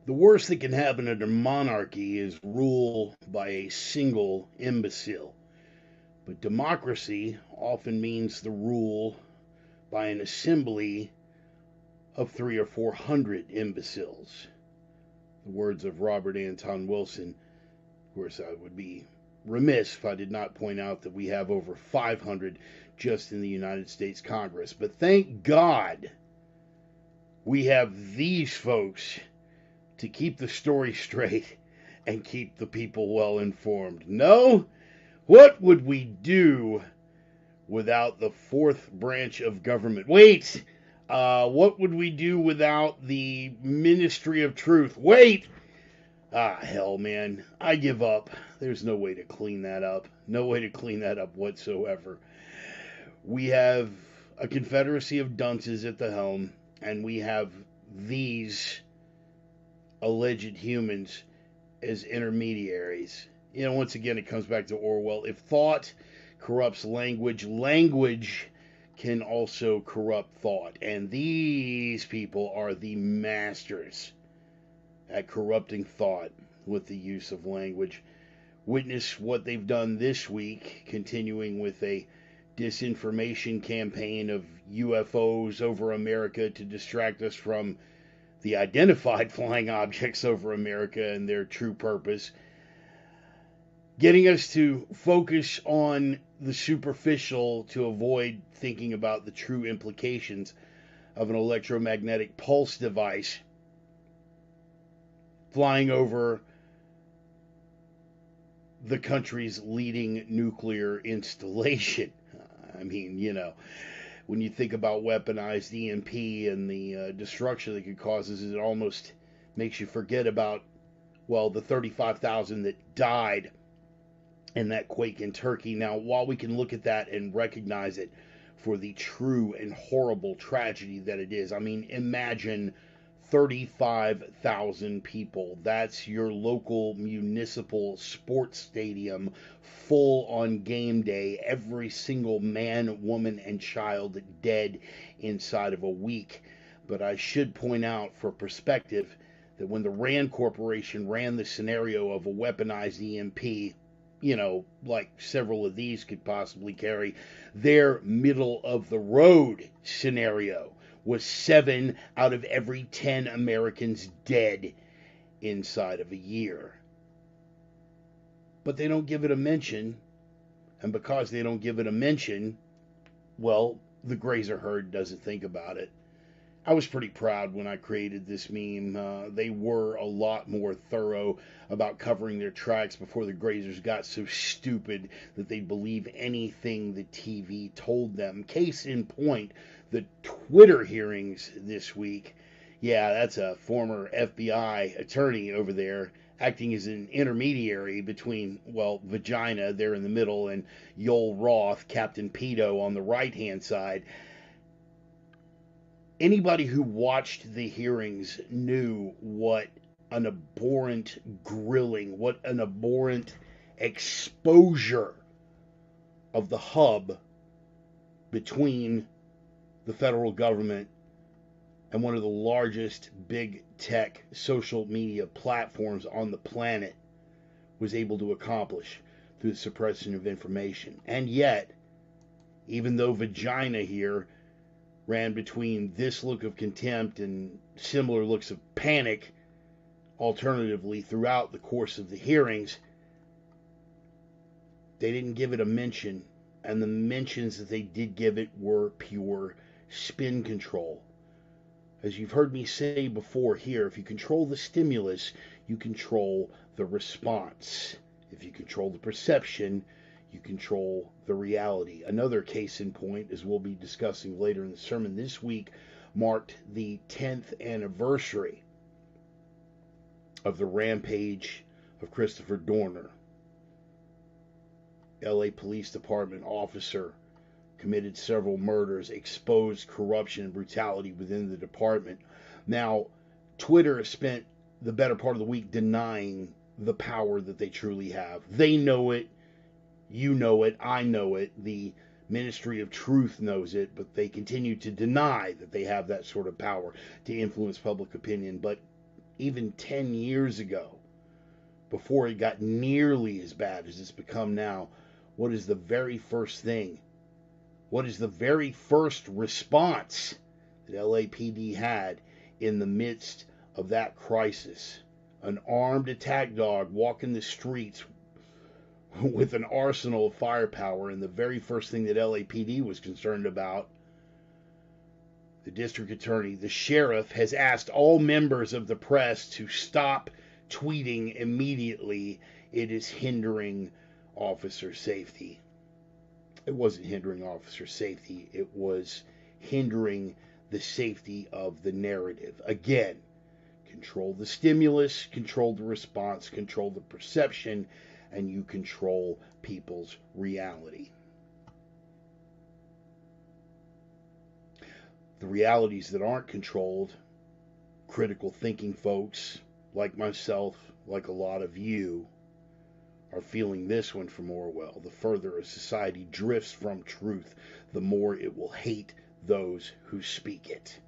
The worst that can happen in a monarchy is rule by a single imbecile. But democracy often means the rule by an assembly of 300 or 400 imbeciles. The words of Robert Anton Wilson. Of course, I would be remiss if I did not point out that we have over 500 just in the United States Congress. But thank God we have these folks to keep the story straight and keep the people well informed. No? What would we do without the fourth branch of government? Wait! What would we do without the Ministry of Truth? Wait! Hell, man. I give up. There's no way to clean that up. No way to clean that up whatsoever. We have a confederacy of dunces at the helm, and we have these alleged humans as intermediaries. Once again, it comes back to Orwell. If thought corrupts language, language can also corrupt thought. And these people are the masters at corrupting thought with the use of language. Witness what they've done this week, continuing with a disinformation campaign of UFOs over America to distract us from the identified flying objects over America and their true purpose, getting us to focus on the superficial to avoid thinking about the true implications of an electromagnetic pulse device flying over the country's leading nuclear installation. I mean, when you think about weaponized EMP and the destruction that it causes, it almost makes you forget about, the 35,000 that died in that quake in Turkey. Now, while we can look at that and recognize it for the true and horrible tragedy that it is, I mean, imagine 35,000 people. That's your local municipal sports stadium full on game day. Every single man, woman, and child dead inside of a week. But I should point out for perspective that when the RAND Corporation ran the scenario of a weaponized EMP, like several of these could possibly carry, their middle of the road scenario was 7 out of every 10 Americans dead inside of a year. But they don't give it a mention, and because they don't give it a mention, the grazer herd doesn't think about it. I was pretty proud when I created this meme. They were a lot more thorough about covering their tracks before the grazers got so stupid that they'd believe anything the TV told them. Case in point, the Twitter hearings this week. Yeah, that's a former FBI attorney over there acting as an intermediary between, Vagina there in the middle and Yoel Roth, Captain Pedo on the right-hand side. Anybody who watched the hearings knew what an abhorrent grilling, what an abhorrent exposure of the hub between the federal government and one of the largest big tech social media platforms on the planet was able to accomplish through the suppression of information. And yet, even though Vagina here ran between this look of contempt and similar looks of panic alternatively throughout the course of the hearings, they didn't give it a mention, and the mentions that they did give it were pure spin control. As you've heard me say before here, if you control the stimulus, you control the response. If you control the perception, you control the reality. Another case in point, as we'll be discussing later in the sermon this week, marked the 10th anniversary of the rampage of Christopher Dorner. LA Police Department officer committed several murders, exposed corruption and brutality within the department. Now, Twitter spent the better part of the week denying the power that they truly have. They know it. You know it. I know it. The Ministry of Truth knows it, but they continue to deny that they have that sort of power to influence public opinion. But even 10 years ago, before it got nearly as bad as it's become now, what is the very first thing? What is the very first response that LAPD had in the midst of that crisis? An armed attack dog walking the streets with an arsenal of firepower, and the very first thing that LAPD was concerned about, the district attorney, the sheriff, has asked all members of the press to stop tweeting immediately. It is hindering officer safety. It wasn't hindering officer safety. It was hindering the safety of the narrative. Again, control the stimulus, control the response, control the perception, and you control people's reality. The realities that aren't controlled, critical thinking folks like myself, like a lot of you, are feeling this one from Orwell. The further a society drifts from truth, the more it will hate those who speak it.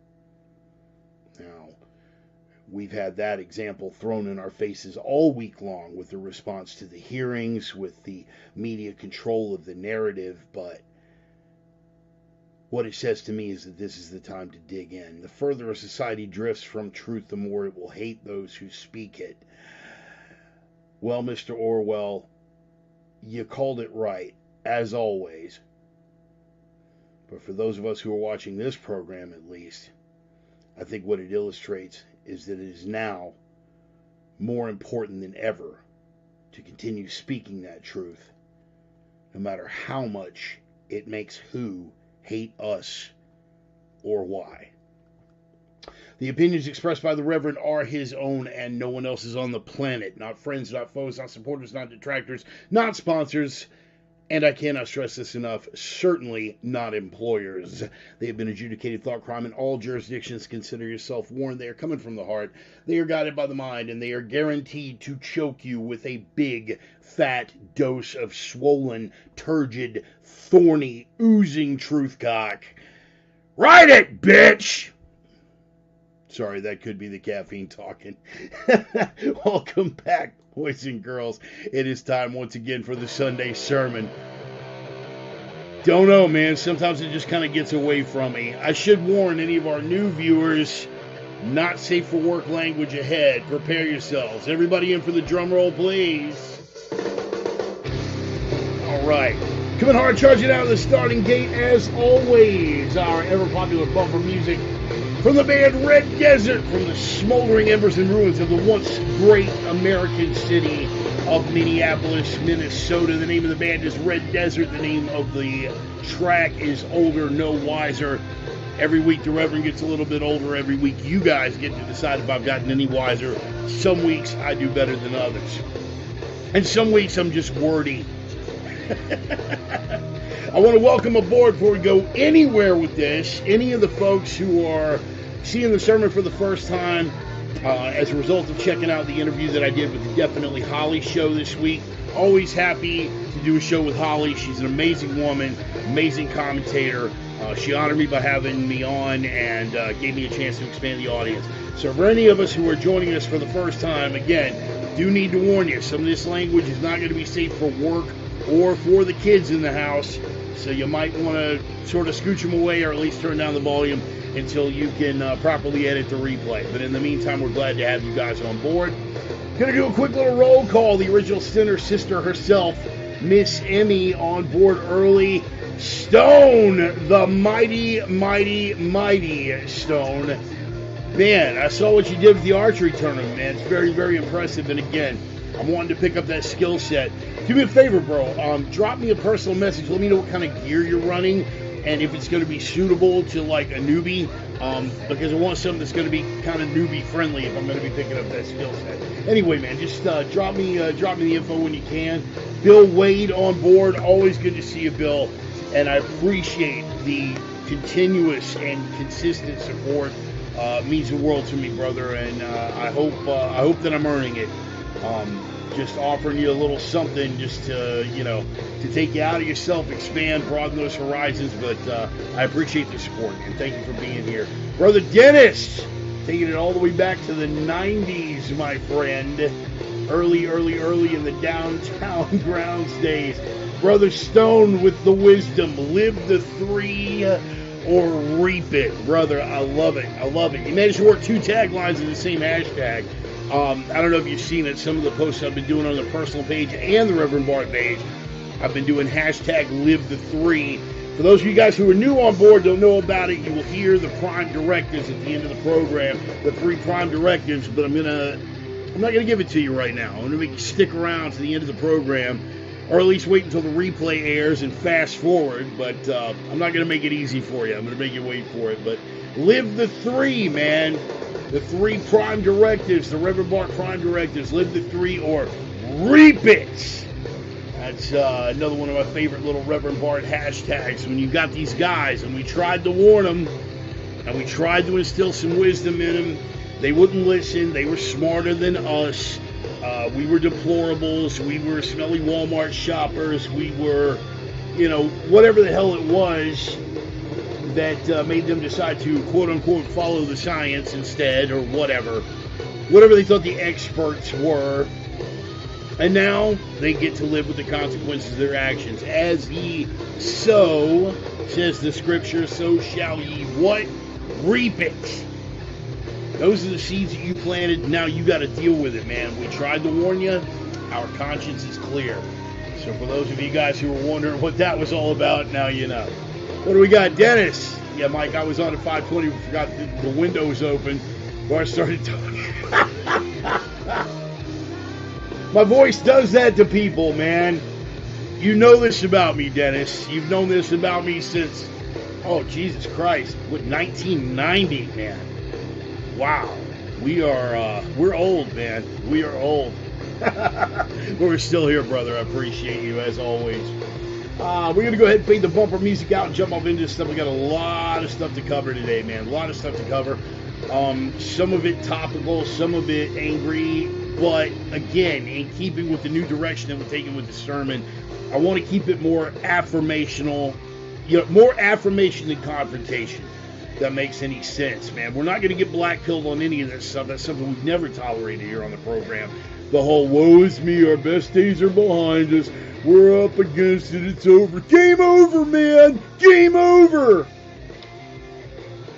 Now, we've had that example thrown in our faces all week long with the response to the hearings, with the media control of the narrative, but what it says to me is that this is the time to dig in. The further a society drifts from truth, the more it will hate those who speak it. Well, Mr. Orwell, you called it right, as always. But for those of us who are watching this program, at least, I think what it illustrates is that it is now more important than ever to continue speaking that truth, no matter how much it makes who hate us or why. The opinions expressed by the Reverend are his own and no one else's on the planet. Not friends, not foes, not supporters, not detractors, not sponsors, and I cannot stress this enough, certainly not employers. They have been adjudicated thought crime in all jurisdictions. Consider yourself warned. They are coming from the heart. They are guided by the mind, and they are guaranteed to choke you with a big, fat dose of swollen, turgid, thorny, oozing truth cock. Write it, bitch! Sorry, that could be the caffeine talking. Welcome back, boys and girls. It is time once again for the Sunday sermon. Don't know, man. Sometimes it just kind of gets away from me. I should warn any of our new viewers, not safe for work language ahead. Prepare yourselves. Everybody in for the drum roll, please. All right. Coming hard, charging out of the starting gate, as always, our ever-popular bumper music from the band Red Desert, from the smoldering embers and ruins of the once great American city of Minneapolis, Minnesota. The name of the band is Red Desert. The name of the track is Older, No Wiser. Every week the Reverend gets a little bit older. Every week you guys get to decide if I've gotten any wiser. Some weeks I do better than others. And some weeks I'm just wordy. I want to welcome aboard, before we go anywhere with this, any of the folks who are seeing the sermon for the first time as a result of checking out the interview that I did with the Definitely Holly show this week. Always happy to do a show with Holly. She's an amazing woman, amazing commentator. She honored me by having me on and gave me a chance to expand the audience. So for any of us who are joining us for the first time, again, do need to warn you, some of this language is not going to be safe for work or for the kids in the house, so you might want to sort of scooch them away or at least turn down the volume until you can properly edit the replay. But in the meantime, we're glad to have you guys on board. Gonna do a quick little roll call. The original Sinner sister herself, Miss Emmy, on board early. Stone, the mighty, mighty, mighty Stone. Man, I saw what you did with the archery tournament, man. It's very, very impressive. And again, I'm wanting to pick up that skill set. Do me a favor, bro. Drop me a personal message. Let me know what kind of gear you're running and if it's going to be suitable to like a newbie. Because I want something that's going to be kind of newbie friendly if I'm going to be picking up that skill set. Anyway, man, just drop me the info when you can. Bill Wade on board. Always good to see you, Bill. And I appreciate the continuous and consistent support. Means the world to me, brother. And I hope that I'm earning it. Just offering you a little something just to, to take you out of yourself, expand, broaden those horizons. But I appreciate the support, and thank you for being here. Brother Dennis, Taking it all the way back to the 90s, my friend. Early in the downtown grounds days. Brother Stone with the wisdom. Live the 3 or reap it. Brother, I love it. I love it. You managed to work 2 taglines in the same hashtag. I don't know if you've seen it. Some of the posts I've been doing on the personal page and the Reverend Bart page, I've been doing hashtag Live the 3. For those of you guys who are new on board, don't know about it, you will hear the prime directives at the end of the program, the 3 prime directives, but I'm not gonna give it to you right now. I'm gonna make you stick around to the end of the program, or at least wait until the replay airs and fast forward. But I'm not gonna make it easy for you. I'm gonna make you wait for it. But live the 3, man. The 3 prime directives, the Reverend Bart prime directives. Live the 3 or reap it. That's another one of my favorite little Reverend Bart hashtags. When you got these guys, and we tried to warn them, and we tried to instill some wisdom in them, they wouldn't listen. They were smarter than us. We were deplorables. We were smelly Walmart shoppers. We were, whatever the hell it was that made them decide to, quote-unquote, follow the science instead, or whatever they thought the experts were. And now they get to live with the consequences of their actions. As ye sow, says the scripture, so shall ye what? Reap it. Those are the seeds that you planted. Now you got to deal with it, man. We tried to warn you. Our conscience is clear. So for those of you guys who were wondering what that was all about, now you know. What do we got? Dennis. Yeah, Mike, I was on at 5:20. Forgot the window was open before I started talking. My voice does that to people, man. You know this about me, Dennis. You've known this about me since, oh, Jesus Christ, 1990, man. Wow. We're old, man. We are old. But we're still here, brother. I appreciate you, as always. We're going to go ahead and fade the bumper music out and jump off into this stuff. We got a lot of stuff to cover today, man. A lot of stuff to cover. Some of it topical, some of it angry. But again, in keeping with the new direction that we're taking with the sermon, I want to keep it more affirmational, more affirmation than confrontation. If that makes any sense, man. We're not going to get black-pilled on any of this stuff. That's something we've never tolerated here on the program. The whole woe is me, our best days are behind us, we're up against it, it's over. Game over, man! Game over!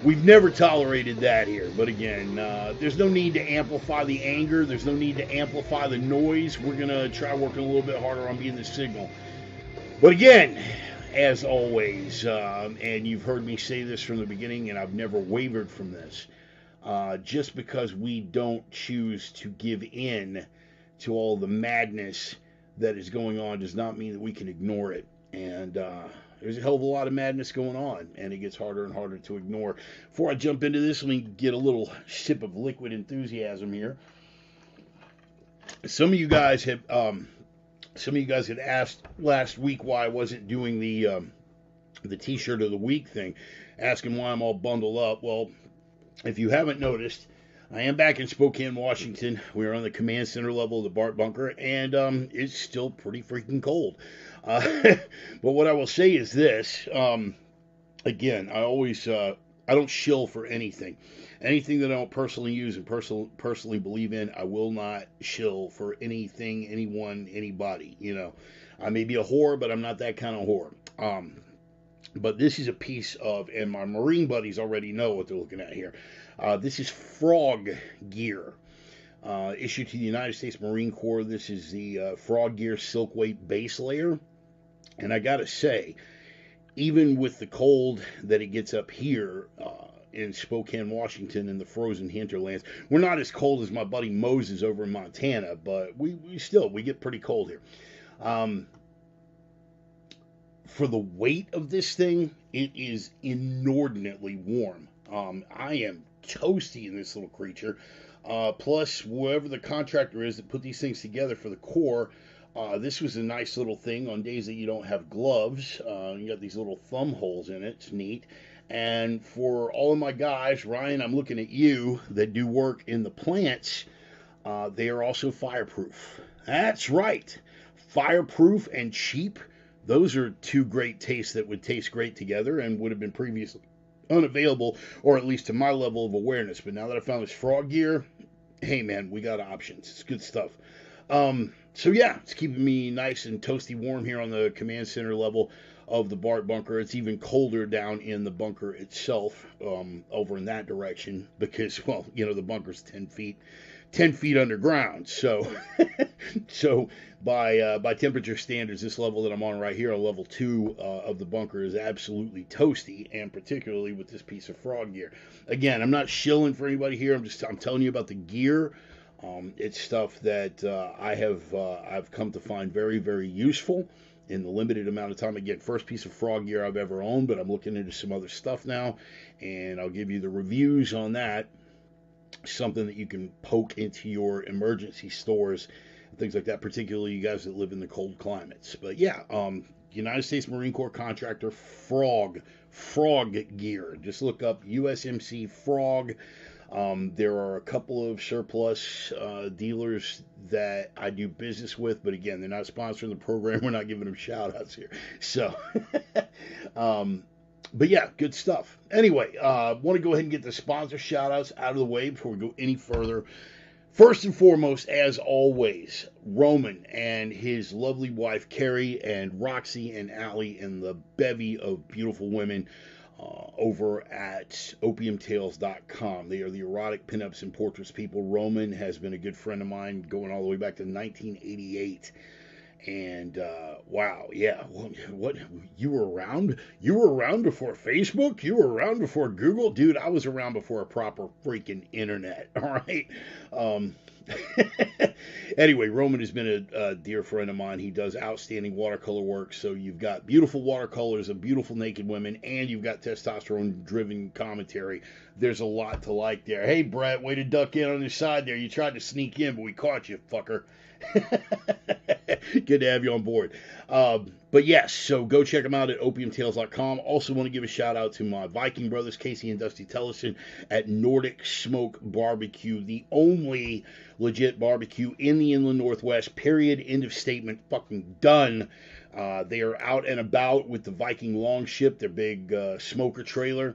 We've never tolerated that here. But again, there's no need to amplify the anger. There's no need to amplify the noise. We're going to try working a little bit harder on being the signal. But again, as always, and you've heard me say this from the beginning, and I've never wavered from this, just because we don't choose to give in to all the madness that is going on does not mean that we can ignore it. And there's a hell of a lot of madness going on, and it gets harder and harder to ignore. Before I jump into this, let me get a little sip of liquid enthusiasm here. Some of you guys had asked last week why I wasn't doing the T-shirt of the week thing, asking why I'm all bundled up. Well, if you haven't noticed, I am back in Spokane, Washington. We're on the command center level of the Bart bunker, and it's still pretty freaking cold. But what I will say is this. Again, I don't shill for anything. Anything that I don't personally use and personally believe in, I will not shill for anything, anyone, anybody. I may be a whore, but I'm not that kind of whore. But this is a piece of, and my Marine buddies already know what they're looking at here. This is Frog Gear, issued to the United States Marine Corps. This is the Frog Gear Silk Weight base layer. And I gotta say, even with the cold that it gets up here in Spokane, Washington, in the frozen hinterlands, we're not as cold as my buddy Moses over in Montana, but we get pretty cold here. For the weight of this thing, it is inordinately warm. I am toasty in this little creature. Plus, whoever the contractor is that put these things together for the Corps, this was a nice little thing on days that you don't have gloves. You got these little thumb holes in it. It's neat. And for all of my guys, Ryan, I'm looking at you, that do work in the plants, they are also fireproof. That's right. Fireproof and cheap. Those are two great tastes that would taste great together and would have been previously unavailable, or at least to my level of awareness. But now that I found this frog gear, hey man, we got options. It's good stuff. So yeah, it's keeping me nice and toasty warm here on the command center level of the BART bunker. It's even colder down in the bunker itself, over in that direction because, well, the bunker's 10 feet underground. So, so by temperature standards, this level that I'm on right here, on level 2 of the bunker, is absolutely toasty, and particularly with this piece of frog gear. Again, I'm not shilling for anybody here. I'm telling you about the gear. It's stuff that I've come to find very, very useful in the limited amount of time. Again, first piece of frog gear I've ever owned, but I'm looking into some other stuff now, and I'll give you the reviews on that. Something that you can poke into your emergency stores and things like that, particularly you guys that live in the cold climates. But yeah, United States Marine Corps contractor Frog Gear. Just look up USMC Frog. There are a couple of surplus dealers that I do business with, but again, they're not sponsoring the program. We're not giving them shout outs here. So, but yeah, good stuff. Anyway, want to go ahead and get the sponsor shout outs out of the way before we go any further. First and foremost, as always, Roman and his lovely wife Carrie, and Roxy and Allie, and the bevy of beautiful women over at opiumtales.com. They are the erotic pinups and portraits people. Roman has been a good friend of mine going all the way back to 1988. And wow, yeah, what, you were around? You were around before Facebook? You were around before Google? Dude, I was around before a proper freaking internet, all right? Anyway, Roman has been a dear friend of mine. He does outstanding watercolor work. So you've got beautiful watercolors of beautiful naked women, and you've got testosterone-driven commentary. There's a lot to like there. Hey, Brett, way to duck in on the side there. You tried to sneak in, but we caught you, fucker. Good to have you on board. But yes, so go check them out at opiumtales.com. Also want to give a shout out to my Viking brothers, Casey and Dusty Tellison, at Nordic Smoke Barbecue, the only legit barbecue in the Inland Northwest, period, end of statement, fucking done. They are out and about with the Viking Longship, their big smoker trailer.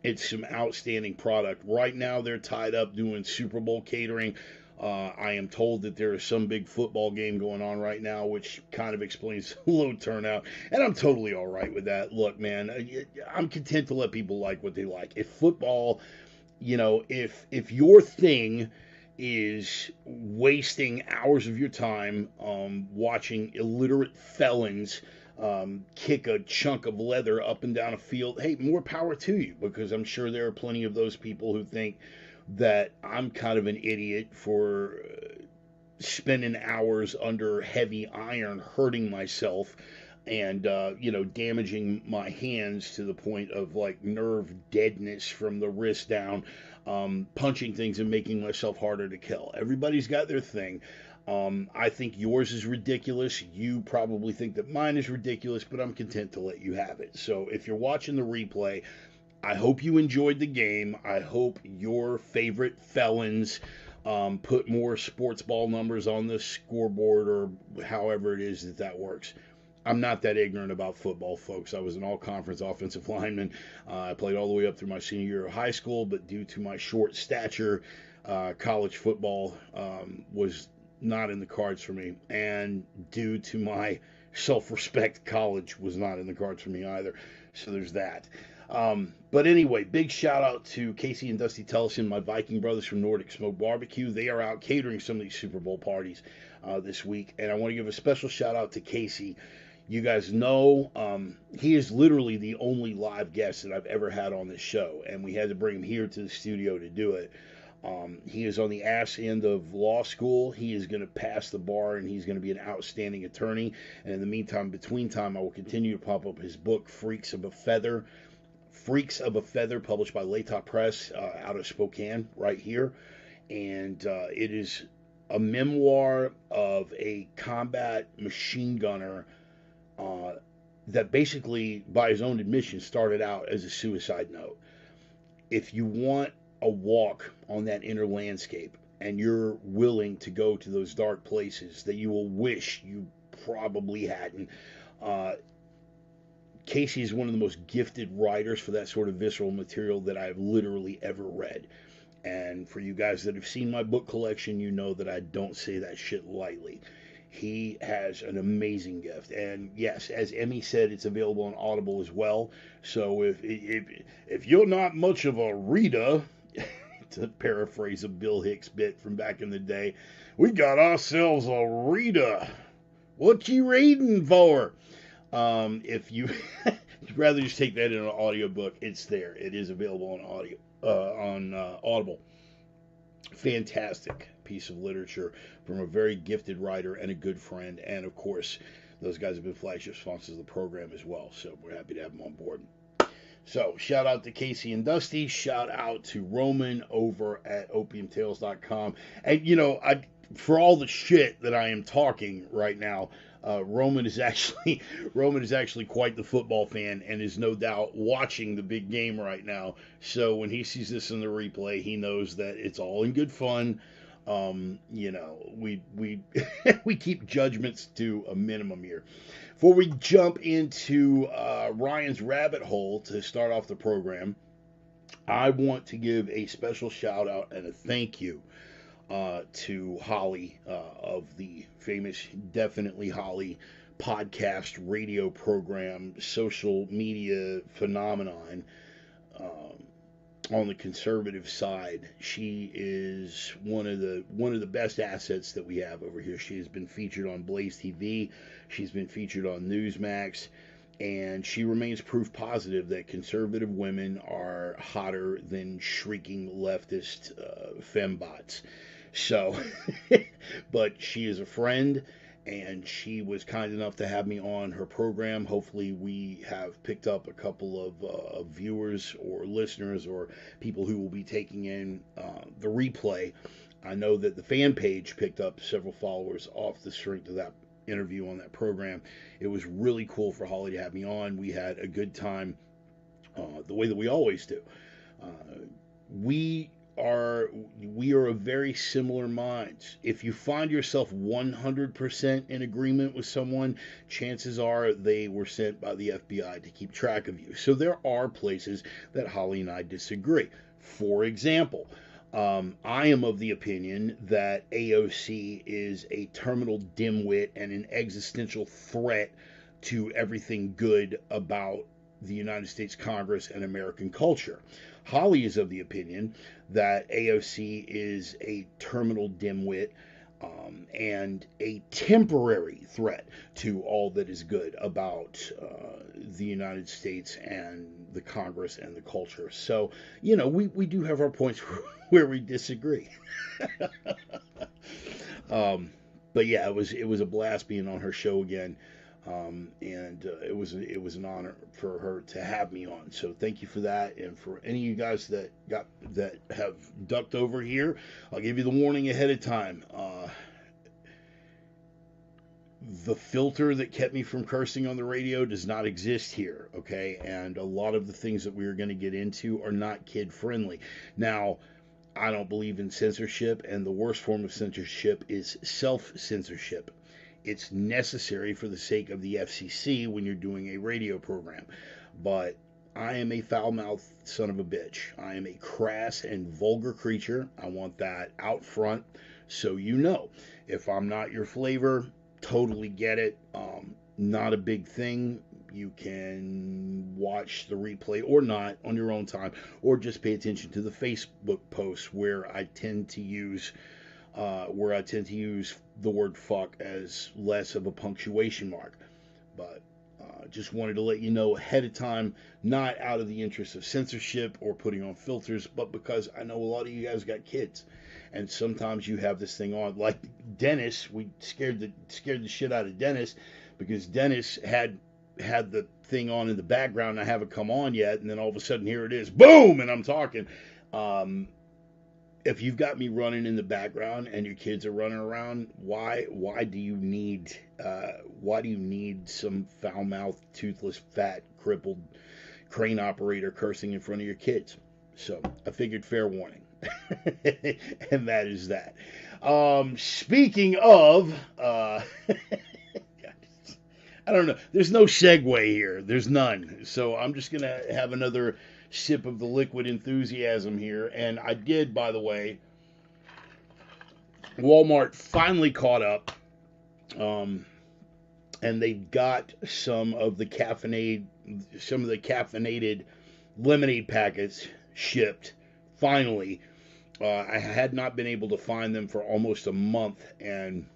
It's some outstanding product. Right now they're tied up doing Super Bowl catering. I am told that there is some big football game going on right now, which kind of explains the low turnout, and I'm totally all right with that. Look, man, I'm content to let people like what they like. If football, if your thing is wasting hours of your time watching illiterate felons kick a chunk of leather up and down a field, hey, more power to you, because I'm sure there are plenty of those people who think that I'm kind of an idiot for spending hours under heavy iron hurting myself and damaging my hands to the point of like nerve deadness from the wrist down, punching things and making myself harder to kill. Everybody's got their thing. I think yours is ridiculous. You probably think that mine is ridiculous, but I'm content to let you have it. So if you're watching the replay, I hope you enjoyed the game. I hope your favorite felons put more sports ball numbers on the scoreboard, or however it is that works. I'm not that ignorant about football, folks. I was an all-conference offensive lineman. I played all the way up through my senior year of high school, but due to my short stature, college football was not in the cards for me. And due to my self-respect, college was not in the cards for me either. So there's that. But anyway, big shout out to Casey and Dusty Tellison, my Viking brothers from Nordic Smoke Barbecue. They are out catering some of these Super Bowl parties this week. And I want to give a special shout out to Casey. You guys know he is literally the only live guest that I've ever had on this show. And we had to bring him here to the studio to do it. He is on the ass end of law school. He is going to pass the bar, and he's going to be an outstanding attorney. And in the meantime, between time, I will continue to pop up his book, Freaks of a Feather, published by Laytop Press out of Spokane, right here. And it is a memoir of a combat machine gunner that basically, by his own admission, started out as a suicide note. If you want a walk on that inner landscape, and you're willing to go to those dark places that you will wish you probably hadn't, Casey is one of the most gifted writers for that sort of visceral material that I've literally ever read. And for you guys that have seen my book collection, you know that I don't say that shit lightly. He has an amazing gift, and yes, as Emmy said, it's available on Audible as well. So if you're not much of a reader, to paraphrase a Bill Hicks bit from back in the day, we got ourselves a reader. What you reading for? If you you'd rather just take that in an audiobook, it's there. It is available on Audible. Fantastic piece of literature from a very gifted writer and a good friend, and of course, those guys have been flagship sponsors of the program as well. So we're happy to have them on board. So shout out to Casey and Dusty. Shout out to Roman over at opiumtales.com. And for all the shit that I am talking right now, Roman is actually quite the football fan and is no doubt watching the big game right now. So when he sees this in the replay, he knows that it's all in good fun. We we keep judgments to a minimum here. Before we jump into Ryan's rabbit hole to start off the program, I want to give a special shout out and a thank you to Holly of the famous Definitely Holly podcast radio program, social media phenomenon. On the conservative side, she is one of the best assets that we have over here. She has been featured on Blaze TV. She's been featured on Newsmax. And she remains proof positive that conservative women are hotter than shrieking leftist fembots. So, but she is a friend, and she was kind enough to have me on her program. Hopefully we have picked up a couple of viewers or listeners or people who will be taking in the replay. I know that the fan page picked up several followers off the strength of that interview on that program. It was really cool for Holly to have me on. We had a good time the way that we always do. We are of very similar minds. If you find yourself 100% in agreement with someone, chances are they were sent by the FBI to keep track of you. So there are places that Holly and I disagree. For example, I am of the opinion that AOC is a terminal dimwit and an existential threat to everything good about the United States Congress and American culture. Holly is of the opinion that AOC is a terminal dimwit and a temporary threat to all that is good about the United States and the Congress and the culture. So, we do have our points where we disagree. But yeah, it was a blast being on her show again. And it was an honor for her to have me on. So thank you for that, and for any of you guys that have ducked over here, I'll give you the warning ahead of time. The filter that kept me from cursing on the radio does not exist here, okay? And a lot of the things that we are going to get into are not kid friendly. Now, I don't believe in censorship, and the worst form of censorship is self-censorship. It's necessary for the sake of the FCC when you're doing a radio program. But I am a foul-mouthed son of a bitch. I am a crass and vulgar creature. I want that out front so you know. If I'm not your flavor, totally get it. Not a big thing. You can watch the replay or not on your own time, or just pay attention to the Facebook posts where I tend to use the word fuck as less of a punctuation mark. But just wanted to let you know ahead of time, not out of the interest of censorship or putting on filters, but because I know a lot of you guys got kids, and sometimes you have this thing on. Like Dennis, we scared the shit out of Dennis because Dennis had the thing on in the background, and I haven't come on yet, and then all of a sudden here it is, boom, and I'm talking. If you've got me running in the background and your kids are running around, why do you need some foul-mouthed, toothless, fat, crippled crane operator cursing in front of your kids? So I figured fair warning. And that is that. Speaking of, I don't know. There's no segue here. There's none. So I'm just gonna have another sip of the liquid enthusiasm here. And I did, by the way. Walmart finally caught up, um, and they got some of the caffeinated lemonade packets shipped. Finally, I had not been able to find them for almost a month, and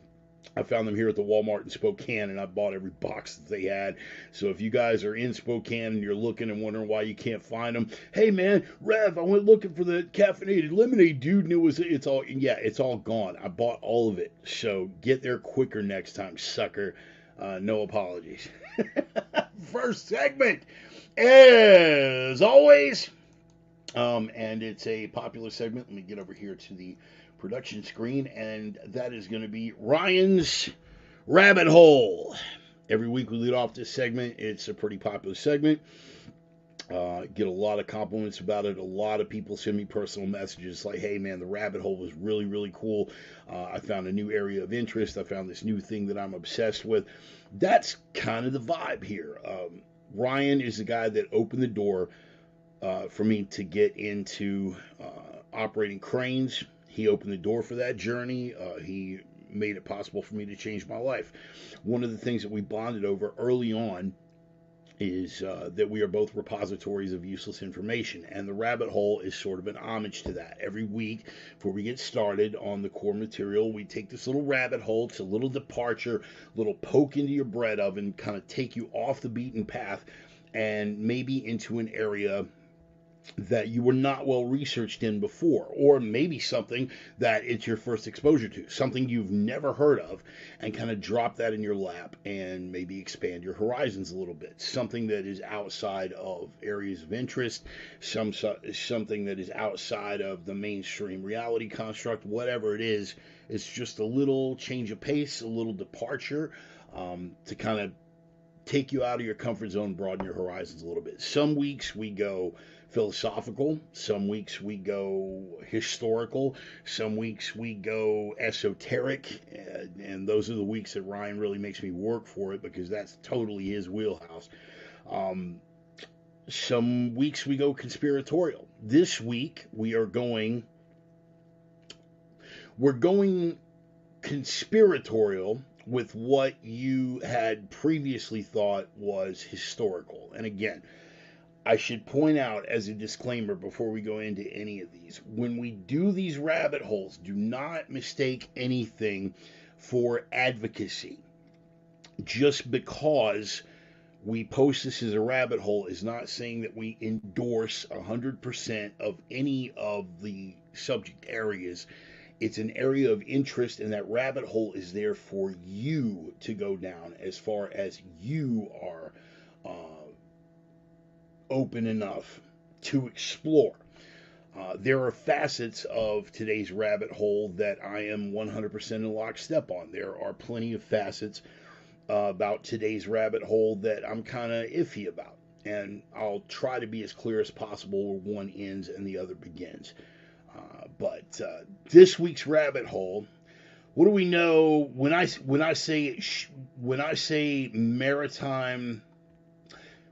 I found them here at the Walmart in Spokane, and I bought every box that they had. So if you guys are in Spokane and you're looking and wondering why you can't find them, hey man, Rev, I went looking for the caffeinated lemonade, dude, and it's all gone. I bought all of it. So get there quicker next time, sucker. No apologies. First segment, as always. And it's a popular segment. Let me get over here to the production screen, and that is going to be Ryan's Rabbit Hole. Every week we lead off this segment. It's a pretty popular segment. Get a lot of compliments about it. A lot of people send me personal messages like, hey man, the rabbit hole was really, really cool. I found a new area of interest. I found this new thing that I'm obsessed with. That's kind of the vibe here. Ryan is the guy that opened the door for me to get into operating cranes. He opened the door for that journey. He made it possible for me to change my life. One of the things that we bonded over early on is that we are both repositories of useless information, and the rabbit hole is sort of an homage to that. Every week, before we get started on the core material, we take this little rabbit hole. It's a little departure, a little poke into your bread oven, kind of take you off the beaten path and maybe into an area that you were not well researched in before, or maybe something that it's your first exposure to, something you've never heard of, and kind of drop that in your lap and maybe expand your horizons a little bit. Something that is outside of areas of interest, something that is outside of the mainstream reality construct, whatever it is. It's just a little change of pace, a little departure, to kind of take you out of your comfort zone, broaden your horizons a little bit. Some weeks we go philosophical, some weeks we go historical, some weeks we go esoteric, and those are the weeks that Ryan really makes me work for it because that's totally his wheelhouse. Some weeks we go conspiratorial. This week we're going conspiratorial with what you had previously thought was historical. And again, I should point out as a disclaimer before we go into any of these, when we do these rabbit holes, do not mistake anything for advocacy. Just because we post this as a rabbit hole is not saying that we endorse 100% of any of the subject areas. It's an area of interest, and that rabbit hole is there for you to go down as far as you are open enough to explore. There are facets of today's rabbit hole that I am 100% in lockstep on. There are plenty of facets about today's rabbit hole that I'm kind of iffy about. And I'll try to be as clear as possible where one ends and the other begins. But this week's rabbit hole, what do we know when I say maritime?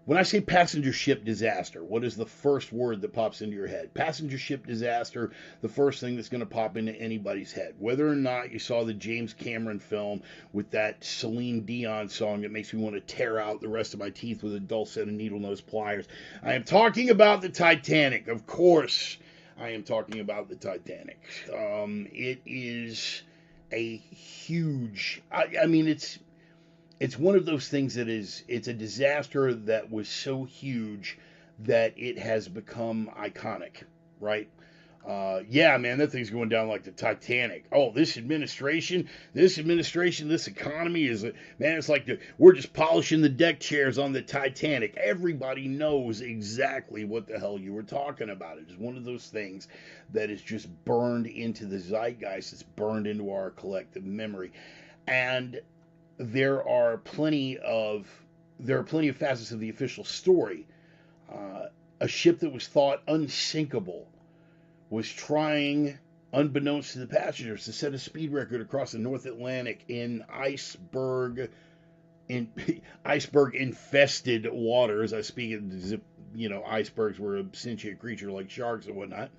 When I say passenger ship disaster, what is the first word that pops into your head? Passenger ship disaster, the first thing that's going to pop into anybody's head. Whether or not you saw the James Cameron film with that Celine Dion song that makes me want to tear out the rest of my teeth with a dull set of needle-nose pliers. I am talking about the Titanic, of course. I am talking about the Titanic. It is a huge. I mean, it's one of those things that it's a disaster that was so huge that it has become iconic, right? Yeah, man, that thing's going down like the Titanic. Oh, this administration, this economy man, it's like we're just polishing the deck chairs on the Titanic. Everybody knows exactly what the hell you were talking about. It's one of those things that is just burned into the zeitgeist. It's burned into our collective memory. And there are plenty of facets of the official story. A ship that was thought unsinkable was trying, unbeknownst to the passengers, to set a speed record across the North Atlantic in iceberg in iceberg infested waters. I speak as if icebergs were a sentient creature like sharks and whatnot.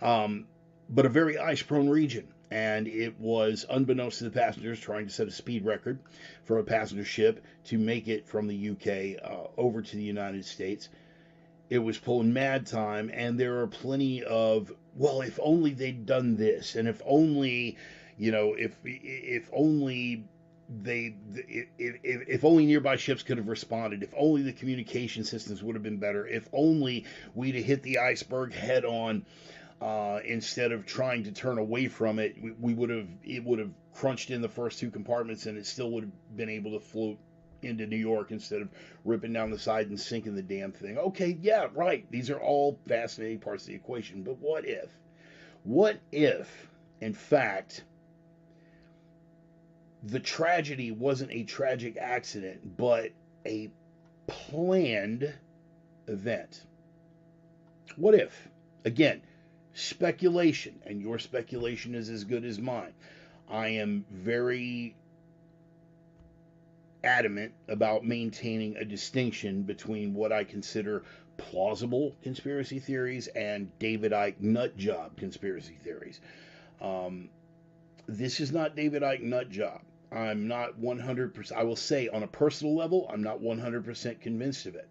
Um, but a very ice prone region. And it was unbeknownst to the passengers trying to set a speed record for a passenger ship to make it from the UK over to the United States. It was pulling mad time, and there are plenty of, well, if only they'd done this, and if only, if only if only nearby ships could have responded, if only the communication systems would have been better, if only we'd have hit the iceberg head on, instead of trying to turn away from it, it would have crunched in the first two compartments, and it still would have been able to float into New York instead of ripping down the side and sinking the damn thing. Okay, yeah, right. These are all fascinating parts of the equation. But what if? What if, in fact, the tragedy wasn't a tragic accident, but a planned event? What if? Again, speculation, and your speculation is as good as mine. I am very adamant about maintaining a distinction between what I consider plausible conspiracy theories and David Icke nutjob conspiracy theories. Um, this is not David Icke nutjob. I'm not 100%, I will say on a personal level, I'm not 100% convinced of it.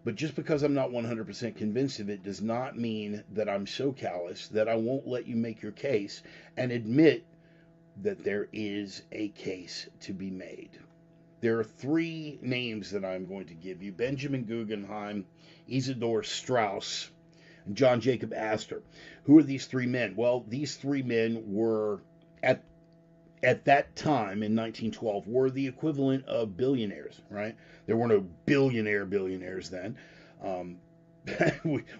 But just because I'm not 100% convinced of it does not mean that I'm so callous that I won't let you make your case and admit that there is a case to be made. There are three names that I'm going to give you: Benjamin Guggenheim, Isidor Straus, and John Jacob Astor. Who are these three men? Well, these three men were, at that time in 1912, were the equivalent of billionaires, right? There were no billionaires then. Um,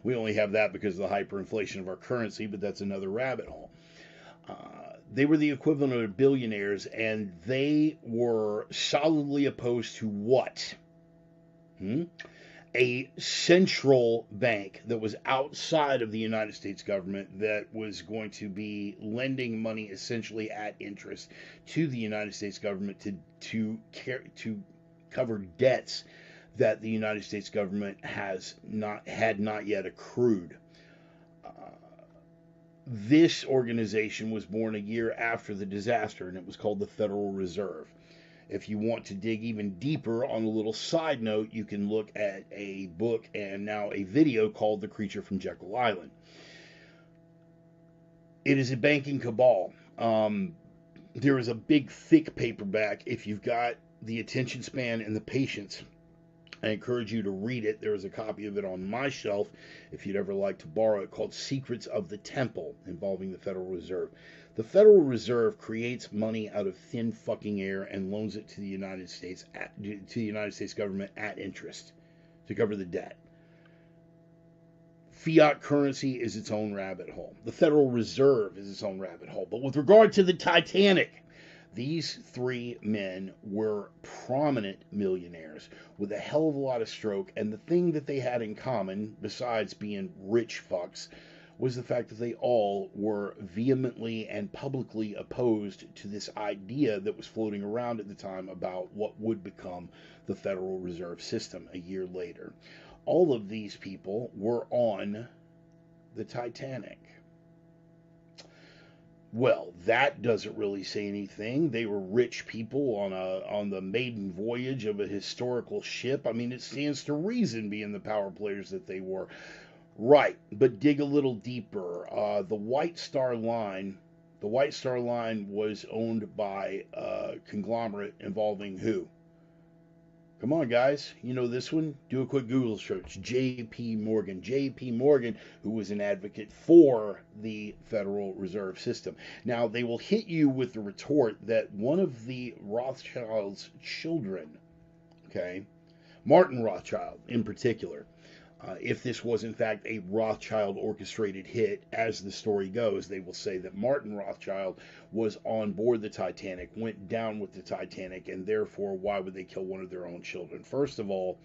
we only have that because of the hyperinflation of our currency, but that's another rabbit hole. They were the equivalent of billionaires, and they were solidly opposed to what? A central bank that was outside of the United States government that was going to be lending money essentially at interest to the United States government to cover debts that the United States government had not yet accrued. This organization was born a year after the disaster, and it was called the Federal Reserve. If you want to dig even deeper on a little side note, you can look at a book and now a video called The Creature from Jekyll Island. It is a banking cabal. There is a big, thick paperback. If you've got the attention span and the patience, I encourage you to read it. There is a copy of it on my shelf if you'd ever like to borrow it, called Secrets of the Temple, involving the Federal Reserve. The Federal Reserve creates money out of thin fucking air and loans it to the United States government at interest to cover the debt. Fiat currency is its own rabbit hole. The Federal Reserve is its own rabbit hole. But with regard to the Titanic, these three men were prominent millionaires with a hell of a lot of stroke, and the thing that they had in common, besides being rich fucks, was the fact that they all were vehemently and publicly opposed to this idea that was floating around at the time about what would become the Federal Reserve System a year later. All of these people were on the Titanic. Well, that doesn't really say anything. They were rich people on the maiden voyage of a historical ship. I mean, it stands to reason, being the power players that they were. Right, but dig a little deeper. The White Star Line was owned by a conglomerate involving who? Come on, guys. You know this one? Do a quick Google search. J.P. Morgan. J.P. Morgan, who was an advocate for the Federal Reserve System. Now, they will hit you with the retort that one of the Rothschild's children, okay, Martin Rothschild in particular, if this was in fact a Rothschild orchestrated hit, as the story goes, they will say that Martin Rothschild was on board the Titanic, went down with the Titanic, and therefore why would they kill one of their own children? First of all,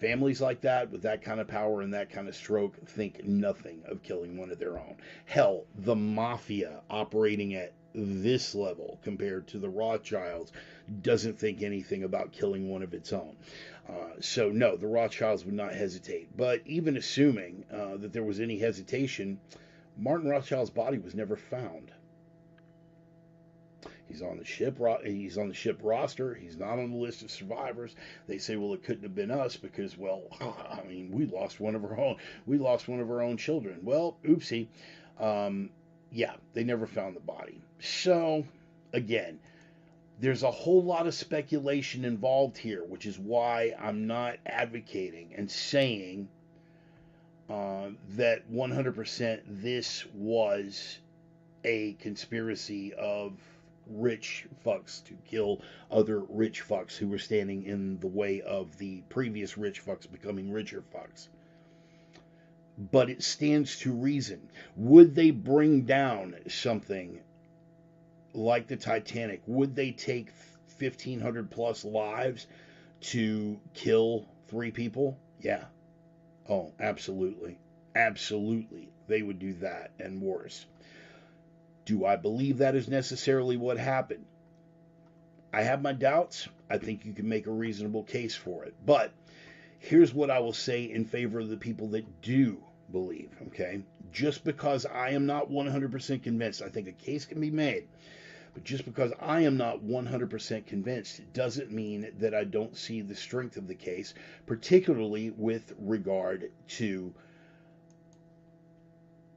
families like that, with that kind of power and that kind of stroke, think nothing of killing one of their own. Hell, the mafia operating at this level compared to the Rothschilds doesn't think anything about killing one of its own. So, no, the Rothschilds would not hesitate. But even assuming that there was any hesitation, Martin Rothschild's body was never found. He's on the ship. He's on the ship roster. He's not on the list of survivors. They say, well, it couldn't have been us because, well, I mean, we lost one of our own. We lost one of our own children. Well, oopsie. Yeah, they never found the body. So, again, there's a whole lot of speculation involved here, which is why I'm not advocating and saying that 100% this was a conspiracy of rich fucks to kill other rich fucks who were standing in the way of the previous rich fucks becoming richer fucks. But it stands to reason. Would they bring down something like the Titanic? Would they take 1,500 plus lives to kill 3 people? Yeah. Oh, absolutely. Absolutely. They would do that and worse. Do I believe that is necessarily what happened? I have my doubts. I think you can make a reasonable case for it. But here's what I will say in favor of the people that do believe, okay? Just because I am not 100% convinced, I think a case can be made. But just because I am not 100% convinced doesn't mean that I don't see the strength of the case, particularly with regard to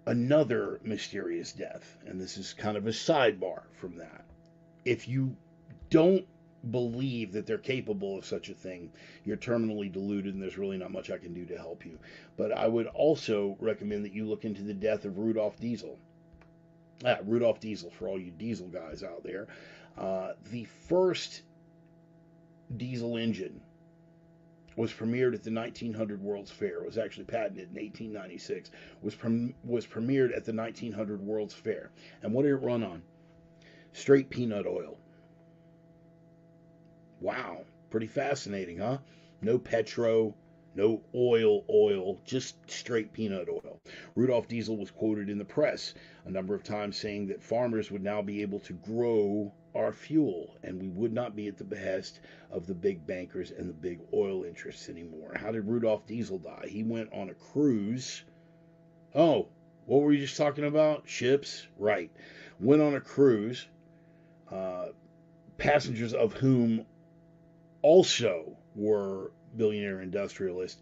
another mysterious death. And this is kind of a sidebar from that. If you don't believe that they're capable of such a thing, you're terminally deluded, and there's really not much I can do to help you. But I would also recommend that you look into the death of Rudolf Diesel. Rudolf Diesel, for all you diesel guys out there. The first diesel engine was premiered at the 1900 World's Fair. It was actually patented in 1896. Was premiered at the 1900 World's Fair. And what did it run on? Straight peanut oil. Wow, pretty fascinating, huh? No petro, no oil, just straight peanut oil. Rudolf Diesel was quoted in the press a number of times saying that farmers would now be able to grow our fuel and we would not be at the behest of the big bankers and the big oil interests anymore. How did Rudolf Diesel die? He went on a cruise. Oh, what were you just talking about? Ships? Right. Went on a cruise, passengers of whom also were billionaire industrialists.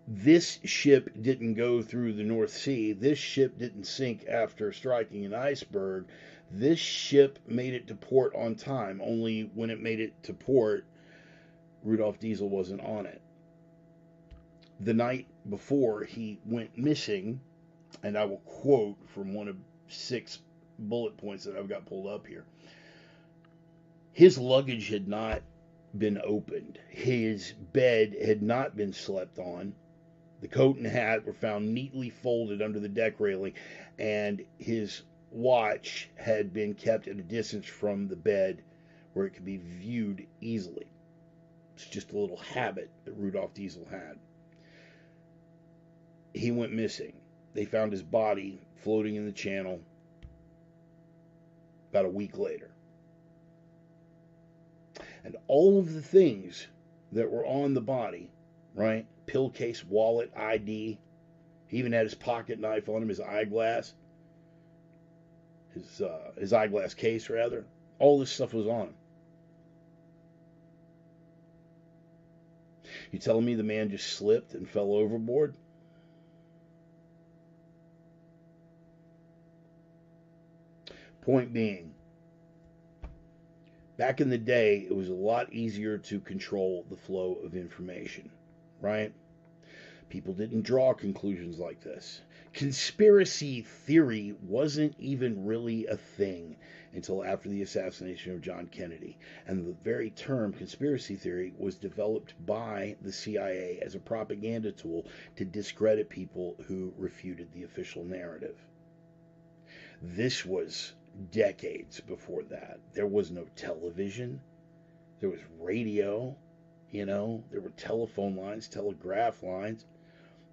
This ship didn't go through the North Sea. This ship didn't sink after striking an iceberg. This ship made it to port on time. Only when it made it to port, Rudolf Diesel wasn't on it. The night before he went missing, and I will quote from one of 6 bullet points that I've got pulled up here. His luggage had not been opened. His bed had not been slept on. The coat and hat were found neatly folded under the deck railing, and his watch had been kept at a distance from the bed where it could be viewed easily. It's just a little habit that Rudolf Diesel had. He went missing. They found his body floating in the channel about a week later. And all of the things that were on the body, right? Pill case, wallet, ID. He even had his pocket knife on him, his eyeglass. His eyeglass case, rather. All this stuff was on him. You telling me the man just slipped and fell overboard? Point being, back in the day, it was a lot easier to control the flow of information, right? People didn't draw conclusions like this. Conspiracy theory wasn't even really a thing until after the assassination of John Kennedy. And the very term conspiracy theory was developed by the CIA as a propaganda tool to discredit people who refuted the official narrative. This was decades before that. There was no television. There was radio, there were telephone lines, telegraph lines.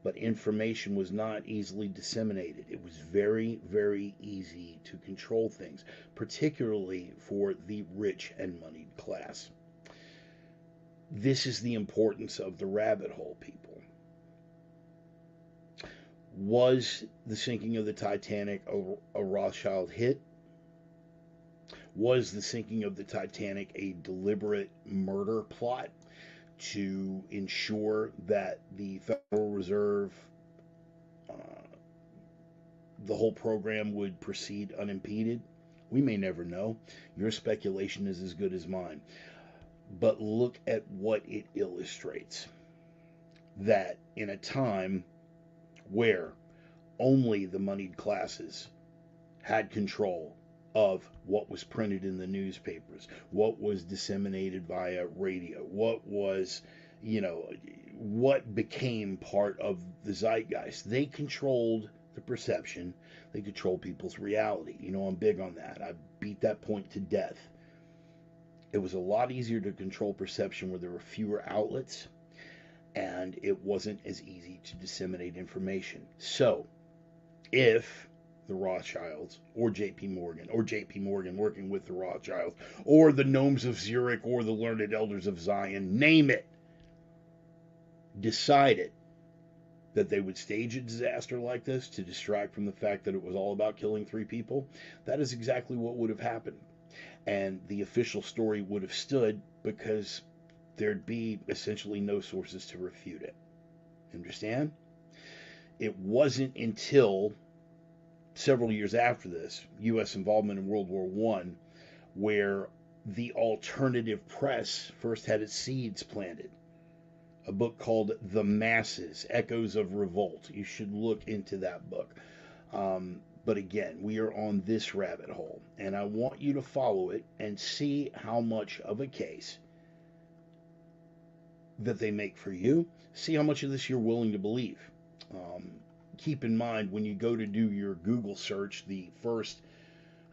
but information was not easily disseminated. It was very, very easy to control things, particularly for the rich and moneyed class. This is the importance of the rabbit hole, people. Was the sinking of the Titanic a Rothschild hit? Was the sinking of the Titanic a deliberate murder plot to ensure that the Federal Reserve, the whole program would proceed unimpeded? We may never know. Your speculation is as good as mine. But look at what it illustrates. That in a time where only the moneyed classes had control of what was printed in the newspapers, what was disseminated via radio, what was, what became part of the zeitgeist. They controlled the perception, they controlled people's reality. I'm big on that. I beat that point to death. It was a lot easier to control perception where there were fewer outlets, and it wasn't as easy to disseminate information. So, if the Rothschilds, or JP Morgan working with the Rothschilds, or the Gnomes of Zurich, or the Learned Elders of Zion, name it, decided that they would stage a disaster like this to distract from the fact that it was all about killing 3 people, that is exactly what would have happened. And the official story would have stood because there'd be essentially no sources to refute it. Understand? It wasn't until several years after this, U.S. involvement in World War I, where the alternative press first had its seeds planted. A book called The Masses, Echoes of Revolt. You should look into that book. But again, we are on this rabbit hole, and I want you to follow it and see how much of a case that they make for you. See how much of this you're willing to believe. Keep in mind when you go to do your Google search, the first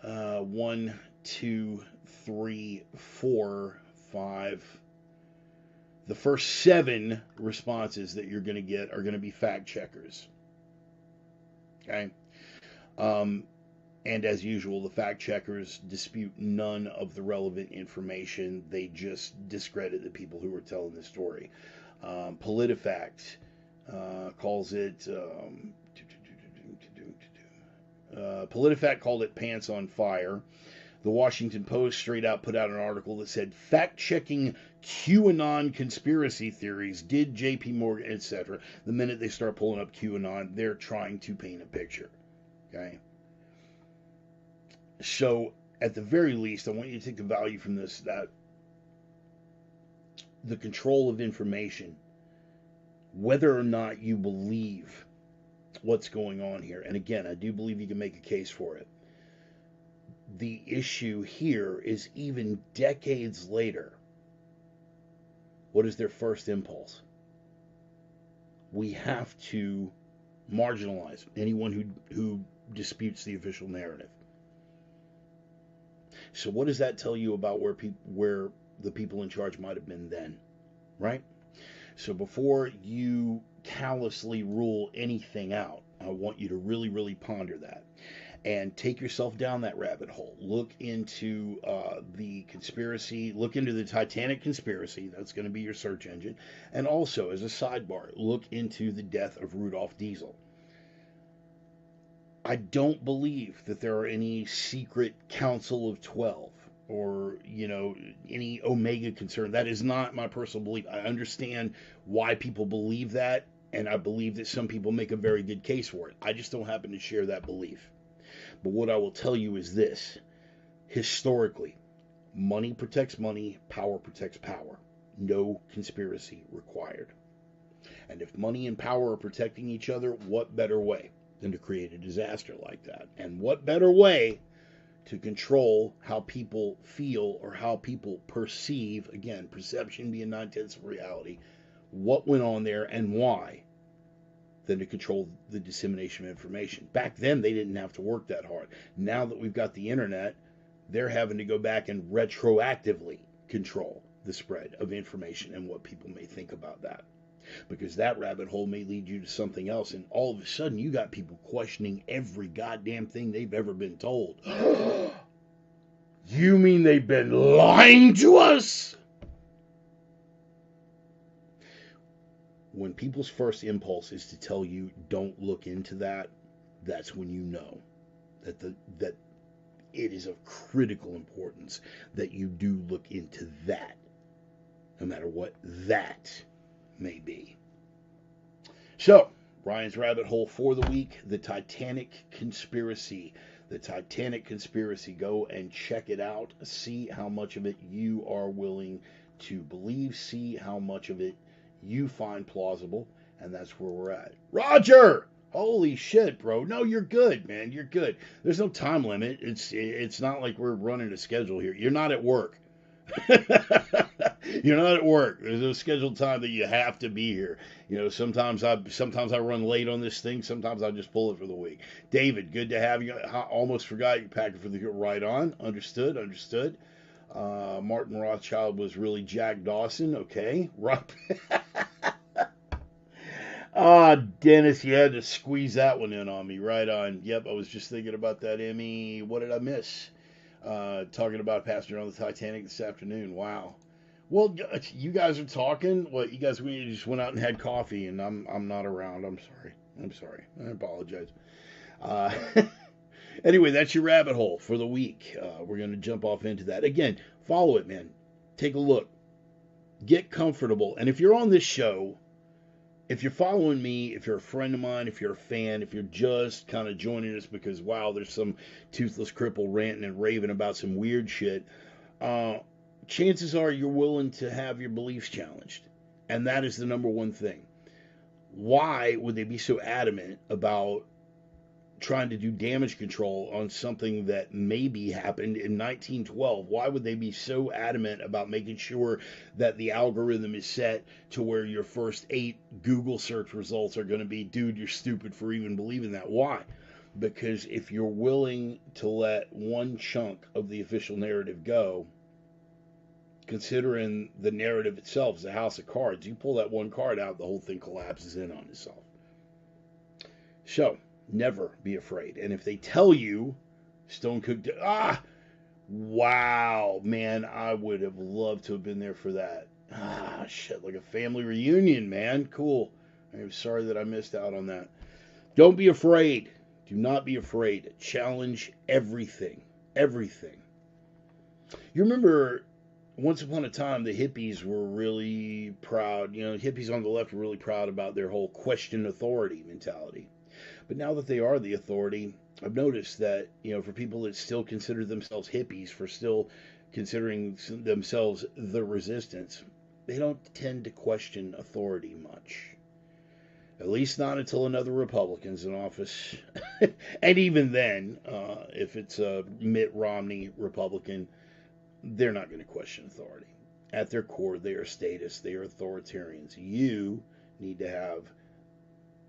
1, 2, 3, 4, 5, the first 7 responses that you're going to get are going to be fact checkers. Okay? And as usual, the fact checkers dispute none of the relevant information. They just discredit the people who are telling the story. PolitiFact calls it PolitiFact called it pants on fire. The Washington Post straight out put out an article that said fact-checking QAnon conspiracy theories, did JP Morgan, etc. The minute they start pulling up QAnon, they're trying to paint a picture. Okay? So, at the very least, I want you to take the value from this, that the control of information, whether or not you believe what's going on here, and again, I do believe you can make a case for it. The issue here is even decades later, what is their first impulse? We have to marginalize anyone who disputes the official narrative. So what does that tell you about where the people in charge might have been then, right? So before you callously rule anything out, I want you to really, really ponder that and take yourself down that rabbit hole. Look into the conspiracy, look into the Titanic conspiracy. That's going to be your search engine. And also, as a sidebar, look into the death of Rudolf Diesel. I don't believe that there are any secret Council of 12 or, any Omega concern. That is not my personal belief. I understand why people believe that, and I believe that some people make a very good case for it. I just don't happen to share that belief. But what I will tell you is this. Historically, money protects money, power protects power. No conspiracy required. And if money and power are protecting each other, what better way than to create a disaster like that? And what better way to control how people feel or how people perceive, again, perception being 9/10 of reality, what went on there and why, than to control the dissemination of information. Back then, they didn't have to work that hard. Now that we've got the internet, they're having to go back and retroactively control the spread of information and what people may think about that. because that rabbit hole may lead you to something else. And all of a sudden, you got people questioning every goddamn thing they've ever been told. You mean they've been lying to us? When people's first impulse is to tell you don't look into that, that's when you know that it is of critical importance that you do look into that, no matter what that may be. So, Ryan's rabbit hole for the week, the Titanic conspiracy. The Titanic conspiracy. Go and check it out. See how much of it you are willing to believe. See how much of it you find plausible. And that's where we're at. Roger! Holy shit, bro. No, you're good, man. You're good. There's no time limit. It's not like we're running a schedule here. You're not at work. You're not at work. There's no scheduled time that you have to be here. You know, sometimes I run late on this thing. Sometimes I just pull it for the week. David, good to have you. I almost forgot you packed it for the right on. Understood. Martin Rothschild was really Jack Dawson. Okay. Right. Dennis, you had to squeeze that one in on me. Right on. Yep, I was just thinking about that, Emmy. What did I miss? Talking about passenger on the Titanic this afternoon. Wow. Well, you guys are talking. What, you guys, we just went out and had coffee, and I'm not around. I'm sorry. I apologize. Anyway, that's your rabbit hole for the week. We're going to jump off into that. Again, follow it, man. Take a look. Get comfortable. And if you're on this show, if you're following me, if you're a friend of mine, if you're a fan, if you're just kind of joining us because, wow, there's some toothless cripple ranting and raving about some weird shit, chances are you're willing to have your beliefs challenged. And that is the number one thing. Why would they be so adamant about trying to do damage control on something that maybe happened in 1912? Why would they be so adamant about making sure that the algorithm is set to where your first 8 Google search results are going to be, dude, you're stupid for even believing that? Why? Because if you're willing to let one chunk of the official narrative go, considering the narrative itself is a house of cards, you pull that one card out, the whole thing collapses in on itself. So, never be afraid. And if they tell you Stone Cook, wow, man, I would have loved to have been there for that. Shit, like a family reunion, man. Cool. I'm sorry that I missed out on that. Don't be afraid. Do not be afraid. Challenge everything. Everything. You remember once upon a time the hippies were really proud. You know, hippies on the left were really proud about their whole question authority mentality. But now that they are the authority, I've noticed that, you know, for people that still consider themselves hippies, for still considering themselves the resistance, they don't tend to question authority much. At least not until another Republican's in office. And even then, if it's a Mitt Romney Republican, they're not going to question authority. At their core, they are statists, they are authoritarians. You need to have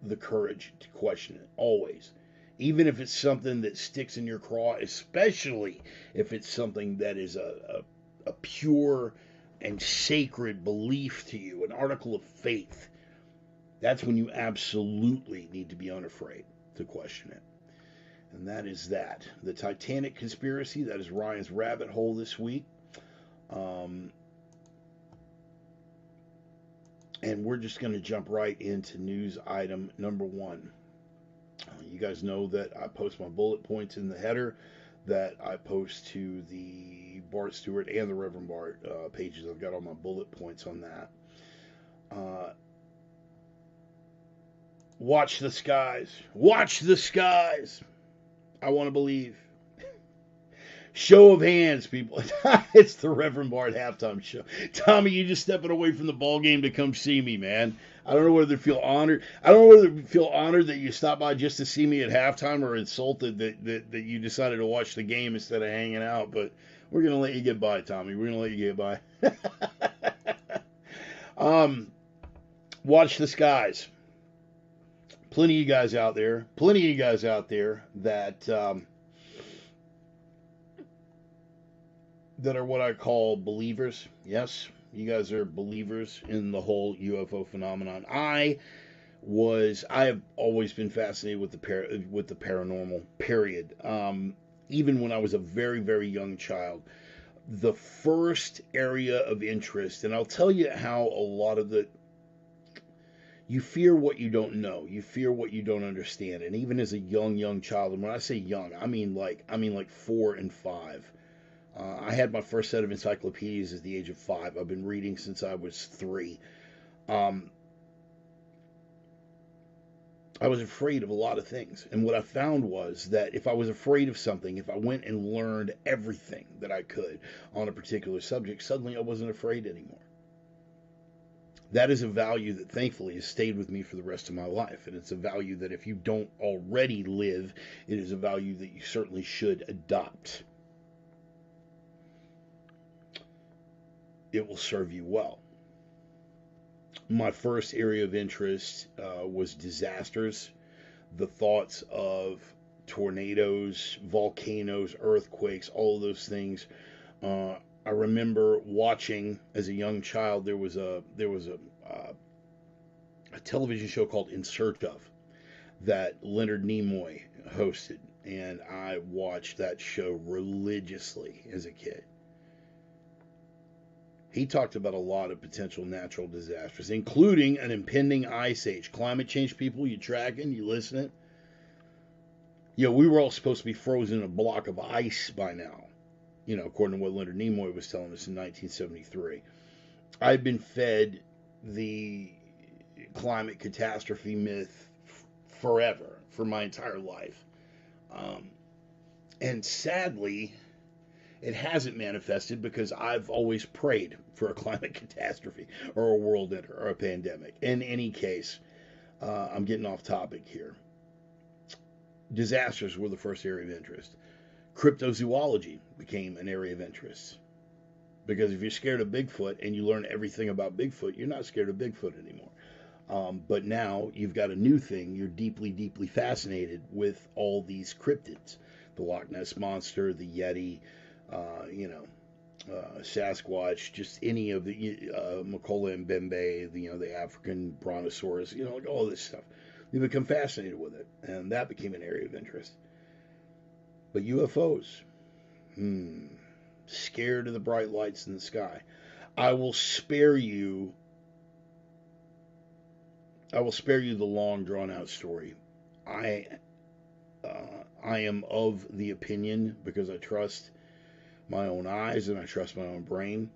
the courage to question it, always. Even if it's something that sticks in your craw, especially if it's something that is a pure and sacred belief to you, an article of faith. That's when you absolutely need to be unafraid to question it. And that is that. The Titanic conspiracy, that is Ryan's rabbit hole this week. And we're just going to jump right into news item number 1. You guys know that I post my bullet points in the header, that I post to the Bart Stewart and the Reverend Bart pages. I've got all my bullet points on that. Watch the skies. Watch the skies. I want to believe. Show of hands, people. It's the Reverend Bart halftime show. Tommy, you just stepping away from the ball game to come see me, man. I don't know whether to feel honored. I don't know whether to feel honored that you stopped by just to see me at halftime, or insulted that you decided to watch the game instead of hanging out. But we're gonna let you get by, Tommy. We're gonna let you get by. Watch the skies. Plenty of you guys out there that that are what I call believers. Yes, You guys are believers in the whole UFO phenomenon. I have always been fascinated with the paranormal. Period. Even when I was a very very young child, the first area of interest, and I'll tell you how a lot of the you fear what you don't know. You fear what you don't understand. And even as a young child, and when I say young, I mean like 4 and 5. I had my first set of encyclopedias at the age of 5. I've been reading since I was 3. Um, I was afraid of a lot of things. And what I found was that if I was afraid of something, if I went and learned everything that I could on a particular subject, suddenly I wasn't afraid anymore. That is a value that thankfully has stayed with me for the rest of my life. And it's a value that if you don't already live, it is a value that you certainly should adopt. It will serve you well. My first area of interest was disasters, the thoughts of tornadoes, volcanoes, earthquakes, all of those things. I remember watching as a young child. There was a television show called In Search of that Leonard Nimoy hosted, and I watched that show religiously as a kid. He talked about a lot of potential natural disasters, including an impending ice age. Climate change, people, you tracking? You listening? We were all supposed to be frozen in a block of ice by now, according to what Leonard Nimoy was telling us in 1973. I've been fed the climate catastrophe myth forever, for my entire life. Um, and sadly, it hasn't manifested because I've always prayed for a climate catastrophe or a world end or a pandemic. In any case, I'm getting off topic here. Disasters were the first area of interest. Cryptozoology became an area of interest. Because if you're scared of Bigfoot and you learn everything about Bigfoot, you're not scared of Bigfoot anymore. But now you've got a new thing. You're deeply, deeply fascinated with all these cryptids: the Loch Ness monster, the Yeti, Sasquatch, just any of the Makola Mbembe, the African brontosaurus, like all this stuff. You become fascinated with it, and that became an area of interest. But UFOs, scared of the bright lights in the sky. I will spare you. I will spare you the long, drawn-out story. I I am of the opinion, because I trust my own eyes and I trust my own brain,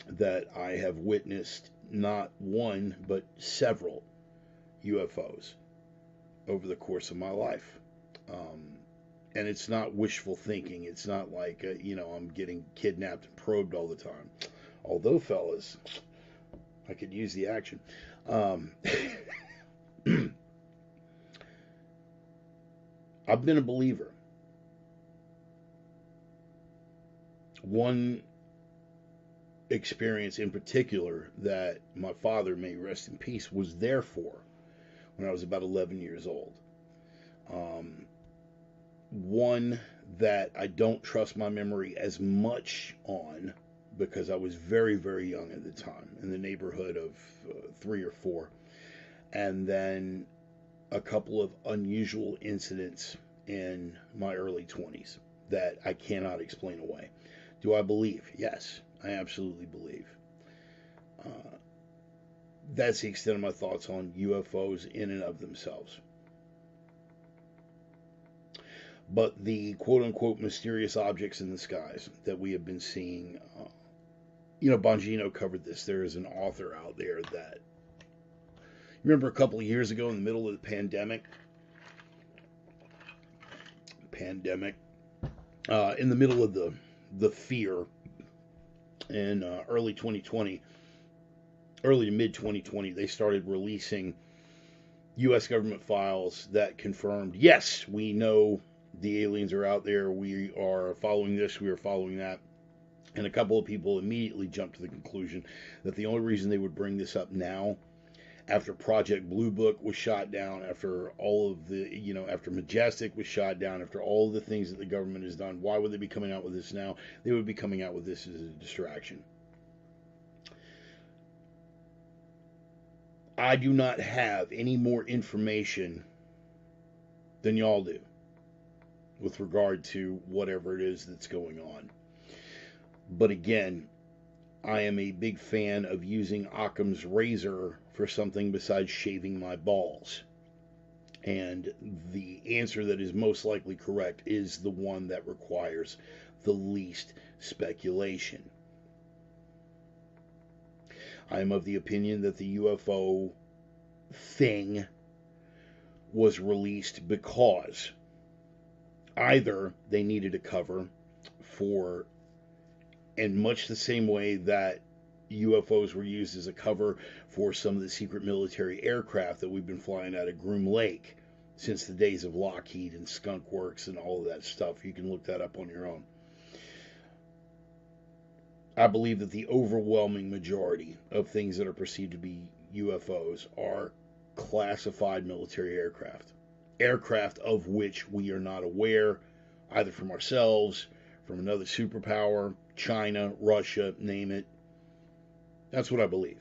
that I have witnessed not one but several UFOs over the course of my life. And it's not wishful thinking. It's not like, I'm getting kidnapped and probed all the time. Although, fellas, I could use the action. Um, I've been a believer. One experience in particular that my father, may rest in peace, was there for when I was about 11 years old. One that I don't trust my memory as much on, because I was very, very young at the time, in the neighborhood of 3 or 4. And then a couple of unusual incidents in my early 20s that I cannot explain away. Do I believe? Yes, I absolutely believe. Uh, that's the extent of my thoughts on UFOs in and of themselves. But the quote unquote mysterious objects in the skies that we have been seeing, Bongino covered this. There is an author out there that, remember a couple of years ago in the middle of the in the middle of the fear in early 2020, early to mid 2020, they started releasing U.S. government files that confirmed, yes, we know the aliens are out there. We are following this. We are following that. And a couple of people immediately jumped to the conclusion that the only reason they would bring this up now, after Project Blue Book was shot down, after all of the, after Majestic was shot down, after all of the things that the government has done, why would they be coming out with this now? They would be coming out with this as a distraction. I do not have any more information than y'all do with regard to whatever it is that's going on. But again, I am a big fan of using Occam's razor for something besides shaving my balls. And the answer that is most likely correct is the one that requires the least speculation. I am of the opinion that the UFO thing was released because either they needed a cover for, in much the same way that UFOs were used as a cover for some of the secret military aircraft that we've been flying out of Groom Lake since the days of Lockheed and Skunk Works and all of that stuff. You can look that up on your own. I believe that the overwhelming majority of things that are perceived to be UFOs are classified military aircraft. Aircraft of which we are not aware, either from ourselves, from another superpower, China, Russia, name it. That's what I believe.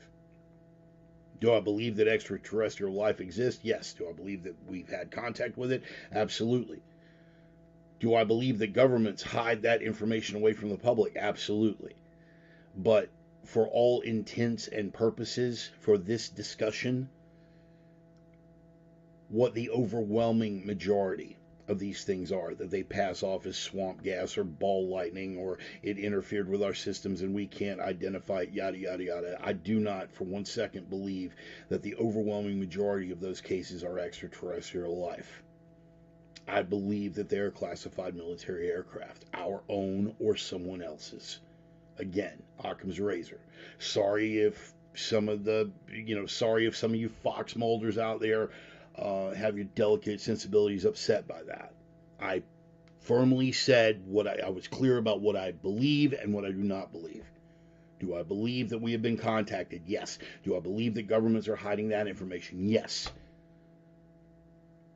Do I believe that extraterrestrial life exists? Yes. Do I believe that we've had contact with it? Absolutely. Do I believe that governments hide that information away from the public? Absolutely. But for all intents and purposes for this discussion, what the overwhelming majority of these things are, that they pass off as swamp gas or ball lightning, or it interfered with our systems and we can't identify it, yada, yada, yada. I do not for 1 second believe that the overwhelming majority of those cases are extraterrestrial life. I believe that they are classified military aircraft, our own or someone else's. Again, Occam's razor. Sorry if some of you fox molders out there have your delicate sensibilities upset by that. I firmly said I was clear about what I believe and what I do not believe. Do I believe that we have been contacted? Yes. Do I believe that governments are hiding that information? Yes.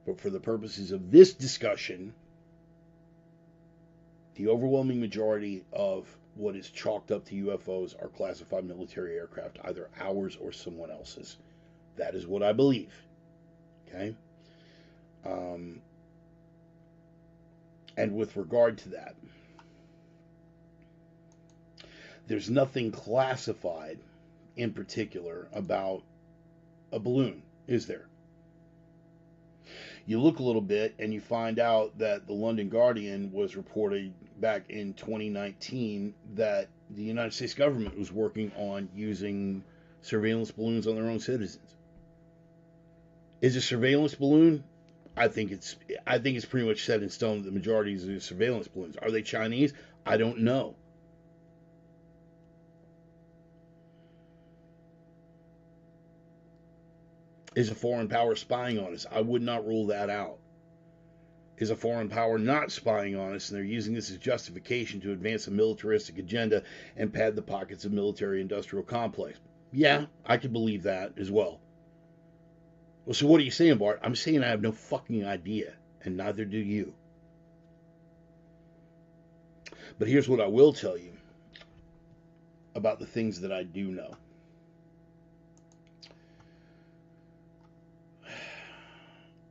But for the purposes of this discussion, the overwhelming majority of what is chalked up to UFOs are classified military aircraft, either ours or someone else's. That is what I believe. Okay? And with regard to that, there's nothing classified in particular about a balloon, is there? You look a little bit and you find out that the London Guardian was reporting back in 2019 that the United States government was working on using surveillance balloons on their own citizens. Is a surveillance balloon? I think it's pretty much set in stone that the majority is surveillance balloons. Are they Chinese? I don't know. Is a foreign power spying on us? I would not rule that out. Is a foreign power not spying on us and they're using this as justification to advance a militaristic agenda and pad the pockets of military-industrial complex? Yeah, I could believe that as well. Well, so what are you saying, Bart? I'm saying I have no fucking idea, and neither do you. But here's what I will tell you about the things that I do know.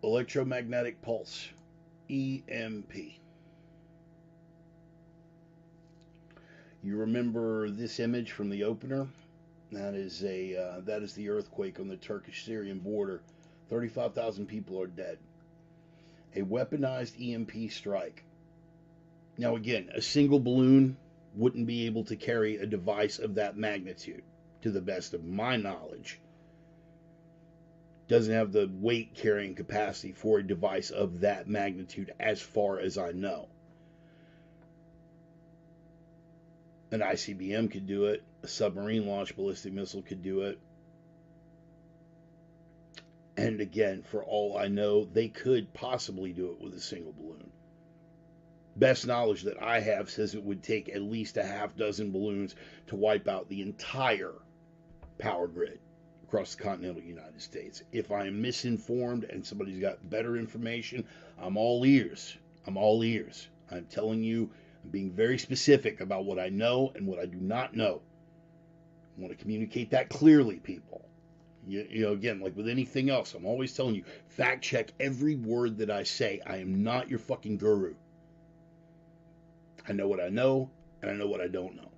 Electromagnetic pulse, EMP. You remember this image from the opener? That is the earthquake on the Turkish-Syrian border. 35,000 people are dead. A weaponized EMP strike. Now again, a single balloon wouldn't be able to carry a device of that magnitude, to the best of my knowledge. Doesn't have the weight carrying capacity for a device of that magnitude as far as I know. An ICBM could do it. A submarine launched ballistic missile could do it. And again, for all I know, they could possibly do it with a single balloon. Best knowledge that I have says it would take at least a half dozen balloons to wipe out the entire power grid across the continental United States. If I am misinformed and somebody's got better information, I'm all ears. I'm all ears. I'm telling you, I'm being very specific about what I know and what I do not know. I want to communicate that clearly, people. Again, like with anything else, I'm always telling you, fact check every word that I say. I am not your fucking guru. I know what I know, and I know what I don't know.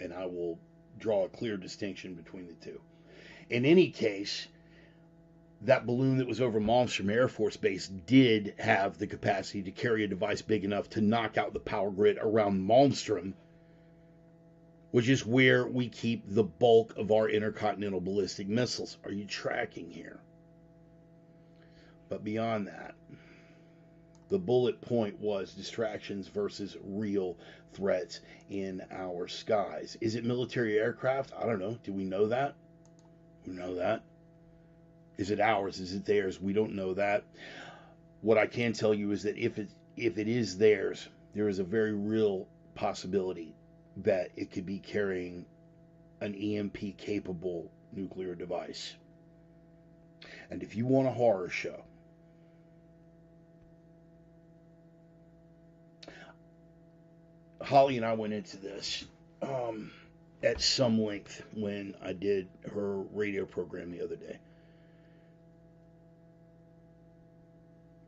And I will draw a clear distinction between the two. In any case, that balloon that was over Malmstrom Air Force Base did have the capacity to carry a device big enough to knock out the power grid around Malmstrom, which is where we keep the bulk of our intercontinental ballistic missiles. Are you tracking here? But beyond that, the bullet point was distractions versus real threats in our skies. Is it military aircraft? I don't know. Do we know that? We know that. Is it ours? Is it theirs? We don't know that. What I can tell you is that if it is theirs, there is a very real possibility that it could be carrying an EMP capable nuclear device. And if you want a horror show, Holly and I went into this at some length when I did her radio program the other day.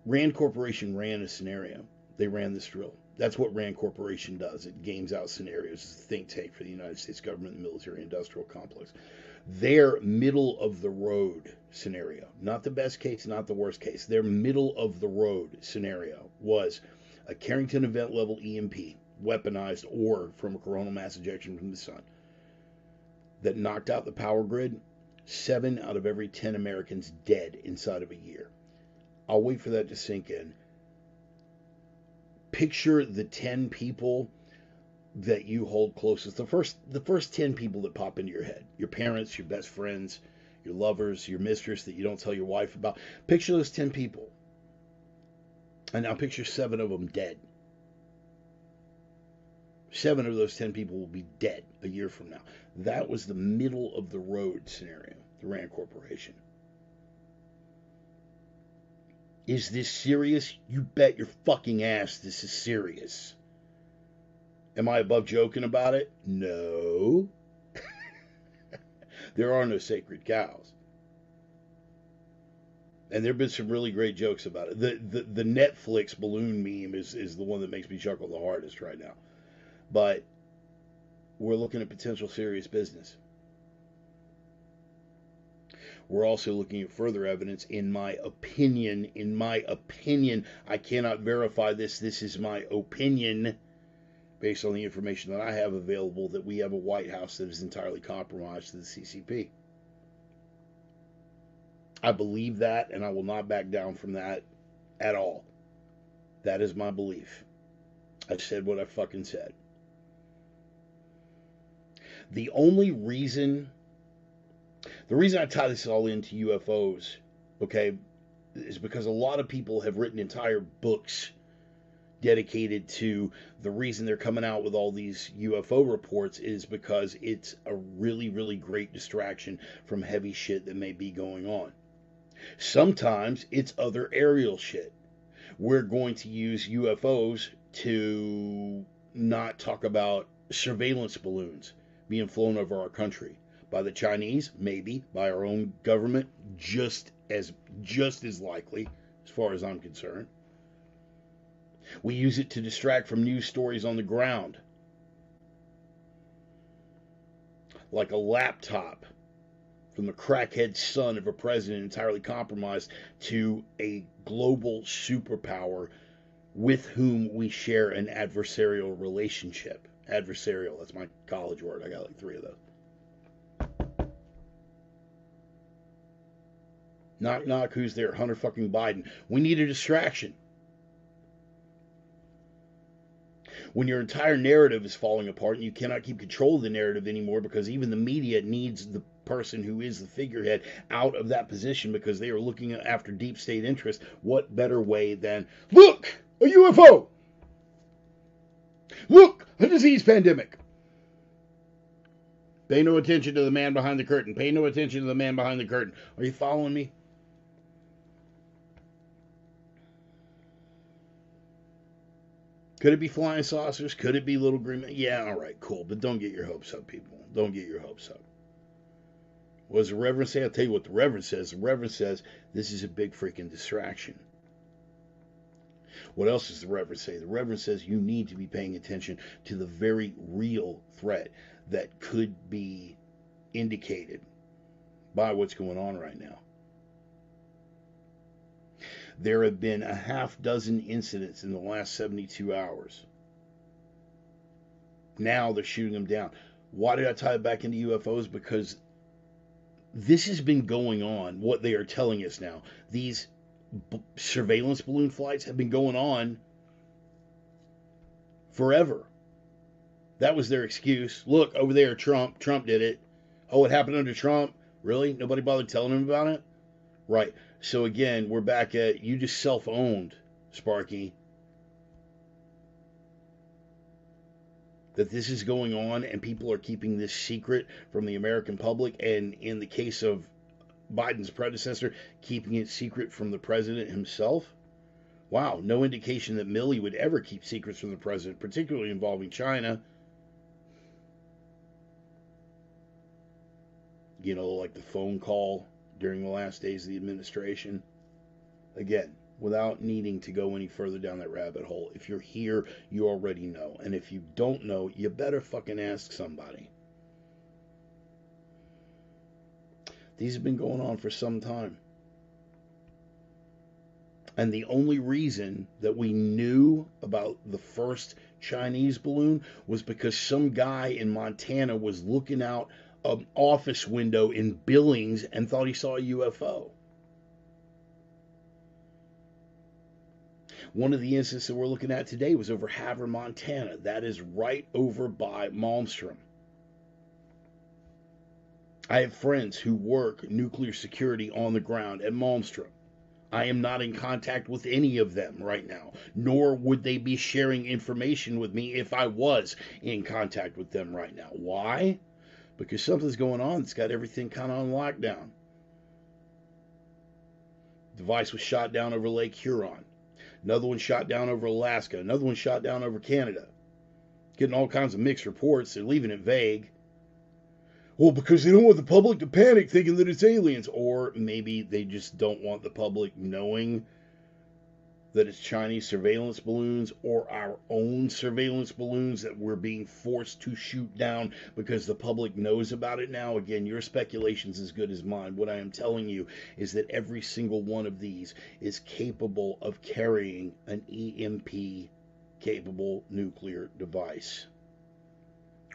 Rand Corporation ran a scenario. They ran this drill. That's what Rand Corporation does. It games out scenarios. It's a think tank for the United States government and military industrial complex. Their middle of the road scenario, not the best case, not the worst case, their middle of the road scenario was a Carrington event level EMP, weaponized or from a coronal mass ejection from the sun, that knocked out the power grid. 7 out of every 10 Americans dead inside of a year. I'll wait for that to sink in. Picture the 10 people that you hold closest. The first 10 people that pop into your head. Your parents, your best friends, your lovers, your mistress that you don't tell your wife about. Picture those 10 people. And now picture 7 of them dead. 7 of those 10 people will be dead a year from now. That was the middle of the road scenario, the Rand Corporation. Is this serious? You bet your fucking ass this is serious. Am I above joking about it? No. There are no sacred cows. And there have been some really great jokes about it. The Netflix balloon meme is the one that makes me chuckle the hardest right now. But we're looking at potential serious business. We're also looking at further evidence, in my opinion. I cannot verify this. This is my opinion, based on the information that I have available, that we have a White House that is entirely compromised to the CCP. I believe that, and I will not back down from that at all. That is my belief. I said what I fucking said. The reason I tie this all into UFOs, okay, is because a lot of people have written entire books dedicated to the reason they're coming out with all these UFO reports is because it's a really, really great distraction from heavy shit that may be going on. Sometimes it's other aerial shit. We're going to use UFOs to not talk about surveillance balloons being flown over our country. By the Chinese, maybe. By our own government, just as likely, as far as I'm concerned. We use it to distract from news stories on the ground. Like a laptop from the crackhead son of a president entirely compromised to a global superpower with whom we share an adversarial relationship. Adversarial, that's my college word. I got like 3 of those. Knock, knock, who's there? Hunter fucking Biden. We need a distraction. When your entire narrative is falling apart and you cannot keep control of the narrative anymore because even the media needs the person who is the figurehead out of that position because they are looking after deep state interests, what better way than, look, a UFO! Look, a disease pandemic! Pay no attention to the man behind the curtain. Pay no attention to the man behind the curtain. Are you following me? Could it be flying saucers? Could it be little green men? Yeah, all right, cool. But don't get your hopes up, people. Don't get your hopes up. What does the Reverend say? I'll tell you what the Reverend says. The Reverend says this is a big freaking distraction. What else does the Reverend say? The Reverend says you need to be paying attention to the very real threat that could be indicated by what's going on right now. There have been a half dozen incidents in the last 72 hours. Now they're shooting them down. Why did I tie it back into UFOs? Because this has been going on, what they are telling us now. These surveillance balloon flights have been going on forever. That was their excuse. Look, over there, Trump did it. Oh, it happened under Trump? Really? Nobody bothered telling him about it? Right. So again, we're back at, you just self-owned, Sparky, that this is going on and people are keeping this secret from the American public, and in the case of Biden's predecessor, keeping it secret from the president himself. Wow, no indication that Milley would ever keep secrets from the president, particularly involving China. You know, like the phone call during the last days of the administration. Again, without needing to go any further down that rabbit hole, if you're here, you already know. And if you don't know, you better fucking ask somebody. These have been going on for some time. And the only reason that we knew about the first Chinese balloon was because some guy in Montana was looking out an office window in Billings and thought he saw a UFO. One of the instances that we're looking at today was over Havre, Montana. That is right over by Malmstrom. I have friends who work nuclear security on the ground at Malmstrom. I am not in contact with any of them right now, nor would they be sharing information with me if I was in contact with them right now. Why? Because something's going on that's got everything kind of on lockdown. The device was shot down over Lake Huron. Another one shot down over Alaska. Another one shot down over Canada. Getting all kinds of mixed reports. They're leaving it vague. Well, because they don't want the public to panic thinking that it's aliens. Or maybe they just don't want the public knowing that it's Chinese surveillance balloons or our own surveillance balloons that we're being forced to shoot down because the public knows about it now. Again, your speculation's as good as mine. What I am telling you is that every single one of these is capable of carrying an EMP-capable nuclear device.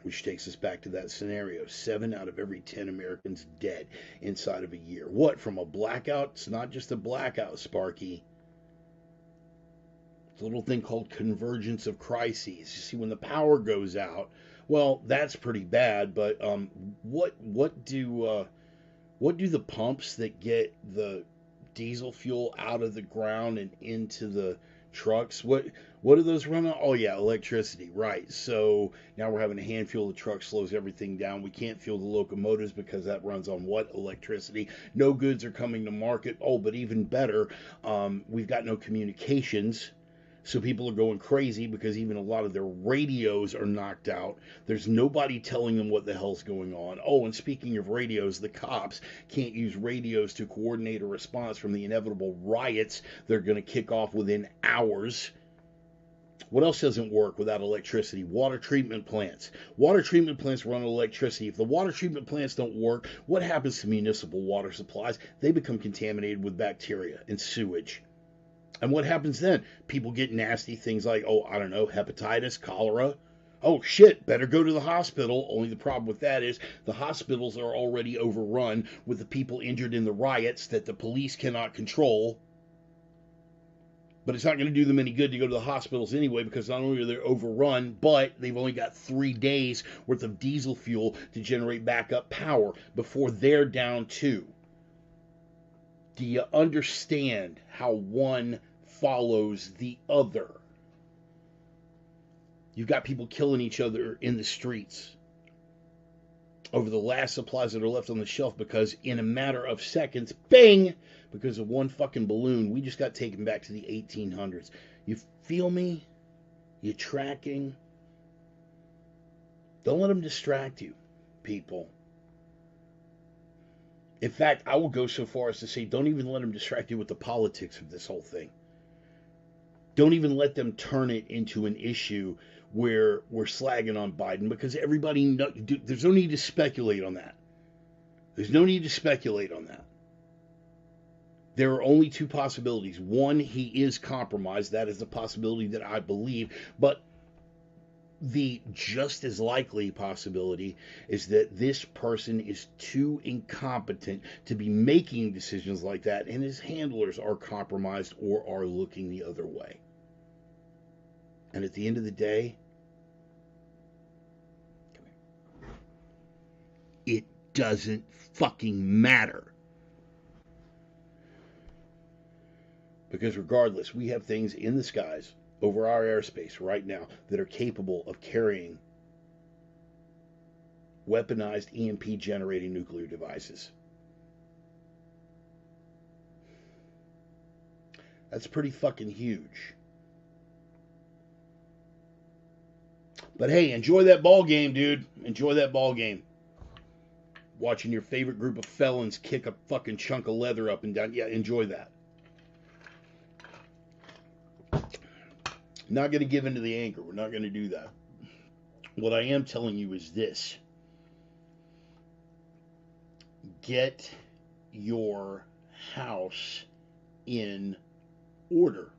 Which takes us back to that scenario. 7 out of every 10 Americans dead inside of a year. What, from a blackout? It's not just a blackout, Sparky. It's a little thing called convergence of crises. You see, when the power goes out, well, that's pretty bad, but what do the pumps that get the diesel fuel out of the ground and into the trucks, what do those run on? Oh yeah, electricity, right. So now we're having to hand fuel the truck, slows everything down. We can't fuel the locomotives because that runs on what? Electricity. No goods are coming to market. Oh, but even better, we've got no communications. So people are going crazy because even a lot of their radios are knocked out. There's nobody telling them what the hell's going on. Oh, and speaking of radios, the cops can't use radios to coordinate a response from the inevitable riots they're going to kick off within hours. What else doesn't work without electricity? Water treatment plants. Water treatment plants run on electricity. If the water treatment plants don't work, what happens to municipal water supplies? They become contaminated with bacteria and sewage. And what happens then? People get nasty things like, oh, I don't know, hepatitis, cholera. Oh, shit, better go to the hospital. Only the problem with that is the hospitals are already overrun with the people injured in the riots that the police cannot control. But it's not going to do them any good to go to the hospitals anyway, because not only are they overrun, but they've only got 3 days worth of diesel fuel to generate backup power before they're down too. Do you understand how one follows the other? You've got people killing each other in the streets over the last supplies that are left on the shelf because in a matter of seconds, bang, because of one fucking balloon, we just got taken back to the 1800s. You feel me? You tracking? Don't let them distract you, people. In fact, I will go so far as to say don't even let them distract you with the politics of this whole thing. Don't even let them turn it into an issue where we're slagging on Biden, because everybody knows, there's no need to speculate on that. There's no need to speculate on that. There are only two possibilities. One, he is compromised. That is the possibility that I believe. But the just as likely possibility is that this person is too incompetent to be making decisions like that, and his handlers are compromised or are looking the other way. And at the end of the day, it doesn't fucking matter. Because regardless, we have things in the skies over our airspace right now that are capable of carrying weaponized EMP generating nuclear devices. That's pretty fucking huge. But hey, enjoy that ball game, dude. Enjoy that ball game. Watching your favorite group of felons kick a fucking chunk of leather up and down. Yeah, enjoy that. Not going to give in to the anger. We're not going to do that. What I am telling you is this. Get your house in order.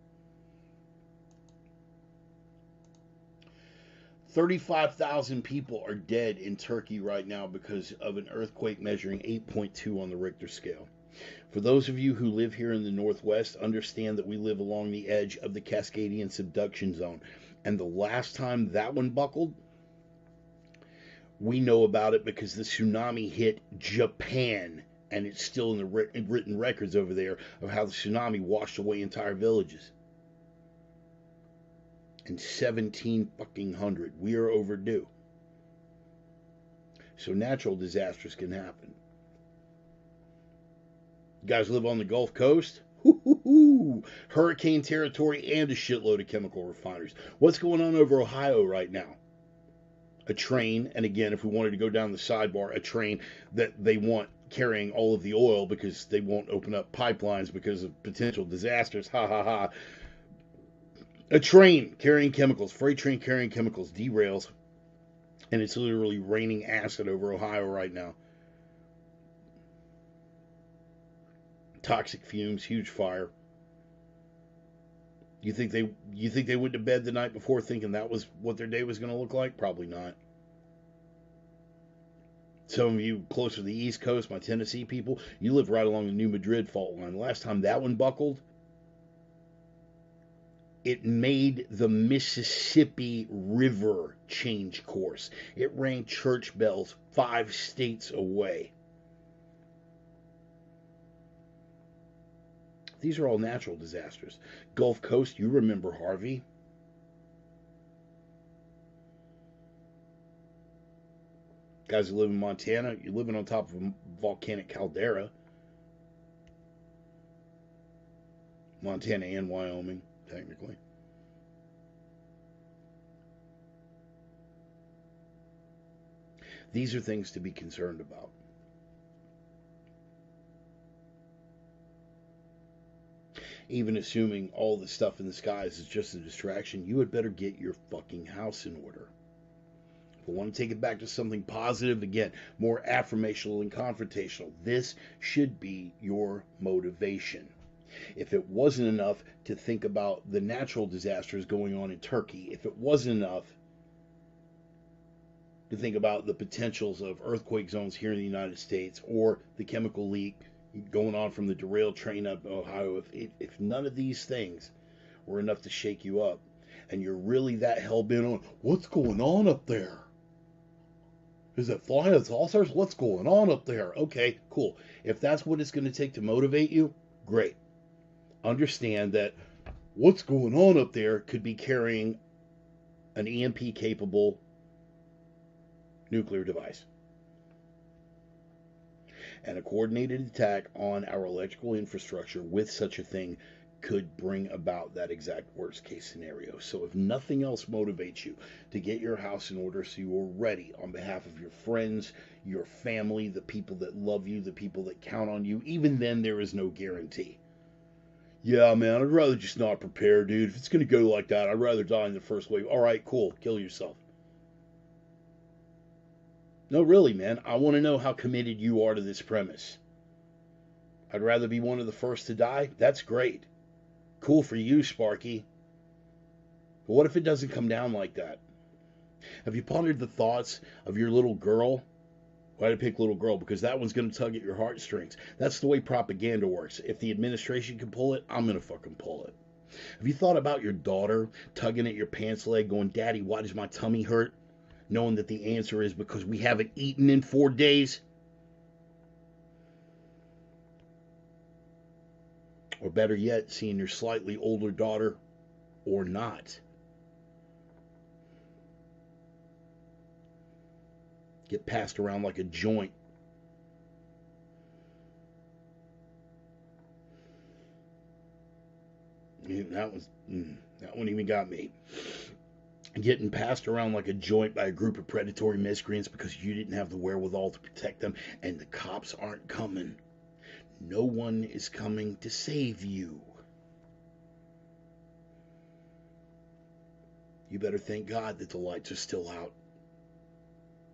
35,000 people are dead in Turkey right now because of an earthquake measuring 8.2 on the Richter scale. For those of you who live here in the Northwest, understand that we live along the edge of the Cascadian subduction zone. And the last time that one buckled, we know about it because the tsunami hit Japan. And it's still in the written records over there of how the tsunami washed away entire villages. In 1700. We are overdue. So natural disasters can happen. You guys live on the Gulf Coast? Hurricane territory and a shitload of chemical refineries. What's going on over Ohio right now? A train, and again, if we wanted to go down the sidebar, a train that they want carrying all of the oil because they won't open up pipelines because of potential disasters. Ha ha ha. A train carrying chemicals, freight train carrying chemicals, derails, and it's literally raining acid over Ohio right now. Toxic fumes, huge fire. You think they went to bed the night before thinking that was what their day was going to look like? Probably not. Some of you closer to the East Coast, my Tennessee people, you live right along the New Madrid fault line. The last time that one buckled, it made the Mississippi River change course. It rang church bells 5 states away. These are all natural disasters. Gulf Coast, you remember Harvey. Guys who live in Montana, you're living on top of a volcanic caldera. Montana and Wyoming, technically. These are things to be concerned about. Even assuming all the stuff in the skies is just a distraction, you had better get your fucking house in order. If we want to take it back to something positive, again, more affirmational and confrontational, this should be your motivation. If it wasn't enough to think about the natural disasters going on in Turkey, if it wasn't enough to think about the potentials of earthquake zones here in the United States or the chemical leak going on from the derailed train up in Ohio, if none of these things were enough to shake you up, and you're really that hell-bent on, what's going on up there? Is it flying saucers? What's going on up there? Okay, cool. If that's what it's going to take to motivate you, great. Understand that what's going on up there could be carrying an EMP-capable nuclear device. And a coordinated attack on our electrical infrastructure with such a thing could bring about that exact worst case scenario. So if nothing else motivates you to get your house in order so you are ready on behalf of your friends, your family, the people that love you, the people that count on you, even then there is no guarantee. Yeah, man, I'd rather just not prepare, dude. If it's going to go like that, I'd rather die in the first wave. All right, cool. Kill yourself. No, really, man. I want to know how committed you are to this premise. I'd rather be one of the first to die. That's great. Cool for you, Sparky. But what if it doesn't come down like that? Have you pondered the thoughts of your little girl? Why did I pick little girl? Because that one's going to tug at your heartstrings. That's the way propaganda works. If the administration can pull it, I'm going to fucking pull it. Have you thought about your daughter tugging at your pants leg going, Daddy, why does my tummy hurt? Knowing that the answer is because we haven't eaten in 4 days? Or better yet, seeing your slightly older daughter or not get passed around like a joint. That one even got me. Getting passed around like a joint by a group of predatory miscreants because you didn't have the wherewithal to protect them, and the cops aren't coming. No one is coming to save you. You better thank God that the lights are still out,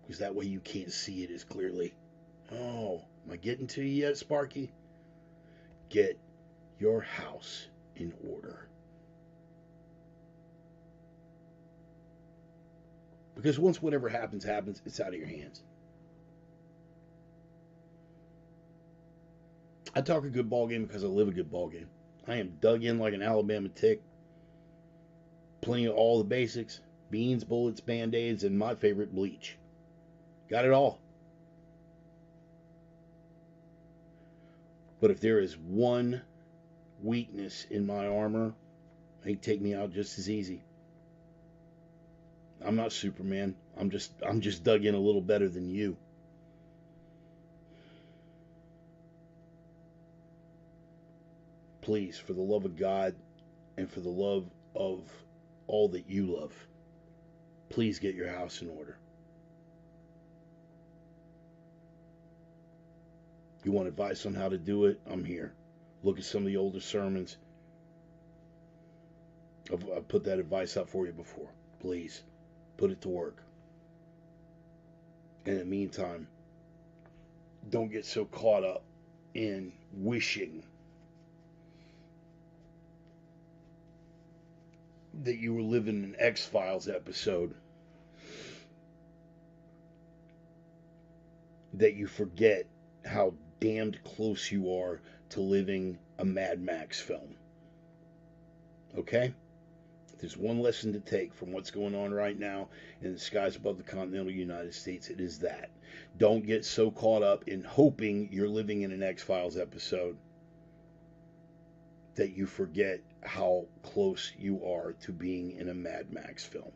because that way you can't see it as clearly. Oh, am I getting to you yet, Sparky? Get your house in order. Because once whatever happens, it's out of your hands. I talk a good ball game because I live a good ball game. I am dug in like an Alabama tick. Plenty of all the basics. Beans, bullets, band-aids, and my favorite, bleach. Got it all. But if there is one weakness in my armor, they take me out just as easy. I'm not Superman. I'm just dug in a little better than you. Please, for the love of God and for the love of all that you love, please get your house in order. You want advice on how to do it? I'm here. Look at some of the older sermons. I've put that advice out for you before. Please, put it to work. In the meantime, don't get so caught up in wishing that you were living an X-Files episode that you forget how damned close you are to living a Mad Max film. Okay? If there's one lesson to take from what's going on right now in the skies above the continental United States, it is that. Don't get so caught up in hoping you're living in an X-Files episode that you forget how close you are to being in a Mad Max film.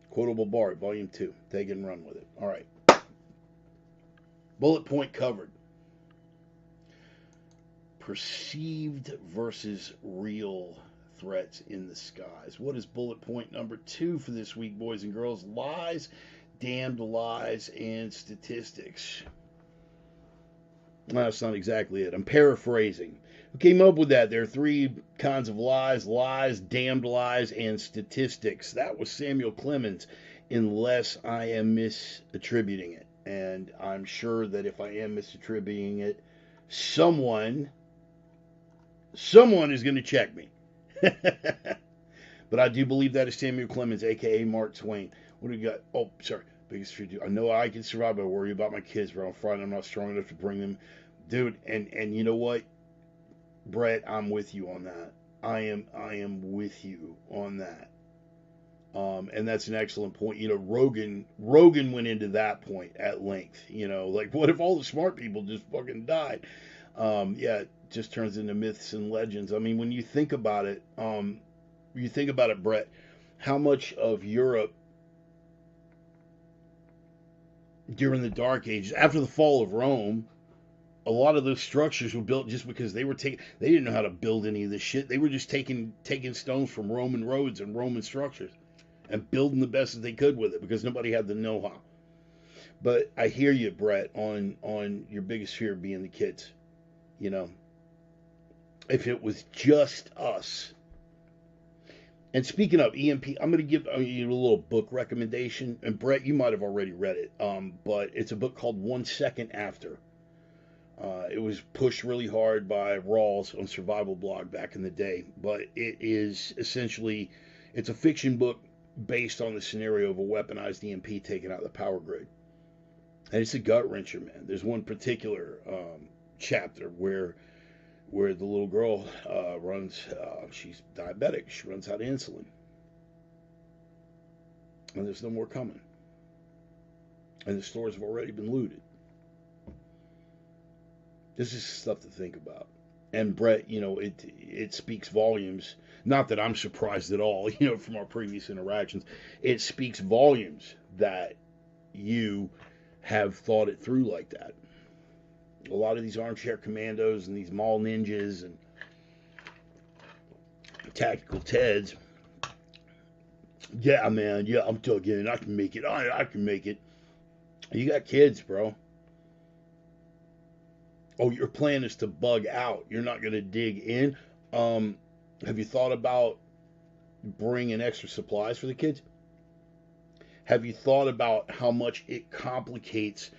Quotable Bard, Volume 2. Take it and run with it. All right. Bullet point covered. Perceived versus real threats in the skies. What is bullet point number 2 for this week, boys and girls? Lies, damned lies, and statistics. Well, that's not exactly it. I'm paraphrasing. Who came up with that? There are 3 kinds of lies: lies, damned lies, and statistics. That was Samuel Clemens, unless I am misattributing it. And I'm sure that if I am misattributing it, someone is going to check me. But I do believe that is Samuel Clemens, a.k.a. Mark Twain. What do you got? Oh, sorry. Biggest fear. I know I can survive, but I worry about my kids, but on Friday I'm not strong enough to bring them. Dude, and you know what? Brett, I'm with you on that. I am with you on that. And that's an excellent point. You know, Rogan went into that point at length. You know, like, what if all the smart people just fucking died? Yeah, it just turns into myths and legends. I mean, when you think about it, Brett, how much of Europe during the Dark Ages, after the fall of Rome, A lot of those structures were built just because they didn't know how to build any of this shit. They were just taking stones from Roman roads and Roman structures and building the best that they could with it because nobody had the know-how. But I hear you, Brett, on your biggest fear being the kids. You know, if it was just us. And speaking of EMP, I'm going to give you a little book recommendation. And Brett, you might have already read it, but it's a book called 1 Second After. It was pushed really hard by Rawls on Survival Blog back in the day, but it is essentially, it's a fiction book based on the scenario of a weaponized EMP taking out the power grid. And it's a gut wrencher, man. There's one particular chapter where the little girl runs, she's diabetic, she runs out of insulin. And there's no more coming. And the stores have already been looted. This is stuff to think about. And Brett, you know, it speaks volumes. Not that I'm surprised at all, you know, from our previous interactions. It speaks volumes that you have thought it through like that. A lot of these armchair commandos and these mall ninjas and tactical Teds. Yeah, man. Yeah, I'm dug in. I can make it. I can make it. You got kids, bro. Oh, your plan is to bug out. You're not going to dig in. Have you thought about bringing extra supplies for the kids? Have you thought about how much it complicates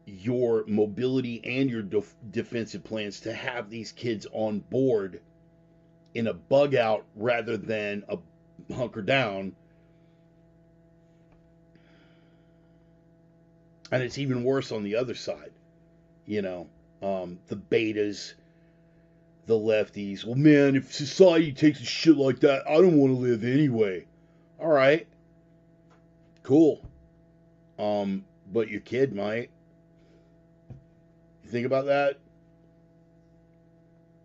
your mobility and your defensive plans to have these kids on board in a bug out rather than a hunker down? And it's even worse on the other side, you know, the betas, the lefties. Well, man, if society takes a shit like that, I don't want to live anyway. All right, cool. But your kid might. You think about that?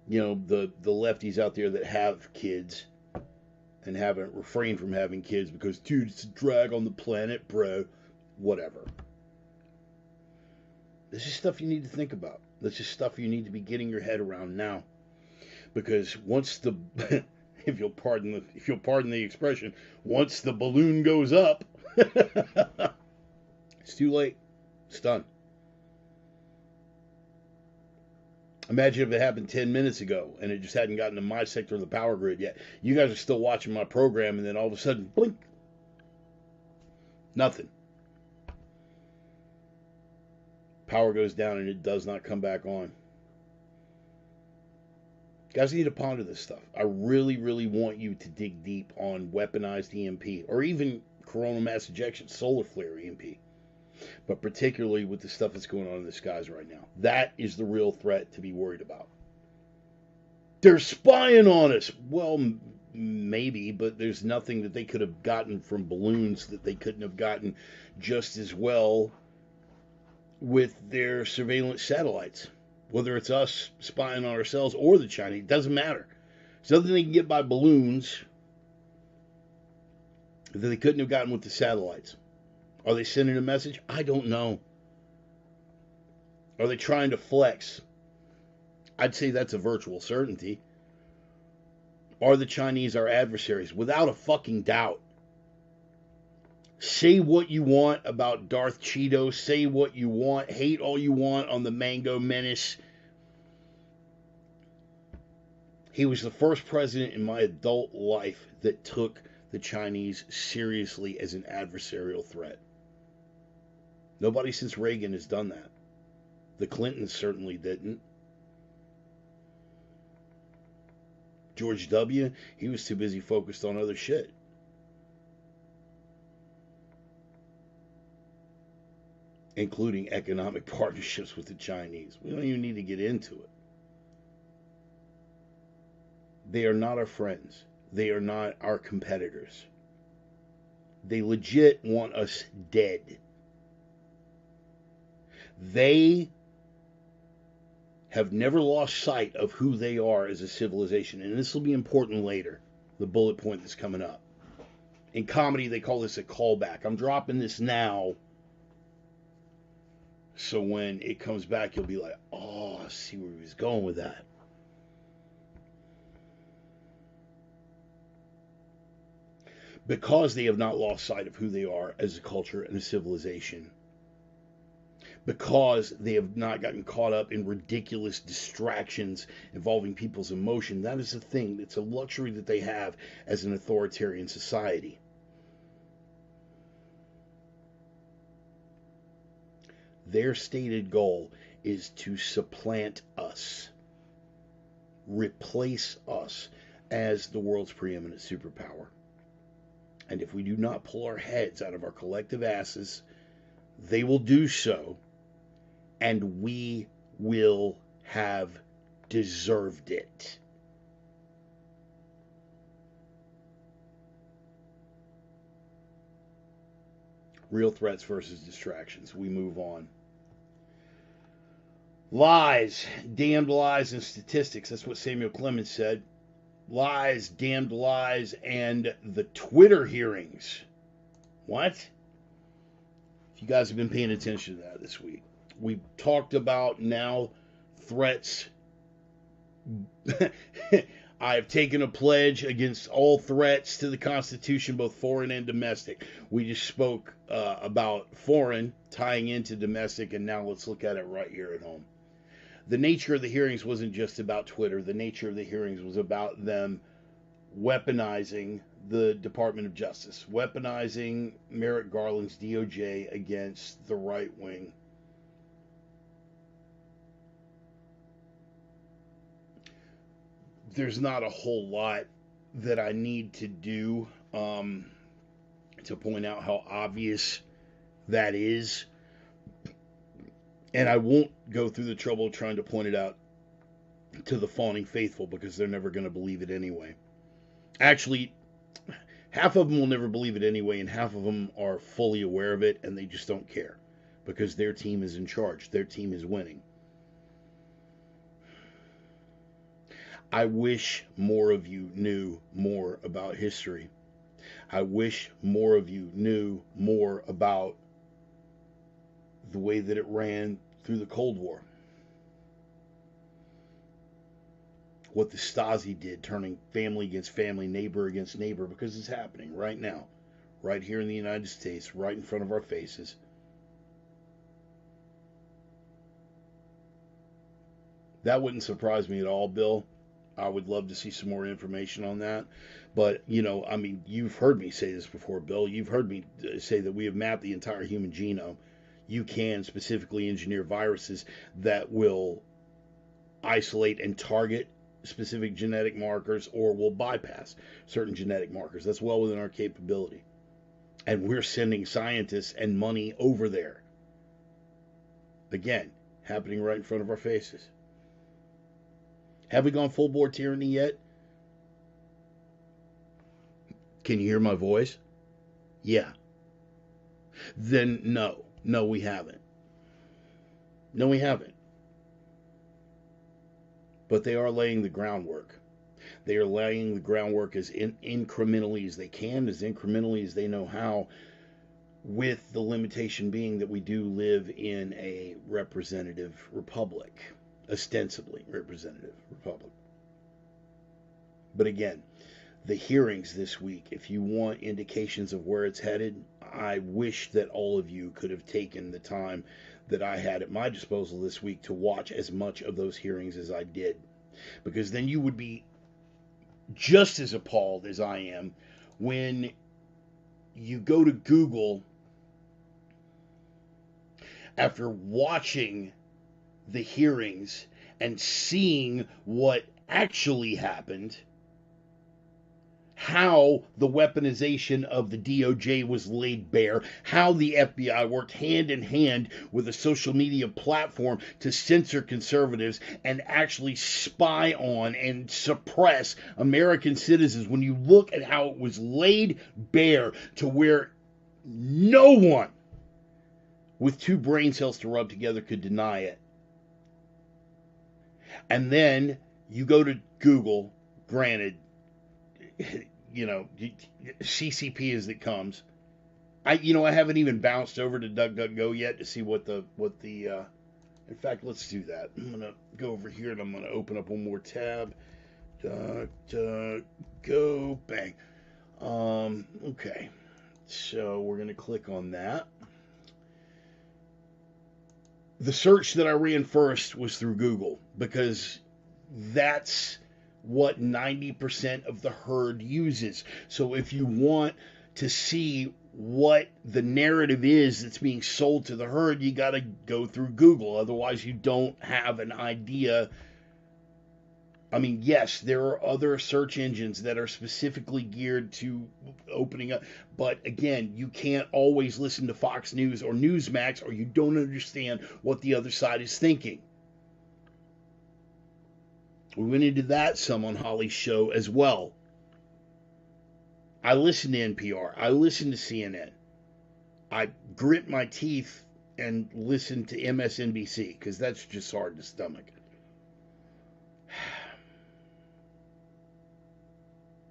You know, the lefties out there that have kids and haven't refrained from having kids because, dude, it's a drag on the planet, bro. Whatever. This is stuff you need to think about. This is stuff you need to be getting your head around now. Because once the if you'll pardon the expression, once the balloon goes up, it's too late. It's done. Imagine if it happened 10 minutes ago and it just hadn't gotten to my sector of the power grid yet. You guys are still watching my program and then all of a sudden, blink. Nothing. Power goes down and it does not come back on. Guys need to ponder this stuff. I really, really want you to dig deep on weaponized EMP or even coronal mass ejection, solar flare EMP. But particularly with the stuff that's going on in the skies right now. That is the real threat to be worried about. They're spying on us. Well, maybe, but there's nothing that they could have gotten from balloons that they couldn't have gotten just as well with their surveillance satellites. Whether it's us spying on ourselves or the Chinese, it doesn't matter. There's nothing they can get by balloons that they couldn't have gotten with the satellites. Are they sending a message? I don't know. Are they trying to flex? I'd say that's a virtual certainty. Are the Chinese our adversaries? Without a fucking doubt. Say what you want about Darth Cheeto. Say what you want. Hate all you want on the Mango Menace. He was the first president in my adult life that took the Chinese seriously as an adversarial threat. Nobody since Reagan has done that. The Clintons certainly didn't. George W., he was too busy focused on other shit. Including economic partnerships with the Chinese. We don't even need to get into it. They are not our friends. They are not our competitors. They legit want us dead. They have never lost sight of who they are as a civilization. And this will be important later, the bullet point that's coming up. In comedy, they call this a callback. I'm dropping this now, so when it comes back, you'll be like, oh, See where he was going with that. Because they have not lost sight of who they are as a culture and a civilization. Because they have not gotten caught up in ridiculous distractions involving people's emotion. That is a thing. It's a luxury that they have as an authoritarian society. Their stated goal is to supplant us, replace us as the world's preeminent superpower. And if we do not pull our heads out of our collective asses, they will do so, and we will have deserved it. Real threats versus distractions. We move on. Lies, damned lies, and statistics. That's what Samuel Clemens said. Lies, damned lies, and the Twitter hearings. What? If you guys have been paying attention to that this week, we've talked about now threats. I have taken a pledge against all threats to the Constitution, both foreign and domestic. We just spoke about foreign tying into domestic, and now let's look at it right here at home. The nature of the hearings wasn't just about Twitter. The nature of the hearings was about them weaponizing the Department of Justice, weaponizing Merrick Garland's DOJ against the right wing. There's not a whole lot that I need to do to point out how obvious that is. And I won't go through the trouble of trying to point it out to the fawning faithful, because they're never going to believe it anyway. Actually, half of them will never believe it anyway, and half of them are fully aware of it, and they just don't care because their team is in charge. Their team is winning. I wish more of you knew more about history. I wish more of you knew more about the way that it ran through the Cold War. What the Stasi did, turning family against family, neighbor against neighbor, because it's happening right now, right here in the United States, right in front of our faces. That wouldn't surprise me at all, Bill. I would love to see some more information on that. But, I mean, you've heard me say this before, Bill. You've heard me say that we have mapped the entire human genome. You can specifically engineer viruses that will isolate and target specific genetic markers, or will bypass certain genetic markers. That's well within our capability. And we're sending scientists and money over there. Again, happening right in front of our faces. Have we gone full bore tyranny yet? Can you hear my voice? Yeah. Then no. No, we haven't. No, we haven't. But they are laying the groundwork. They are laying the groundwork as incrementally as they can, as incrementally as they know how, with the limitation being that we do live in a representative republic. Ostensibly representative republic. But again, the hearings this week, if you want indications of where it's headed, I wish that all of you could have taken the time that I had at my disposal this week to watch as much of those hearings as I did. Because then you would be just as appalled as I am when you go to Google after watching the hearings and seeing what actually happened, how the weaponization of the DOJ was laid bare, how the FBI worked hand in hand with a social media platform to censor conservatives and actually spy on and suppress American citizens. When you look at how it was laid bare to where no one with two brain cells to rub together could deny it. And then you go to Google, granted, CCP as it comes. I haven't even bounced over to DuckDuckGo yet to see what the In fact, let's do that. I'm going to go over here and I'm going to open up one more tab. Go, bang. Okay. So we're going to click on that. The search that I ran first was through Google because that's what 90% of the herd uses. So if you want to see what the narrative is that's being sold to the herd, you got to go through Google. Otherwise, you don't have an idea. I mean, yes, there are other search engines that are specifically geared to opening up, but again, you can't always listen to Fox News or Newsmax or you don't understand what the other side is thinking. We went into that some on Holly's show as well. I listen to NPR. I listen to CNN. I grit my teeth and listen to MSNBC because that's just hard to stomach.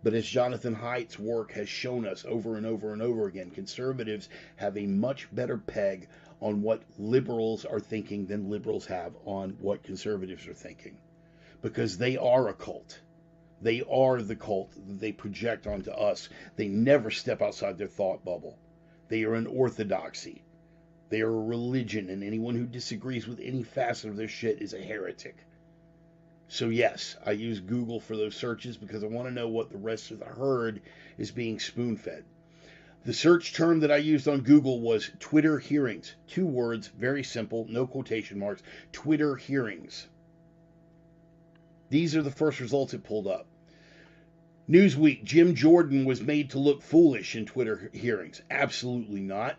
But as Jonathan Haidt's work has shown us over and over and over again, conservatives have a much better peg on what liberals are thinking than liberals have on what conservatives are thinking. Because they are a cult. They are the cult that they project onto us. They never step outside their thought bubble. They are an orthodoxy. They are a religion, and anyone who disagrees with any facet of their shit is a heretic. So yes, I use Google for those searches because I want to know what the rest of the herd is being spoon-fed. The search term that I used on Google was Twitter hearings. 2 words, very simple, no quotation marks. Twitter hearings. These are the first results it pulled up. Newsweek, Jim Jordan was made to look foolish in Twitter hearings. Absolutely not.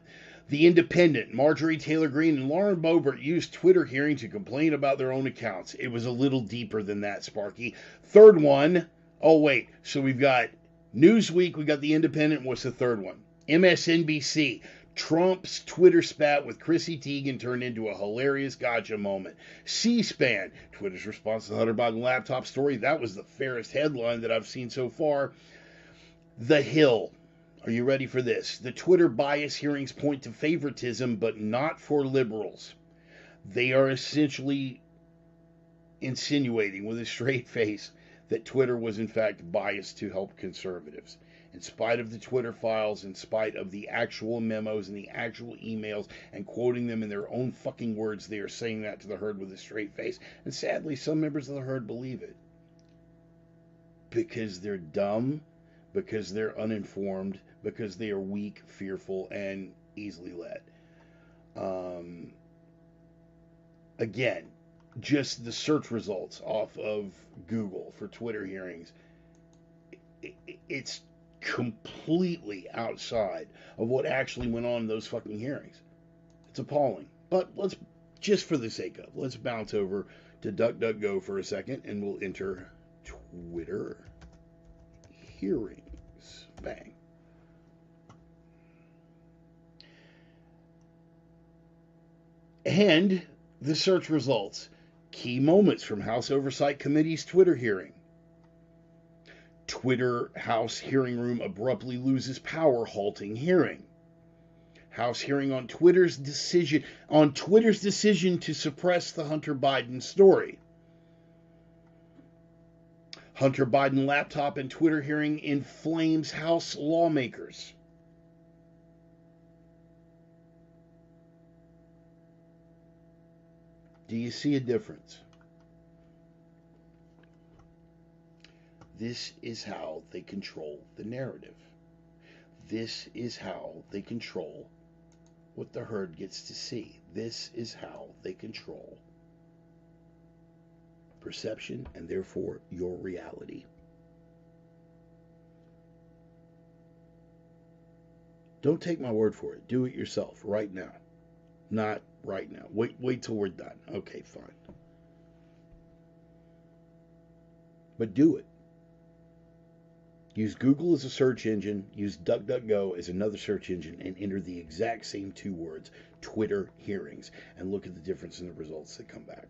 The Independent, Marjorie Taylor Greene and Lauren Boebert used Twitter hearings to complain about their own accounts. It was a little deeper than that, Sparky. Third one, oh wait, so we've got Newsweek, we got The Independent, what's the third one? MSNBC, Trump's Twitter spat with Chrissy Teigen turned into a hilarious gotcha moment. C-SPAN, Twitter's response to the Hunter Biden laptop story. That was the fairest headline that I've seen so far. The Hill. Are you ready for this? The Twitter bias hearings point to favoritism, but not for liberals. They are essentially insinuating with a straight face that Twitter was in fact biased to help conservatives. In spite of the Twitter files, in spite of the actual memos and the actual emails, and quoting them in their own fucking words, they are saying that to the herd with a straight face. And sadly, some members of the herd believe it. Because they're dumb, because they're uninformed, because they are weak, fearful, and easily led. Again, just the search results off of Google for Twitter hearings, it's completely outside of what actually went on in those fucking hearings. It's appalling. But let's, just for the sake of, let's bounce over to DuckDuckGo for a second, and we'll enter Twitter hearings. Bang. And the search results. Key moments from House Oversight Committee's Twitter hearing. Twitter House hearing room abruptly loses power, halting hearing. House hearing on Twitter's decision to suppress the Hunter Biden story. Hunter Biden laptop and Twitter hearing inflames House lawmakers. Do you see a difference? This is how they control the narrative. This is how they control what the herd gets to see. This is how they control perception and therefore your reality. Don't take my word for it. Do it yourself right now. Not right now. Wait till we're done. Okay, fine. But do it. Use Google as a search engine, use DuckDuckGo as another search engine, and enter the exact same 2 words, Twitter hearings, and look at the difference in the results that come back.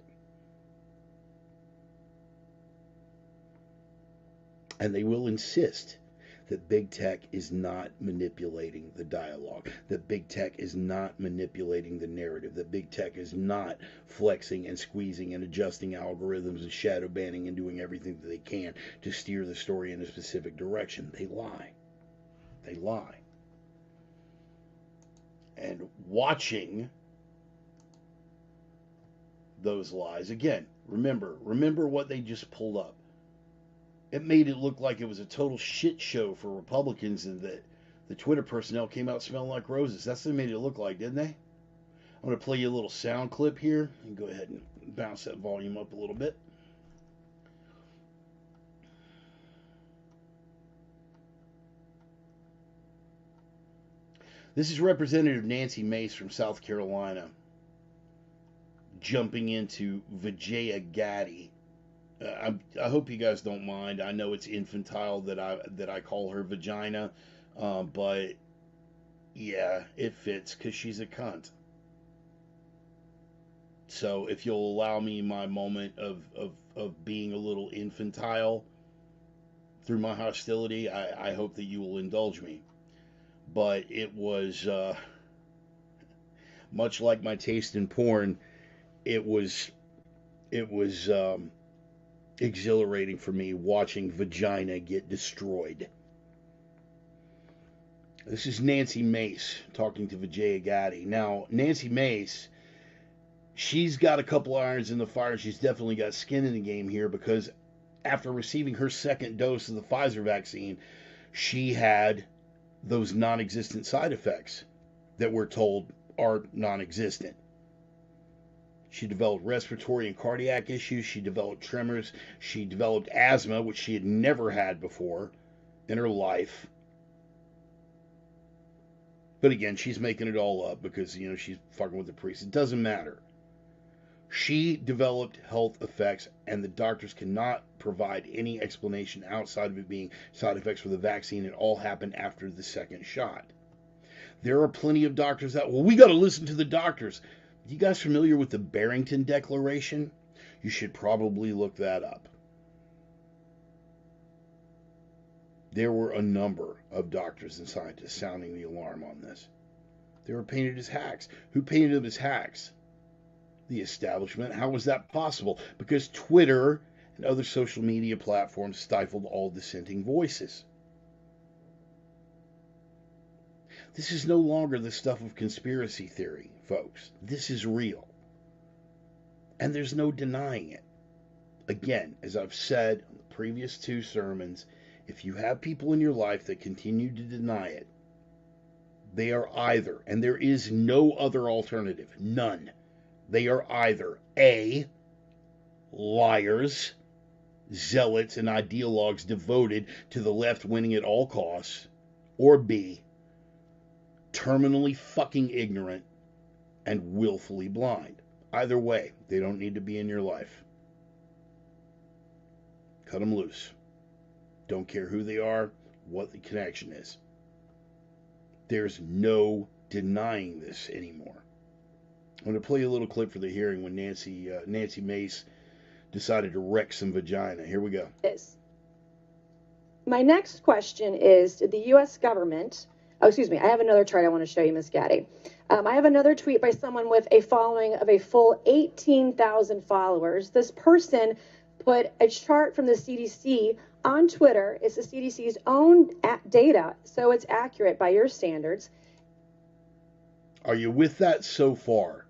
And they will insist that big tech is not manipulating the dialogue, that big tech is not manipulating the narrative, that big tech is not flexing and squeezing and adjusting algorithms and shadow banning and doing everything that they can to steer the story in a specific direction. They lie. They lie. And watching those lies, again, remember what they just pulled up. It made it look like it was a total shit show for Republicans, and that the Twitter personnel came out smelling like roses. That's what they made it look like, didn't they? I'm going to play you a little sound clip here and go ahead and bounce that volume up a little bit. This is Representative Nancy Mace from South Carolina jumping into Vijaya Gadde. I hope you guys don't mind. I know it's infantile that I call her vagina, but yeah, it fits because she's a cunt. So if you'll allow me my moment of being a little infantile through my hostility, I hope that you will indulge me. But it was much like my taste in porn. It was exhilarating for me watching vagina get destroyed. This is Nancy Mace talking to Vijaya Gadde. Now, Nancy Mace, she's got a couple irons in the fire. She's definitely got skin in the game here, because after receiving her second dose of the Pfizer vaccine, she had those non-existent side effects that we're told are non-existent. She developed respiratory and cardiac issues. She developed tremors. She developed asthma, which she had never had before in her life. But again, she's making it all up because, she's fucking with the priest. It doesn't matter. She developed health effects, and the doctors cannot provide any explanation outside of it being side effects for the vaccine. It all happened after the second shot. There are plenty of doctors that, we got to listen to the doctors. You guys familiar with the Barrington Declaration? You should probably look that up. There were a number of doctors and scientists sounding the alarm on this. They were painted as hacks. Who painted them as hacks? The establishment. How was that possible? Because Twitter and other social media platforms stifled all dissenting voices. This is no longer the stuff of conspiracy theory, folks. This is real. And there's no denying it. Again, as I've said on the previous two sermons, if you have people in your life that continue to deny it, they are either, and there is no other alternative, none, they are either A, liars, zealots, and ideologues devoted to the left winning at all costs, or B, terminally fucking ignorant and willfully blind. Either way, they don't need to be in your life. Cut them loose. Don't care who they are, what the connection is. There's no denying this anymore. I'm going to play you a little clip for the hearing when Nancy Mace decided to wreck some vagina. Here we go. My next question is, did the U.S. government... Oh, excuse me. I have another chart I want to show you, Ms. Gadde. I have another tweet by someone with a following of a full 18,000 followers. This person put a chart from the CDC on Twitter. It's the CDC's own data, so it's accurate by your standards. Are you with that so far?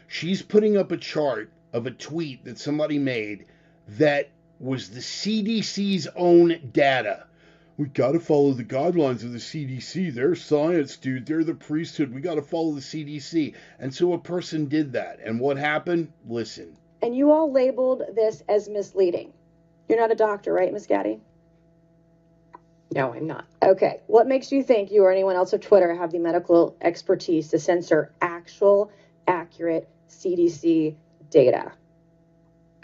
She's putting up a chart of a tweet that somebody made that was the CDC's own data. We got to follow the guidelines of the CDC. They're science, dude. They're the priesthood. We got to follow the CDC. And so a person did that. And what happened? Listen. And you all labeled this as misleading. You're not a doctor, right, Ms. Gadde? No, I'm not. Okay. What makes you think you or anyone else of Twitter have the medical expertise to censor actual, accurate CDC data?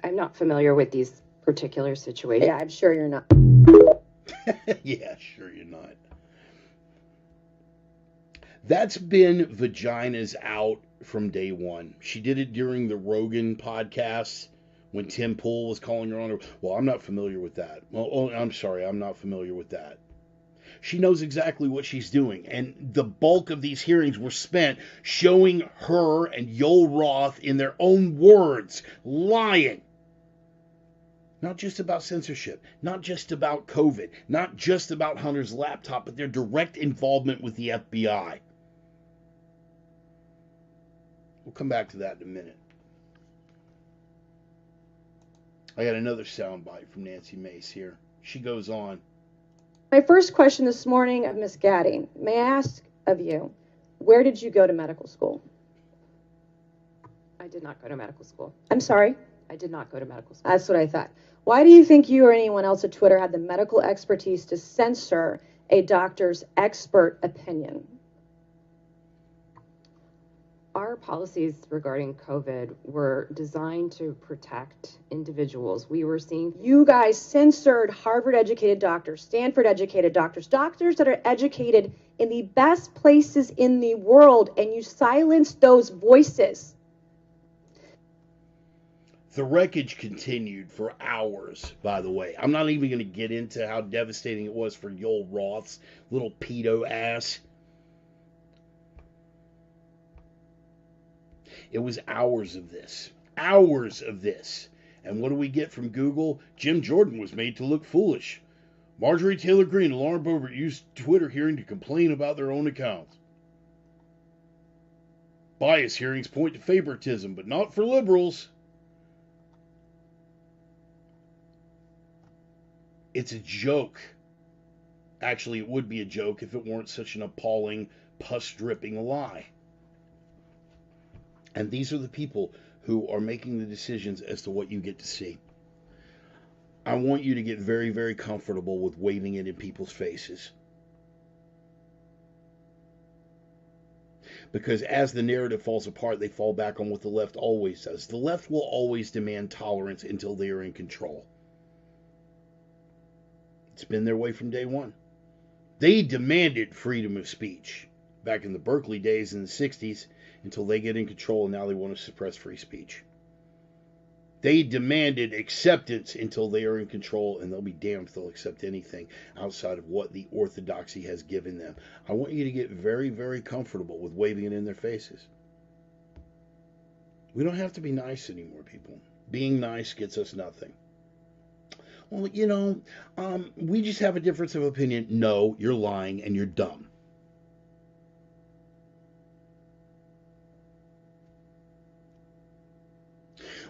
I'm not familiar with these particular situations. Yeah, I'm sure you're not. Yeah, sure you're not. That's been Vagina's out from day one. She did it during the Rogan podcast when Tim Pool was calling her on her. Well, I'm not familiar with that. Well, I'm sorry, I'm not familiar with that. She knows exactly what she's doing. And the bulk of these hearings were spent showing her and Yoel Roth, in their own words, lying. Not just about censorship, not just about COVID, not just about Hunter's laptop, but their direct involvement with the FBI. We'll come back to that in a minute. I got another soundbite from Nancy Mace here. She goes on. My first question this morning of Ms. Gaddy, may I ask of you, where did you go to medical school? I did not go to medical school. I'm sorry? I did not go to medical school. That's what I thought. Why do you think you or anyone else at Twitter had the medical expertise to censor a doctor's expert opinion? Our policies regarding COVID were designed to protect individuals. We were seeing... You guys censored Harvard-educated doctors, Stanford-educated doctors, doctors that are educated in the best places in the world, and you silenced those voices. The wreckage continued for hours, by the way. I'm not even going to get into how devastating it was for Yoel Roth's little pedo ass. It was hours of this. Hours of this. And what do we get from Google? Jim Jordan was made to look foolish. Marjorie Taylor Greene and Lauren Boebert used Twitter hearing to complain about their own accounts. Bias hearings point to favoritism, but not for liberals. It's a joke. Actually, it would be a joke if it weren't such an appalling, pus-dripping lie. And these are the people who are making the decisions as to what you get to see. I want you to get very, very comfortable with waving it in people's faces. Because as the narrative falls apart, they fall back on what the left always does. The left will always demand tolerance until they are in control. It's been their way from day one. They demanded freedom of speech back in the Berkeley days in the 60s until they get in control, and now they want to suppress free speech. They demanded acceptance until they are in control, and they'll be damned if they'll accept anything outside of what the orthodoxy has given them. I want you to get very, very comfortable with waving it in their faces. We don't have to be nice anymore, people. Being nice gets us nothing. Well, we just have a difference of opinion. No, you're lying and you're dumb.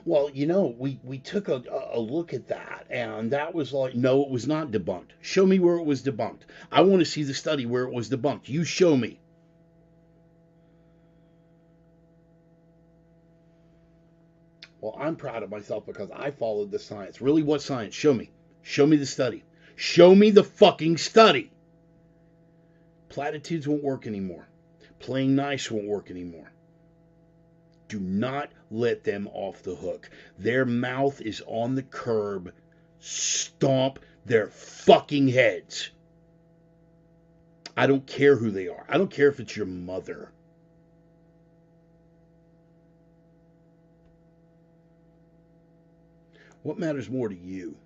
Well, we took a look at that, and that was like, no, it was not debunked. Show me where it was debunked. I want to see the study where it was debunked. You show me. Well, I'm proud of myself because I followed the science. Really, what science? Show me. Show me the study. Show me the fucking study. Platitudes won't work anymore. Playing nice won't work anymore. Do not let them off the hook. Their mouth is on the curb. Stomp their fucking heads. I don't care who they are. I don't care if it's your mother. What matters more to you?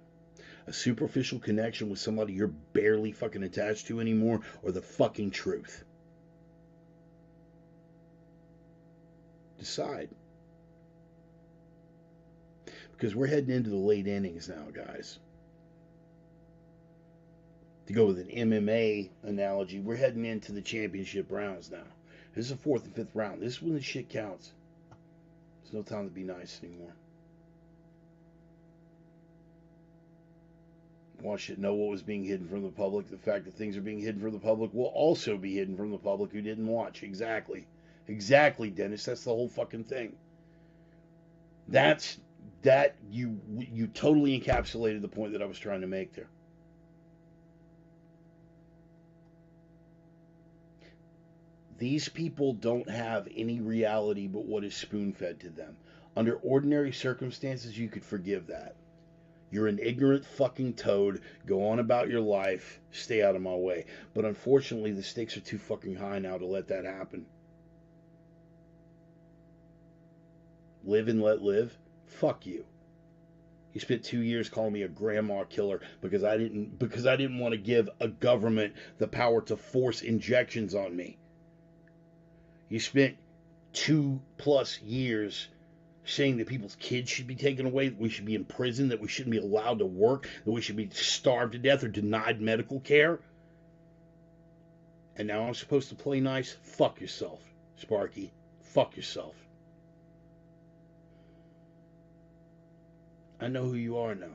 A superficial connection with somebody you're barely fucking attached to anymore, or the fucking truth? Decide. Because we're heading into the late innings now, guys. To go with an MMA analogy, we're heading into the championship rounds now. This is the 4th and 5th round. This is when the shit counts. There's no time to be nice anymore. Want you to know what was being hidden from the public. The fact that things are being hidden from the public will also be hidden from the public who didn't watch. Exactly. Exactly, Dennis. That's the whole fucking thing. You totally encapsulated the point that I was trying to make there. These people don't have any reality but what is spoon-fed to them. Under ordinary circumstances, you could forgive that. You're an ignorant fucking toad. Go on about your life. Stay out of my way. But unfortunately, the stakes are too fucking high now to let that happen. Live and let live? Fuck you. You spent 2 years calling me a grandma killer because I didn't want to give a government the power to force injections on me. You spent 2+ years saying that people's kids should be taken away, that we should be in prison, that we shouldn't be allowed to work, that we should be starved to death or denied medical care. And now I'm supposed to play nice? Fuck yourself, Sparky. Fuck yourself. I know who you are now.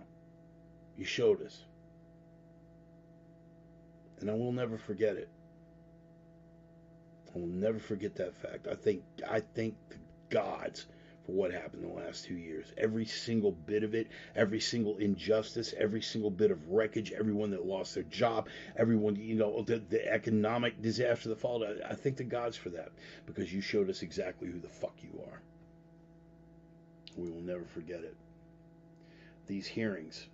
You showed us. And I will never forget it. I will never forget that fact. I thank the gods for what happened in the last 2 years. Every single bit of it, every single injustice, every single bit of wreckage, everyone that lost their job, everyone, the economic disaster that followed. I thank the gods for that because you showed us exactly who the fuck you are. We will never forget it. These hearings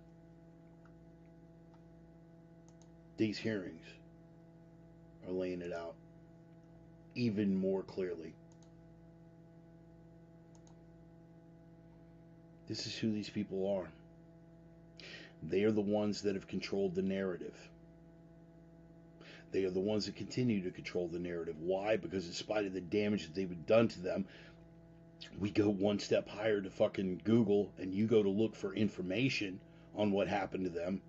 are laying it out even more clearly. This is who these people are. They are the ones that have controlled the narrative. They are the ones that continue to control the narrative. Why? Because in spite of the damage that they've done to them, we go one step higher to fucking Google, and you go to look for information on what happened to them,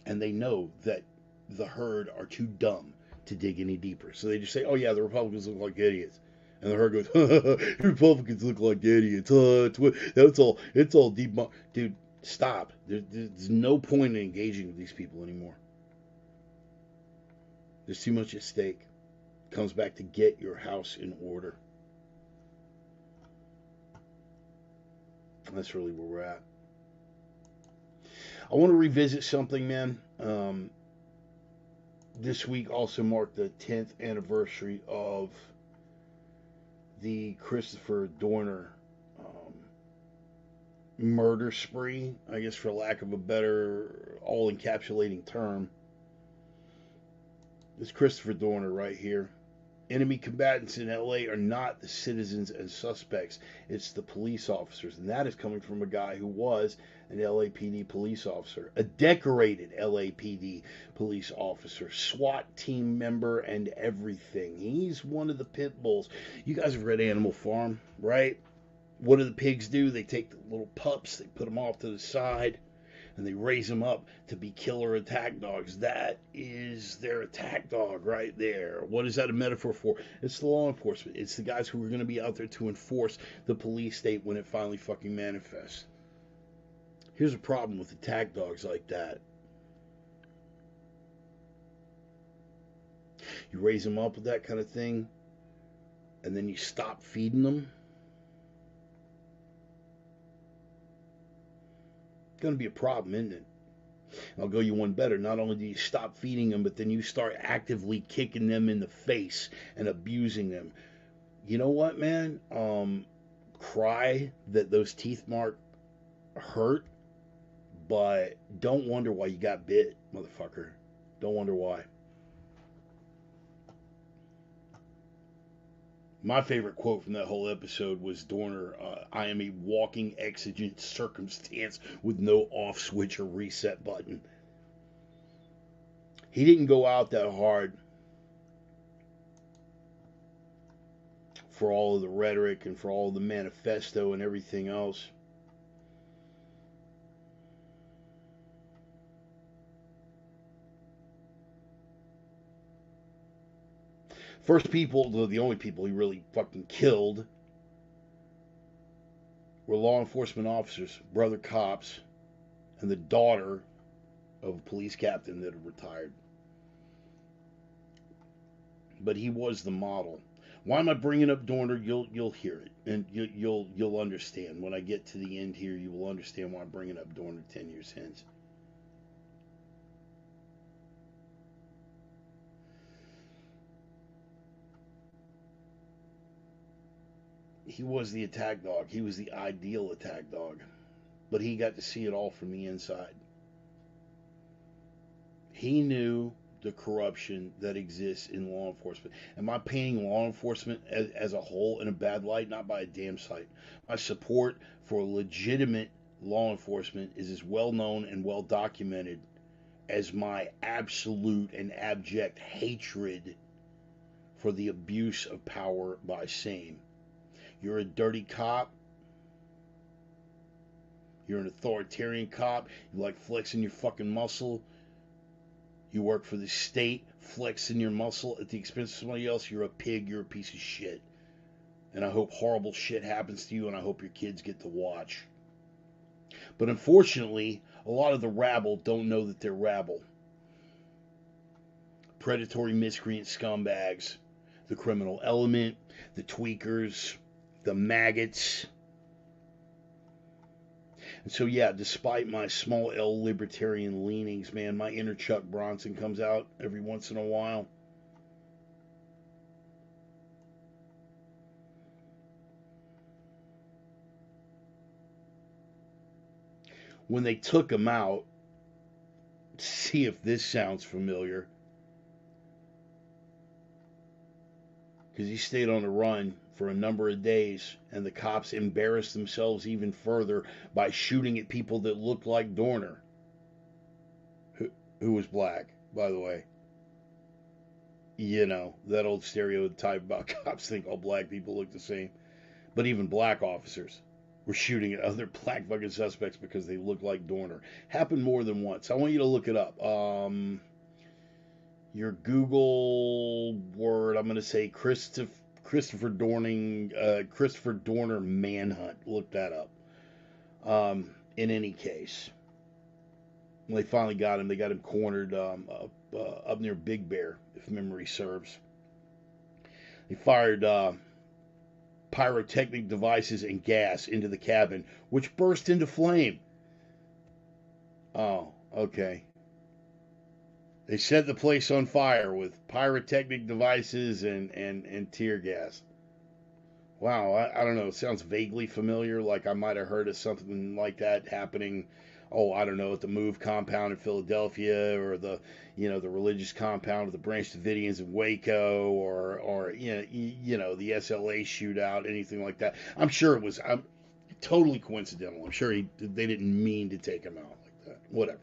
and they know that the herd are too dumb to dig any deeper. So they just say, oh yeah, the Republicans look like idiots. And the herd goes, Republicans look like idiots. It's all deep. Dude, stop. There's no point in engaging with these people anymore. There's too much at stake. It comes back to get your house in order. That's really where we're at. I want to revisit something, man. This week also marked the 10th anniversary of the Christopher Dorner murder spree, I guess, for lack of a better all-encapsulating term. This Christopher Dorner right here. Enemy combatants in LA are not the citizens and suspects, it's the police officers. And that is coming from a guy who was an LAPD police officer, a decorated LAPD police officer, SWAT team member, and everything. He's one of the pit bulls. You guys have read Animal Farm, right? What do the pigs do? They take the little pups, they put them off to the side, and they raise them up to be killer attack dogs. That is their attack dog right there. What is that a metaphor for? It's the law enforcement. It's the guys who are going to be out there to enforce the police state when it finally fucking manifests. Here's a problem with attack dogs like that. You raise them up with that kind of thing, and then you stop feeding them. It's going to be a problem, isn't it? I'll go you one better. Not only do you stop feeding them, but then you start actively kicking them in the face and abusing them. You know what, man? Cry that those teeth marks hurt, but don't wonder why you got bit, motherfucker. Don't wonder why. My favorite quote from that whole episode was Dorner, I am a walking exigent circumstance with no off switch or reset button. He didn't go out that hard for all of the rhetoric and for all of the manifesto and everything else. First people, the only people he really fucking killed were law enforcement officers, brother cops, and the daughter of a police captain that had retired. But he was the model. Why am I bringing up Dorner? You'll hear it, and you'll understand. When I get to the end here, you will understand why I'm bringing up Dorner 10 years hence. He was the attack dog. He was the ideal attack dog. But he got to see it all from the inside. He knew the corruption that exists in law enforcement. Am I painting law enforcement as a whole in a bad light? Not by a damn sight. My support for legitimate law enforcement is as well known and well documented as my absolute and abject hatred for the abuse of power by same. You're a dirty cop. You're an authoritarian cop. You like flexing your fucking muscle. You work for the state, flexing your muscle at the expense of somebody else. You're a pig. You're a piece of shit. And I hope horrible shit happens to you, and I hope your kids get to watch. But unfortunately, a lot of the rabble don't know that they're rabble. Predatory miscreant scumbags, the criminal element, the tweakers, the maggots. And so, yeah, despite my small L libertarian leanings, man, my inner Chuck Bronson comes out every once in a while. When they took him out, see if this sounds familiar, because he stayed on the run for a number of days, and the cops embarrassed themselves even further by shooting at people that looked like Dorner, who was black, by the way. You know, that old stereotype about cops think all black people look the same. But even black officers were shooting at other black fucking suspects because they look like Dorner. Happened more than once. I want you to look it up. Your Google word, I'm going to say Christopher Dorner manhunt. Look that up. In any case, when they finally got him, they got him cornered up near Big Bear, if memory serves. They fired pyrotechnic devices and gas into the cabin, which burst into flame. Oh, okay. They set the place on fire with pyrotechnic devices and tear gas. Wow, I don't know. It sounds vaguely familiar, like I might have heard of something like that happening. Oh, I don't know, at the Move compound in Philadelphia, or the religious compound of the Branch Davidians in Waco, or the SLA shootout, anything like that. I'm sure it was totally coincidental. I'm sure they didn't mean to take him out like that. Whatever.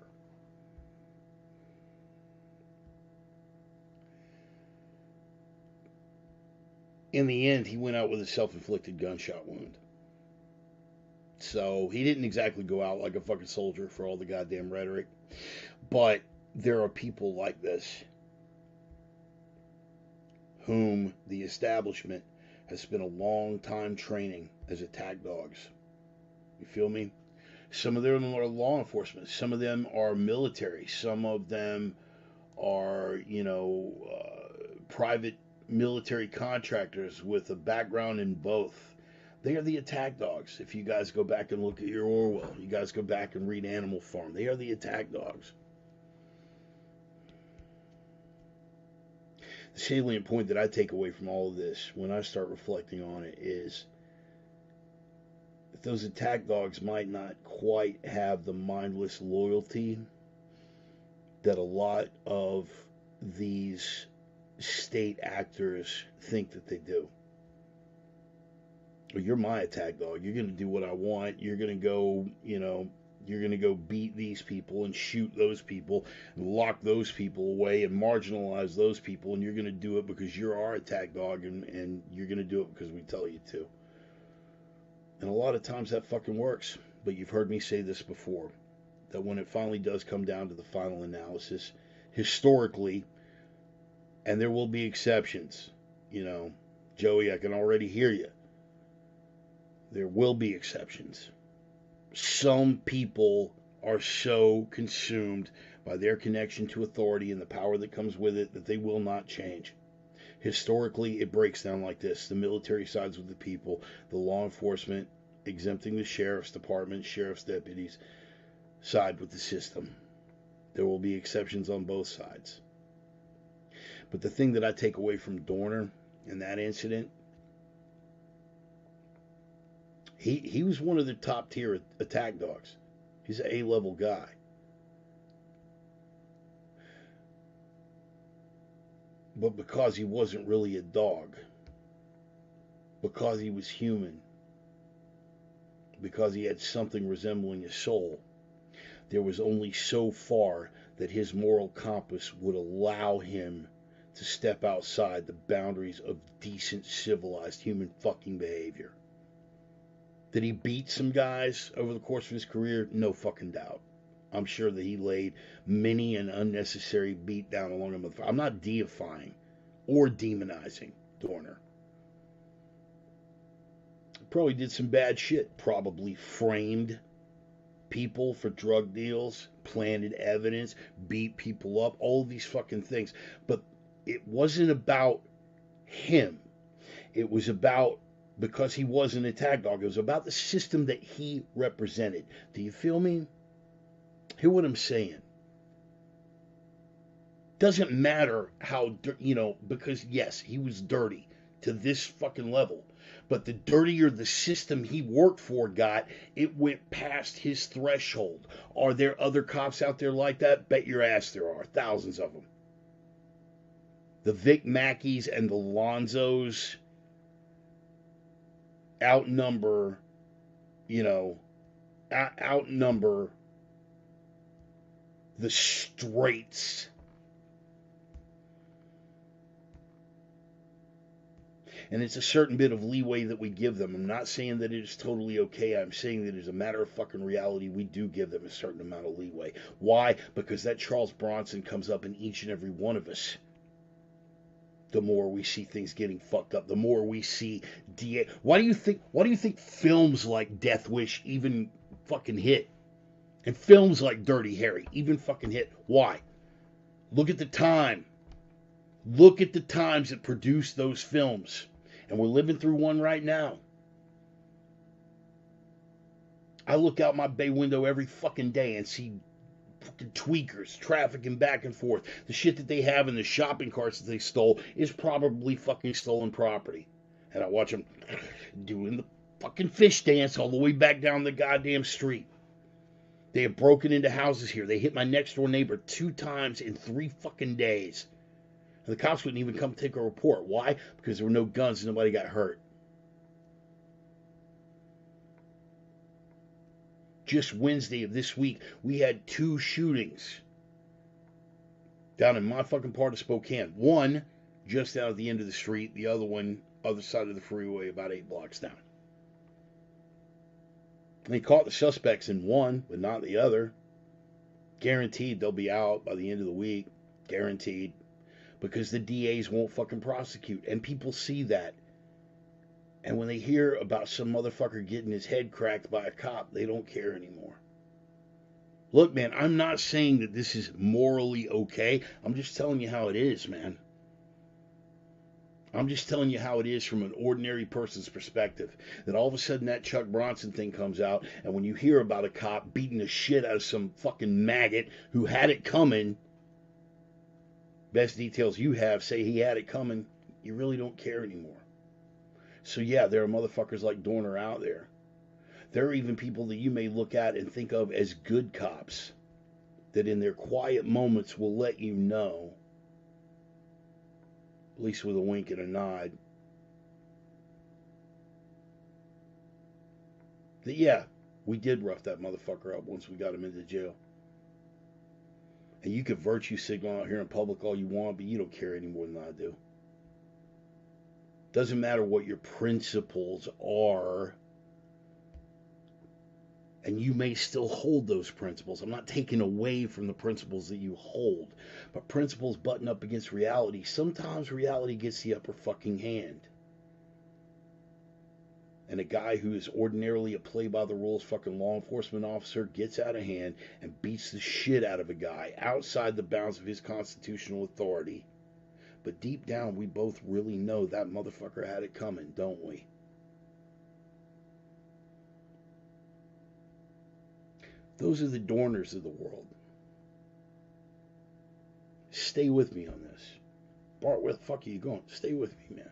In the end, he went out with a self-inflicted gunshot wound. So he didn't exactly go out like a fucking soldier for all the goddamn rhetoric. But there are people like this whom the establishment has spent a long time training as attack dogs. You feel me? Some of them are law enforcement. Some of them are military. Some of them are, private military contractors with a background in both. They are the attack dogs. If you guys go back and look at your Orwell, you guys go back and read Animal Farm, they are the attack dogs. The salient point that I take away from all of this when I start reflecting on it is that those attack dogs might not quite have the mindless loyalty that a lot of these state actors think that they do. Well, you're my attack dog. You're going to do what I want. You're going to go, you're going to go beat these people and shoot those people and lock those people away and marginalize those people. And you're going to do it because you're our attack dog, and you're going to do it because we tell you to. And a lot of times that fucking works. But you've heard me say this before, that when it finally does come down to the final analysis, historically, and there will be exceptions, Joey, I can already hear you. There will be exceptions. Some people are so consumed by their connection to authority and the power that comes with it that they will not change. Historically, it breaks down like this. The military sides with the people, the law enforcement, exempting the sheriff's department, sheriff's deputies, side with the system. There will be exceptions on both sides. But the thing that I take away from Dorner in that incident, he was one of the top tier attack dogs. He's an A-level guy. but because he wasn't really a dog, because he was human, because he had something resembling a soul, there was only so far that his moral compass would allow him to step outside the boundaries of decent, civilized human fucking behavior. Did he beat some guys over the course of his career? No fucking doubt. I'm sure that he laid many an unnecessary beat down along him. I'm not deifying or demonizing Dorner. Probably did some bad shit. Probably framed people for drug deals, planted evidence, beat people up, all these fucking things. But it wasn't about him. It was about, because he was an attack dog, it was about the system that he represented. Do you feel me? Hear what I'm saying? Doesn't matter how, because yes, he was dirty to this fucking level. But the dirtier the system he worked for got, it went past his threshold. Are there other cops out there like that? Bet your ass there are. Thousands of them. The Vic Mackeys and the Lonzos outnumber the straights. And it's a certain bit of leeway that we give them. I'm not saying that it is totally okay. I'm saying that as a matter of fucking reality, we do give them a certain amount of leeway. Why? Because that Charles Bronson comes up in each and every one of us. The more we see things getting fucked up, the more we see DA. Why do you think films like Death Wish even fucking hit? And films like Dirty Harry even fucking hit? Why? Look at the time. Look at the times that produced those films. And we're living through one right now. I look out my bay window every fucking day and see fucking tweakers trafficking back and forth. The shit that they have in the shopping carts that they stole is probably fucking stolen property. And I watch them doing the fucking fish dance all the way back down the goddamn street. They have broken into houses here. They hit my next door neighbor 2 times in 3 fucking days. And the cops wouldn't even come take a report. Why? Because there were no guns and nobody got hurt. Just Wednesday of this week, we had 2 shootings down in my fucking part of Spokane. One just out at the end of the street, the other one other side of the freeway about 8 blocks down. They caught the suspects in one, but not the other. Guaranteed they'll be out by the end of the week. Guaranteed. Because the DAs won't fucking prosecute. And people see that. And when they hear about some motherfucker getting his head cracked by a cop, they don't care anymore. Look, man, I'm not saying that this is morally okay. I'm just telling you how it is, man. I'm just telling you how it is from an ordinary person's perspective. That all of a sudden that Chuck Bronson thing comes out, and when you hear about a cop beating the shit out of some fucking maggot who had it coming, best details you have say he had it coming, you really don't care anymore. So yeah, there are motherfuckers like Dorner out there. There are even people that you may look at and think of as good cops that in their quiet moments will let you know, at least with a wink and a nod, that yeah, we did rough that motherfucker up once we got him into jail. And you could virtue signal out here in public all you want, but you don't care any more than I do. Doesn't matter what your principles are. And you may still hold those principles. I'm not taking away from the principles that you hold. But principles button up against reality. Sometimes reality gets the upper fucking hand. And a guy who is ordinarily a play-by-the-rules fucking law enforcement officer gets out of hand and beats the shit out of a guy outside the bounds of his constitutional authority. But deep down, we both really know that motherfucker had it coming, don't we? Those are the Dorners of the world. Stay with me on this. Bart, where the fuck are you going? Stay with me, man.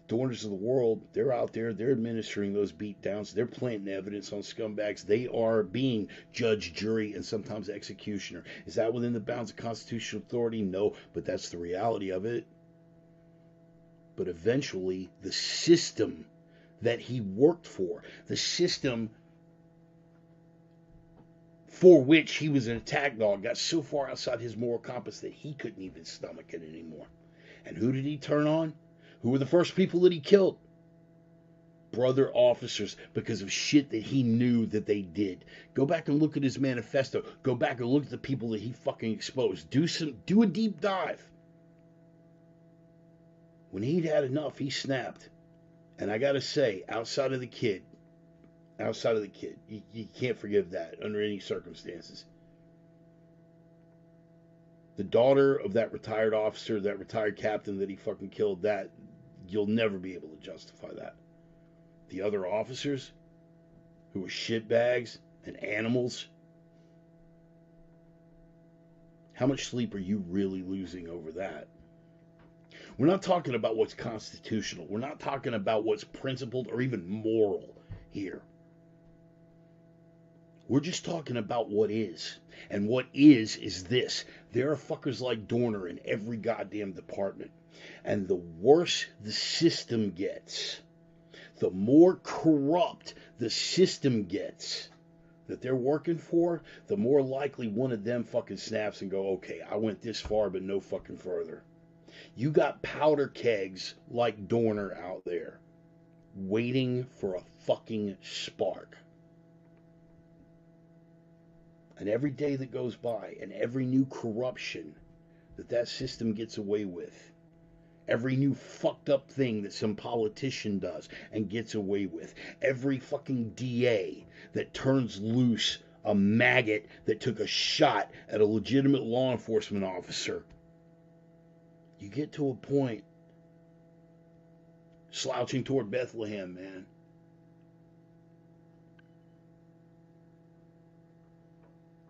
Dorners of the world, they're out there, they're administering those beatdowns, they're planting evidence on scumbags. They are being judge, jury, and sometimes executioner. Is that within the bounds of constitutional authority? No, but that's the reality of it. But eventually, the system that he worked for, the system for which he was an attack dog, got so far outside his moral compass that he couldn't even stomach it anymore. And who did he turn on? Who were the first people that he killed? Brother officers, because of shit that he knew that they did. Go back and look at his manifesto. Go back and look at the people that he fucking exposed. Do a deep dive. When he'd had enough, he snapped. And I gotta say, outside of the kid, you can't forgive that under any circumstances. The daughter of that retired officer, that retired captain that he fucking killed, that you'll never be able to justify that. The other officers who were shitbags and animals, how much sleep are you really losing over that? We're not talking about what's constitutional. We're not talking about what's principled or even moral here. We're just talking about what is. And what is this. There are fuckers like Dorner in every goddamn department. And the worse the system gets, the more corrupt the system gets that they're working for, the more likely one of them fucking snaps and go, okay, I went this far, but no fucking further. You got powder kegs like Dorner out there waiting for a fucking spark. And every day that goes by and every new corruption that system gets away with, every new fucked up thing that some politician does and gets away with, every fucking DA that turns loose a maggot that took a shot at a legitimate law enforcement officer, you get to a point slouching toward Bethlehem, man.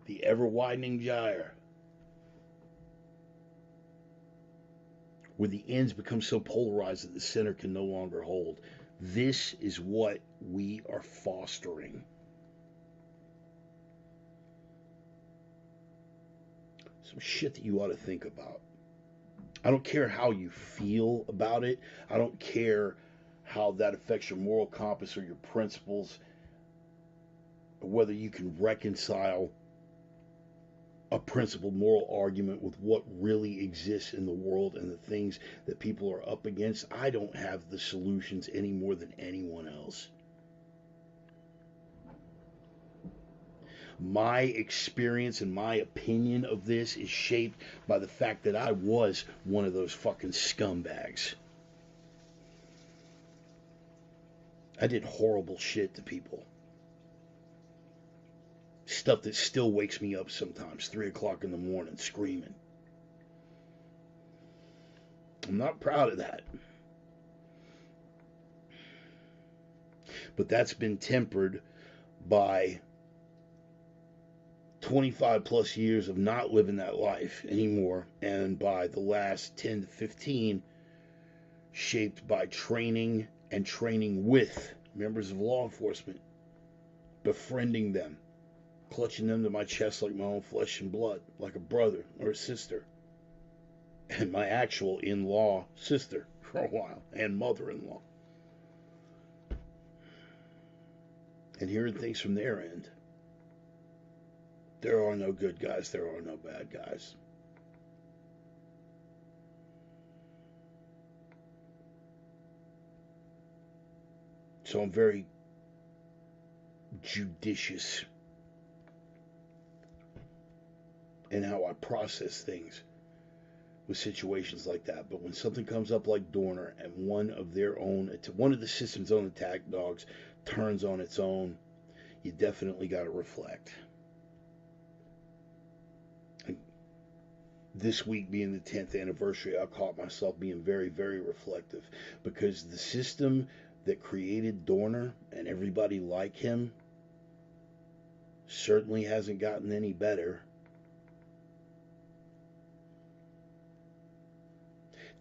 The ever-widening gyre, where the ends become so polarized that the center can no longer hold. This is what we are fostering. Some shit that you ought to think about. I don't care how you feel about it. I don't care how that affects your moral compass or your principles, or whether you can reconcile a principled moral argument with what really exists in the world and the things that people are up against. I don't have the solutions any more than anyone else. My experience and my opinion of this is shaped by the fact that I was one of those fucking scumbags. I did horrible shit to people. Stuff that still wakes me up sometimes, 3 o'clock in the morning, screaming. I'm not proud of that. But that's been tempered by 25 plus years of not living that life anymore, and by the last 10 to 15 shaped by training and training with members of law enforcement, befriending them, clutching them to my chest like my own flesh and blood, like a brother or a sister, and my actual in-law sister for a while, and mother-in-law, and hearing things from their end. There are no good guys, there are no bad guys. So I'm very judicious in how I process things with situations like that. But when something comes up like Dorner and one of the system's own attack dogs turns on its own, you definitely got to reflect. And this week being the 10th anniversary, I caught myself being very, very reflective, because the system that created Dorner and everybody like him certainly hasn't gotten any better.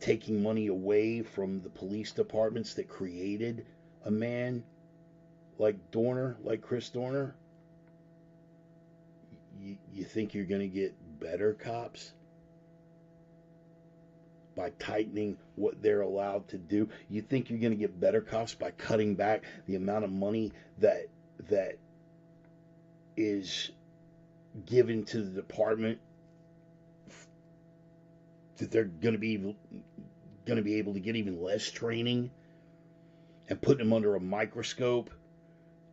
taking money away from the police departments that created a man like Dorner, like Chris Dorner, you think you're going to get better cops by tightening what they're allowed to do? You think you're going to get better cops by cutting back the amount of money that is given to the department, that they're going to be able to get even less training, and putting them under a microscope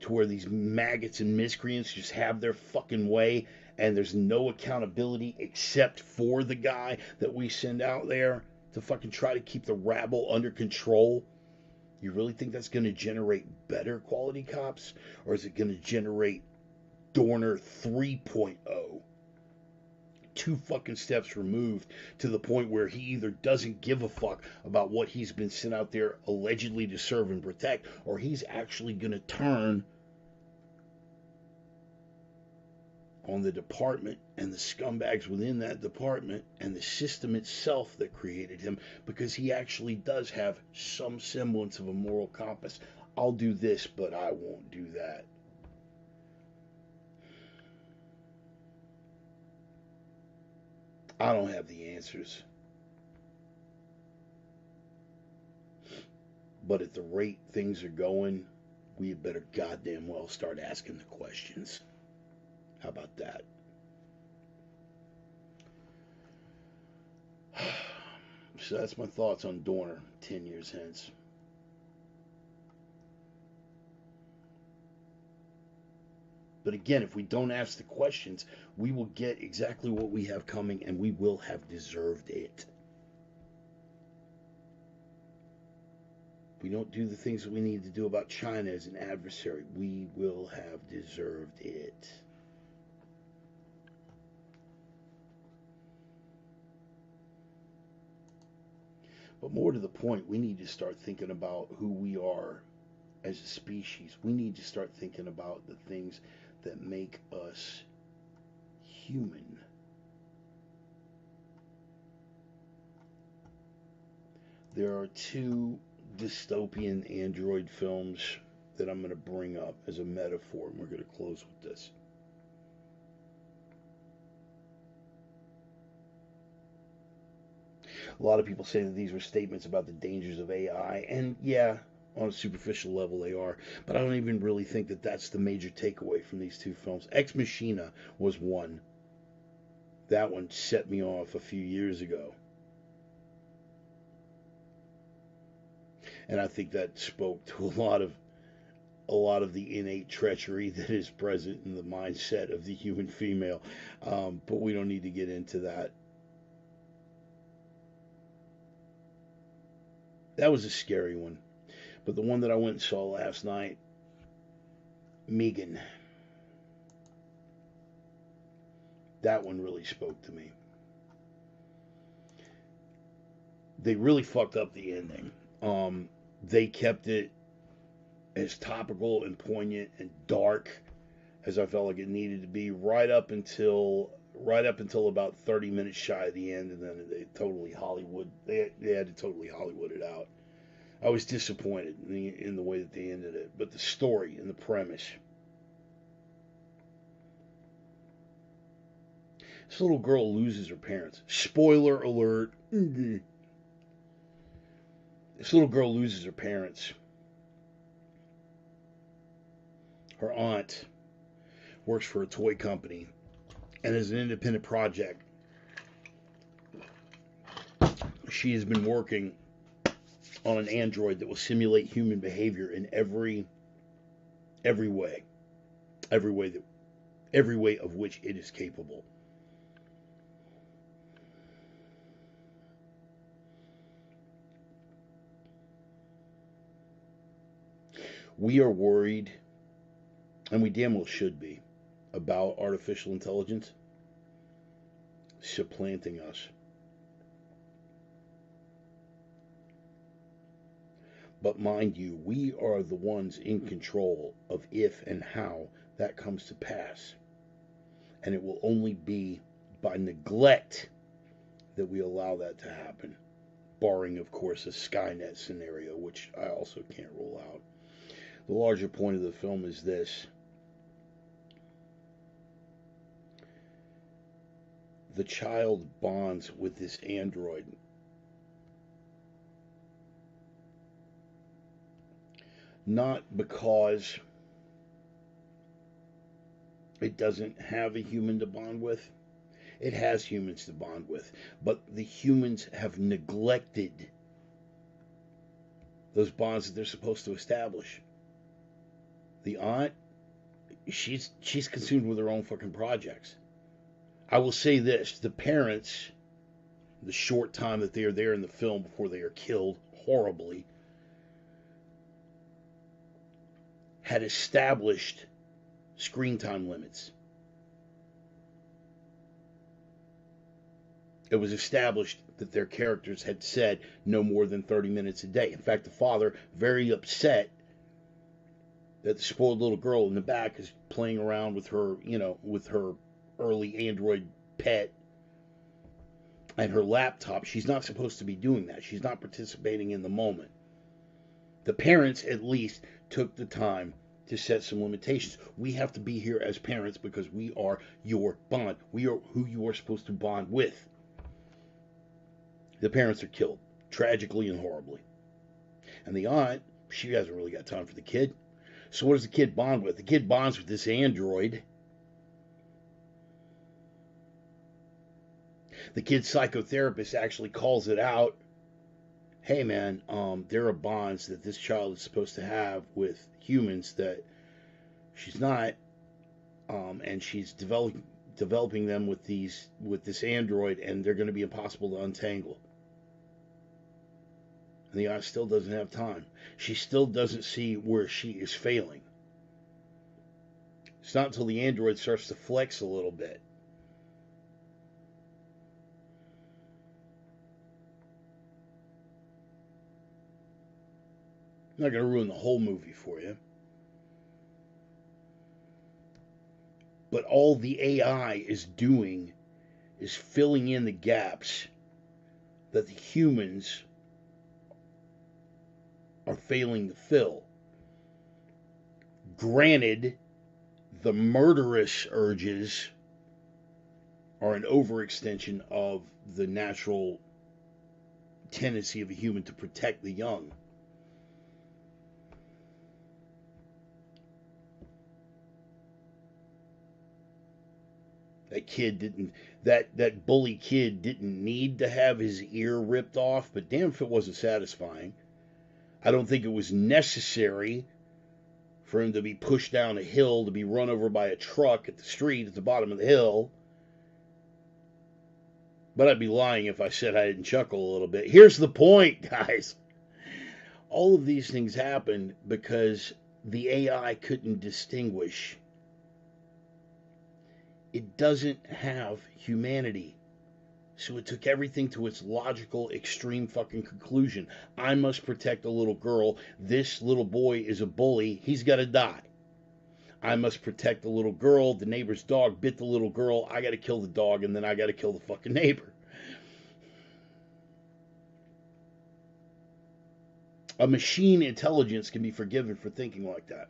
to where these maggots and miscreants just have their fucking way, and there's no accountability except for the guy that we send out there to fucking try to keep the rabble under control? You really think that's going to generate better quality cops, or is it going to generate Dorner 3.0? Two fucking steps removed, to the point where he either doesn't give a fuck about what he's been sent out there allegedly to serve and protect, or he's actually going to turn on the department and the scumbags within that department and the system itself that created him, because he actually does have some semblance of a moral compass. I'll do this, but I won't do that. I don't have the answers. But at the rate things are going, we had better goddamn well start asking the questions. How about that? So that's my thoughts on Dorner 10 years hence. But again, if we don't ask the questions, we will get exactly what we have coming, and we will have deserved it. If we don't do the things that we need to do about China as an adversary, we will have deserved it. But more to the point, we need to start thinking about who we are as a species. We need to start thinking about the things that make us human. There are two dystopian android films that I'm going to bring up as a metaphor, and we're going to close with this. A lot of people say that these were statements about the dangers of AI, and yeah, on a superficial level they are, but I don't even really think that that's the major takeaway from these two films. Ex Machina was one. That one set me off a few years ago. And I think that spoke to a lot of the innate treachery that is present in the mindset of the human female. But we don't need to get into that. That was a scary one. But the one that I went and saw last night, Megan, that one really spoke to me. They really fucked up the ending. They kept it as topical and poignant and dark as I felt like it needed to be right up until about 30 minutes shy of the end, and then they had to totally Hollywood it out. I was disappointed in the way that they ended it, but the story and the premise. This little girl loses her parents. Spoiler alert. This little girl loses her parents. Her aunt works for a toy company and as an independent project, she has been working on an android that will simulate human behavior in every way of which it is capable. We are worried, and we damn well should be, about artificial intelligence supplanting us. But mind you, we are the ones in control of if and how that comes to pass. And it will only be by neglect that we allow that to happen. barring, of course, a Skynet scenario, which I also can't rule out. The larger point of the film is this. The child bonds with this android. Not because it doesn't have a human to bond with. It has humans to bond with. But the humans have neglected those bonds that they're supposed to establish. The aunt, she's consumed with her own fucking projects. I will say this, the parents, the short time that they are there in the film before they are killed horribly, had established screen time limits. It was established that their characters had said no more than 30 minutes a day. In fact, the father, very upset that the spoiled little girl in the back is playing around with her, with her early Android pet and her laptop. She's not supposed to be doing that. She's not participating in the moment. The parents, at least, took the time to set some limitations. We have to be here as parents because we are your bond. We are who you are supposed to bond with. The parents are killed, tragically and horribly. And the aunt, she hasn't really got time for the kid. So what does the kid bond with? The kid bonds with this android. The kid's psychotherapist actually calls it out. Hey man, there are bonds that this child is supposed to have with humans that she's not, and she's developing them with this android, and they're going to be impossible to untangle. And the aunt still doesn't have time. She still doesn't see where she is failing. It's not until the android starts to flex a little bit. I'm not going to ruin the whole movie for you. But all the AI is doing is filling in the gaps that the humans are failing to fill. Granted, the murderous urges are an overextension of the natural tendency of a human to protect the young. That bully kid didn't need to have his ear ripped off, but damn if it wasn't satisfying. I don't think it was necessary for him to be pushed down a hill, to be run over by a truck at the street at the bottom of the hill. But I'd be lying if I said I didn't chuckle a little bit. Here's the point, guys. All of these things happened because the AI couldn't distinguish. It doesn't have humanity. So it took everything to its logical, extreme fucking conclusion. I must protect a little girl. This little boy is a bully. He's got to die. I must protect the little girl. The neighbor's dog bit the little girl. I got to kill the dog, and then I got to kill the fucking neighbor. A machine intelligence can be forgiven for thinking like that.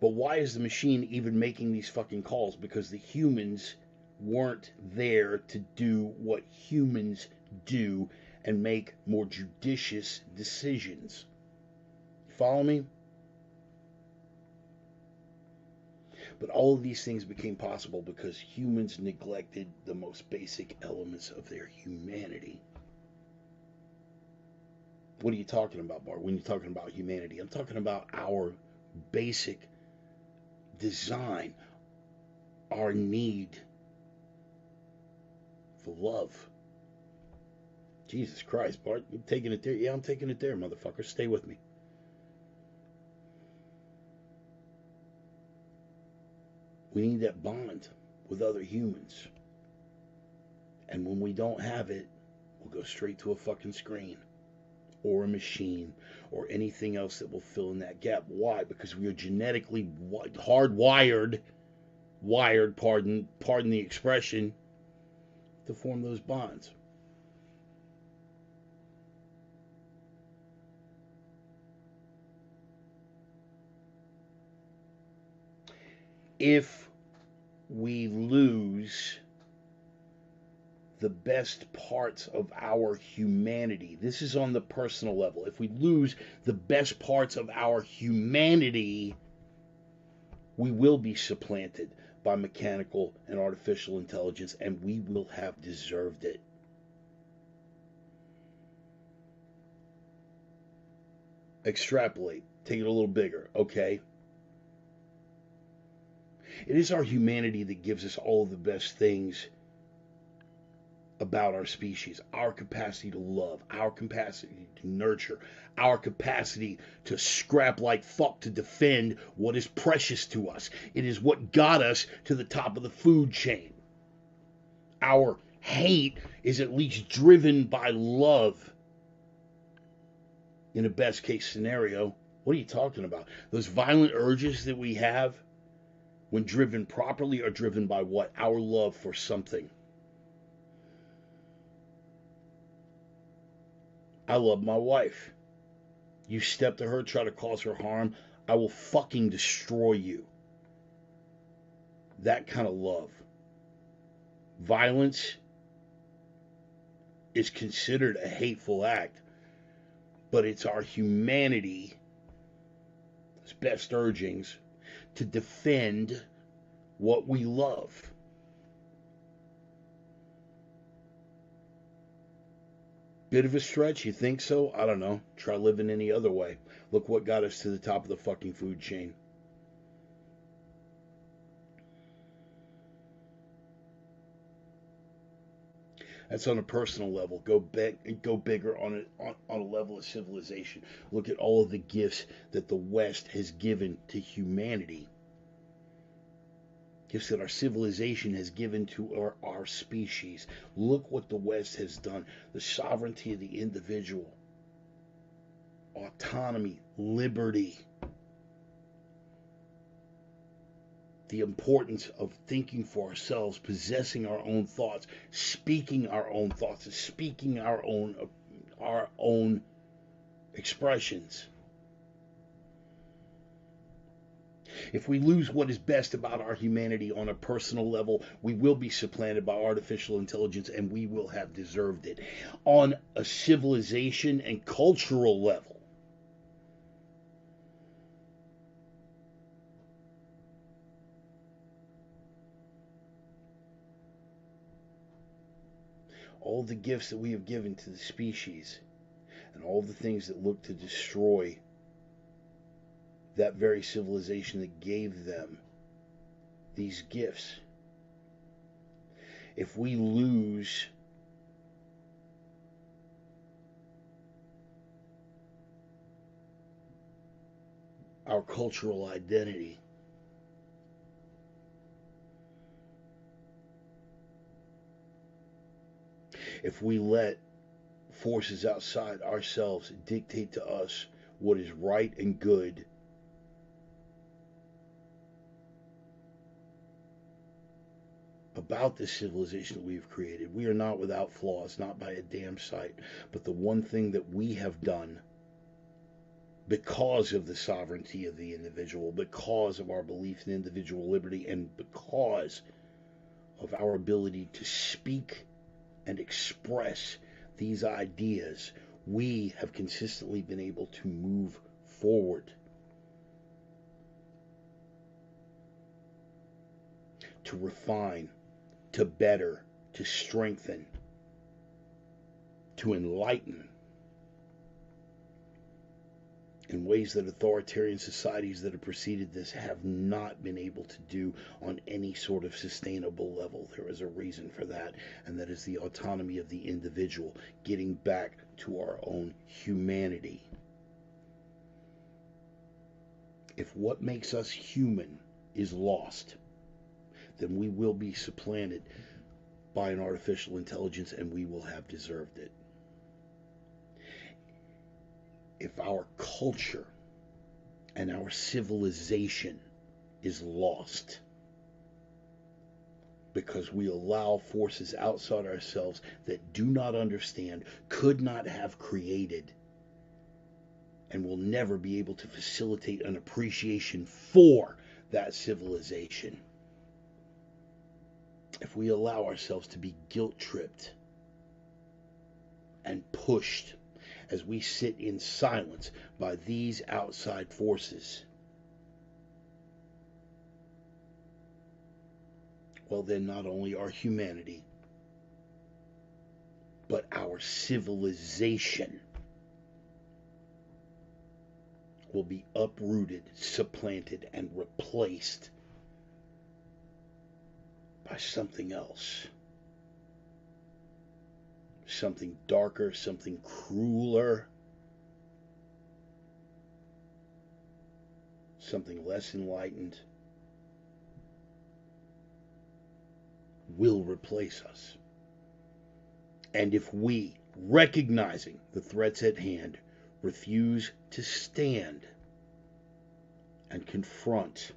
But why is the machine even making these fucking calls? Because the humans weren't there to do what humans do and make more judicious decisions. Follow me? But all of these things became possible because humans neglected the most basic elements of their humanity. What are you talking about, Bart, when you're talking about humanity? I'm talking about our basic design, our need for love. Jesus Christ, Bart, you taking it there? Yeah, I'm taking it there, motherfucker. Stay with me. We need that bond with other humans. And when we don't have it, we'll go straight to a fucking screen or a machine or anything else that will fill in that gap. Why? Because we are genetically hardwired, pardon the expression, to form those bonds. if we lose the best parts of our humanity, this is on the personal level, if we lose the best parts of our humanity, we will be supplanted by mechanical and artificial intelligence, and we will have deserved it. Extrapolate, take it a little bigger, okay? It is our humanity that gives us all of the best things about our species, our capacity to love, our capacity to nurture, our capacity to scrap like fuck to defend what is precious to us. It is what got us to the top of the food chain. Our hate is at least driven by love. In a best case scenario, what are you talking about? Those violent urges that we have, when driven properly, are driven by what? Our love for something. I love my wife. You step to her, try to cause her harm, I will fucking destroy you. That kind of love. Violence is considered a hateful act, but it's our humanity, its best urgings, to defend what we love. Bit of a stretch, you think so? I don't know. Try living any other way. Look what got us to the top of the fucking food chain. That's on a personal level. Go bigger on a level of civilization. Look at all of the gifts that the West has given to humanity. Gifts that our civilization has given to our species. Look what the West has done. The sovereignty of the individual. Autonomy, liberty. The importance of thinking for ourselves, possessing our own thoughts, speaking our own thoughts, and speaking our own expressions. If we lose what is best about our humanity on a personal level, we will be supplanted by artificial intelligence, and we will have deserved it. On a civilization and cultural level, all the gifts that we have given to the species and all the things that look to destroy that very civilization that gave them these gifts. If we lose our cultural identity, if we let forces outside ourselves dictate to us what is right and good, about this civilization that we've created. We are not without flaws, not by a damn sight. But the one thing that we have done, because of the sovereignty of the individual, because of our belief in individual liberty, and because of our ability to speak and express these ideas, we have consistently been able to move forward, to refine, to better, to strengthen, to enlighten in ways that authoritarian societies that have preceded this have not been able to do on any sort of sustainable level. There is a reason for that, and that is the autonomy of the individual, getting back to our own humanity. If what makes us human is lost, then we will be supplanted by an artificial intelligence, and we will have deserved it. If our culture and our civilization is lost because we allow forces outside ourselves that do not understand, could not have created, and will never be able to facilitate an appreciation for that civilization. If we allow ourselves to be guilt-tripped and pushed as we sit in silence by these outside forces, well, then not only our humanity, but our civilization will be uprooted, supplanted, and replaced by something else. Something darker, something crueler, something less enlightened will replace us. And if we, recognizing the threats at hand, refuse to stand and confront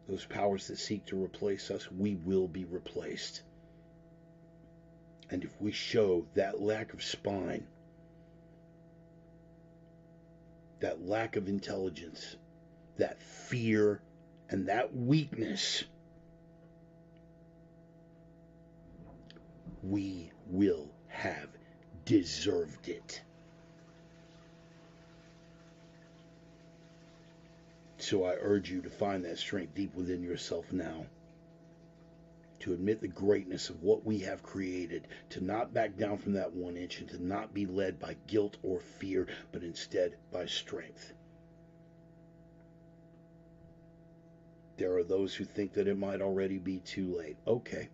those powers that seek to replace us, we will be replaced. And if we show that lack of spine, that lack of intelligence, that fear, and that weakness, we will have deserved it. So I urge you to find that strength deep within yourself now, to admit the greatness of what we have created, to not back down from that 1 inch, and to not be led by guilt or fear, but instead by strength. There are those who think that it might already be too late. Okay.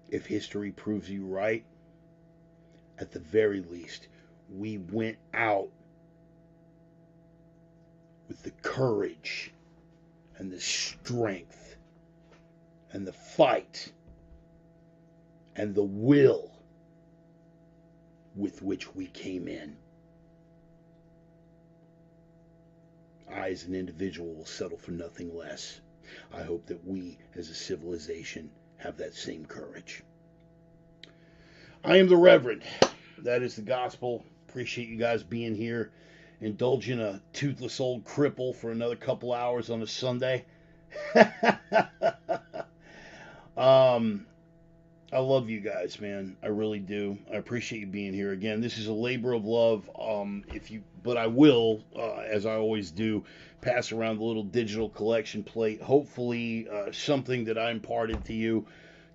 If history proves you right, at the very least, we went out with the courage and the strength and the fight and the will with which we came in. I, as an individual, will settle for nothing less. I hope that we, as a civilization, have that same courage. I am the Reverend. That is the gospel. Appreciate you guys being here, indulging a toothless old cripple for another couple hours on a Sunday. I love you guys, man. I really do. I appreciate you being here. Again, this is a labor of love. But I will, as I always do, pass around the little digital collection plate. Hopefully, something that I imparted to you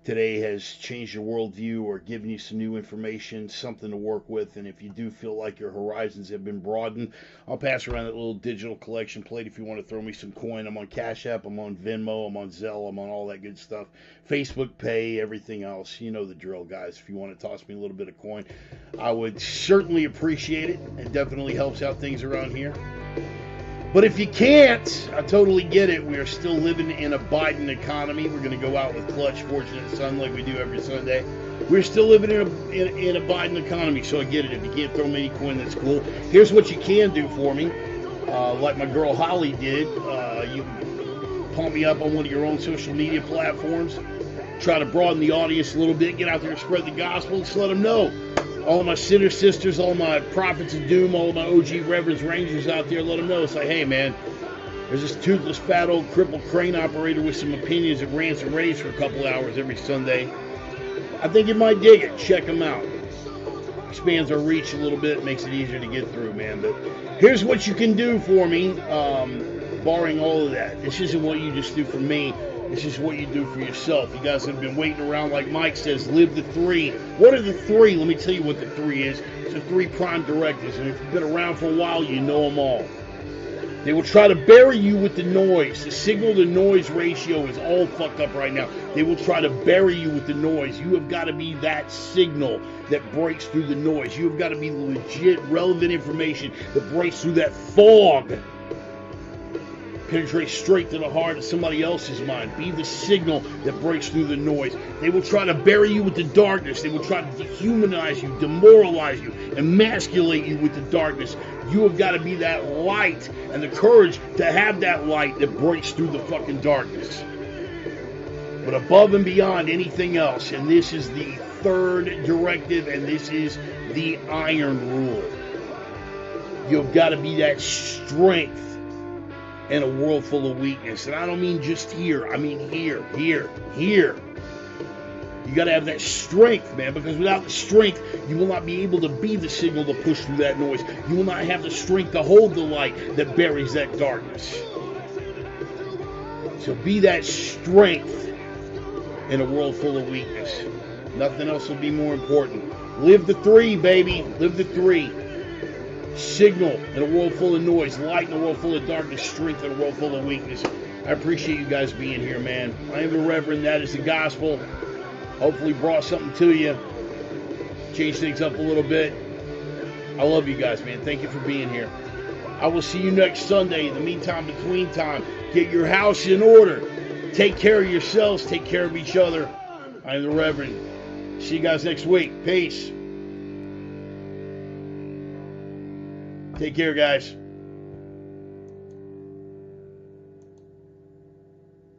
today has changed your worldview or given you some new information, something to work with. And if you do feel like your horizons have been broadened, I'll pass around that little digital collection plate if you want to throw me some coin. I'm on Cash App, I'm on Venmo, I'm on Zelle, I'm on all that good stuff. Facebook Pay, everything else. You know the drill, guys. If you want to toss me a little bit of coin, I would certainly appreciate it. It definitely helps out things around here. But if you can't, I totally get it. We are still living in a Biden economy. We're going to go out with clutch, fortunate son, like we do every Sunday. We're still living in a Biden economy, so I get it. If you can't throw me any coin, that's cool. Here's what you can do for me. Like my girl Holly did, you can pump me up on one of your own social media platforms. Try to broaden the audience a little bit. Get out there and spread the gospel. Just let them know. All my sinner sisters, all my prophets of doom, all my OG Reverends Rangers out there, let them know. It's like, hey, man, there's this toothless, fat, old, crippled crane operator with some opinions that rants and raves for a couple hours every Sunday. I think you might dig it. Check them out. Expands our reach a little bit, makes it easier to get through, man. But here's what you can do for me, barring all of that. This isn't what you just do for me. This is what you do for yourself. You guys have been waiting around, like Mike says, live the three. What are the three? Let me tell you what the three is. It's the three prime directives, and if you've been around for a while, you know them all. They will try to bury you with the noise. The signal-to-noise ratio is all fucked up right now. They will try to bury you with the noise. You have got to be that signal that breaks through the noise. You have got to be legit, relevant information that breaks through that fog. Penetrate straight to the heart of somebody else's mind. Be the signal that breaks through the noise. They will try to bury you with the darkness. They will try to dehumanize you, demoralize you, emasculate you with the darkness. You have got to be that light and the courage to have that light that breaks through the fucking darkness. But above and beyond anything else, and this is the third directive, and this is the iron rule. You've got to be that strength in a world full of weakness. And I don't mean just here. I mean here. You got to have that strength, man, because without the strength, you will not be able to be the signal to push through that noise. You will not have the strength to hold the light that buries that darkness. So be that strength in a world full of weakness. Nothing else will be more important. Live the 3, baby. Live the 3. Signal in a world full of noise. Light in a world full of darkness. Strength in a world full of weakness. I appreciate you guys being here, man. I am the Reverend. That is the gospel. Hopefully brought something to you. Changed things up a little bit. I love you guys, man. Thank you for being here. I will see you next Sunday. In the meantime, between time, get your house in order. Take care of yourselves. Take care of each other. I am the Reverend. See you guys next week. Peace. Take care, guys.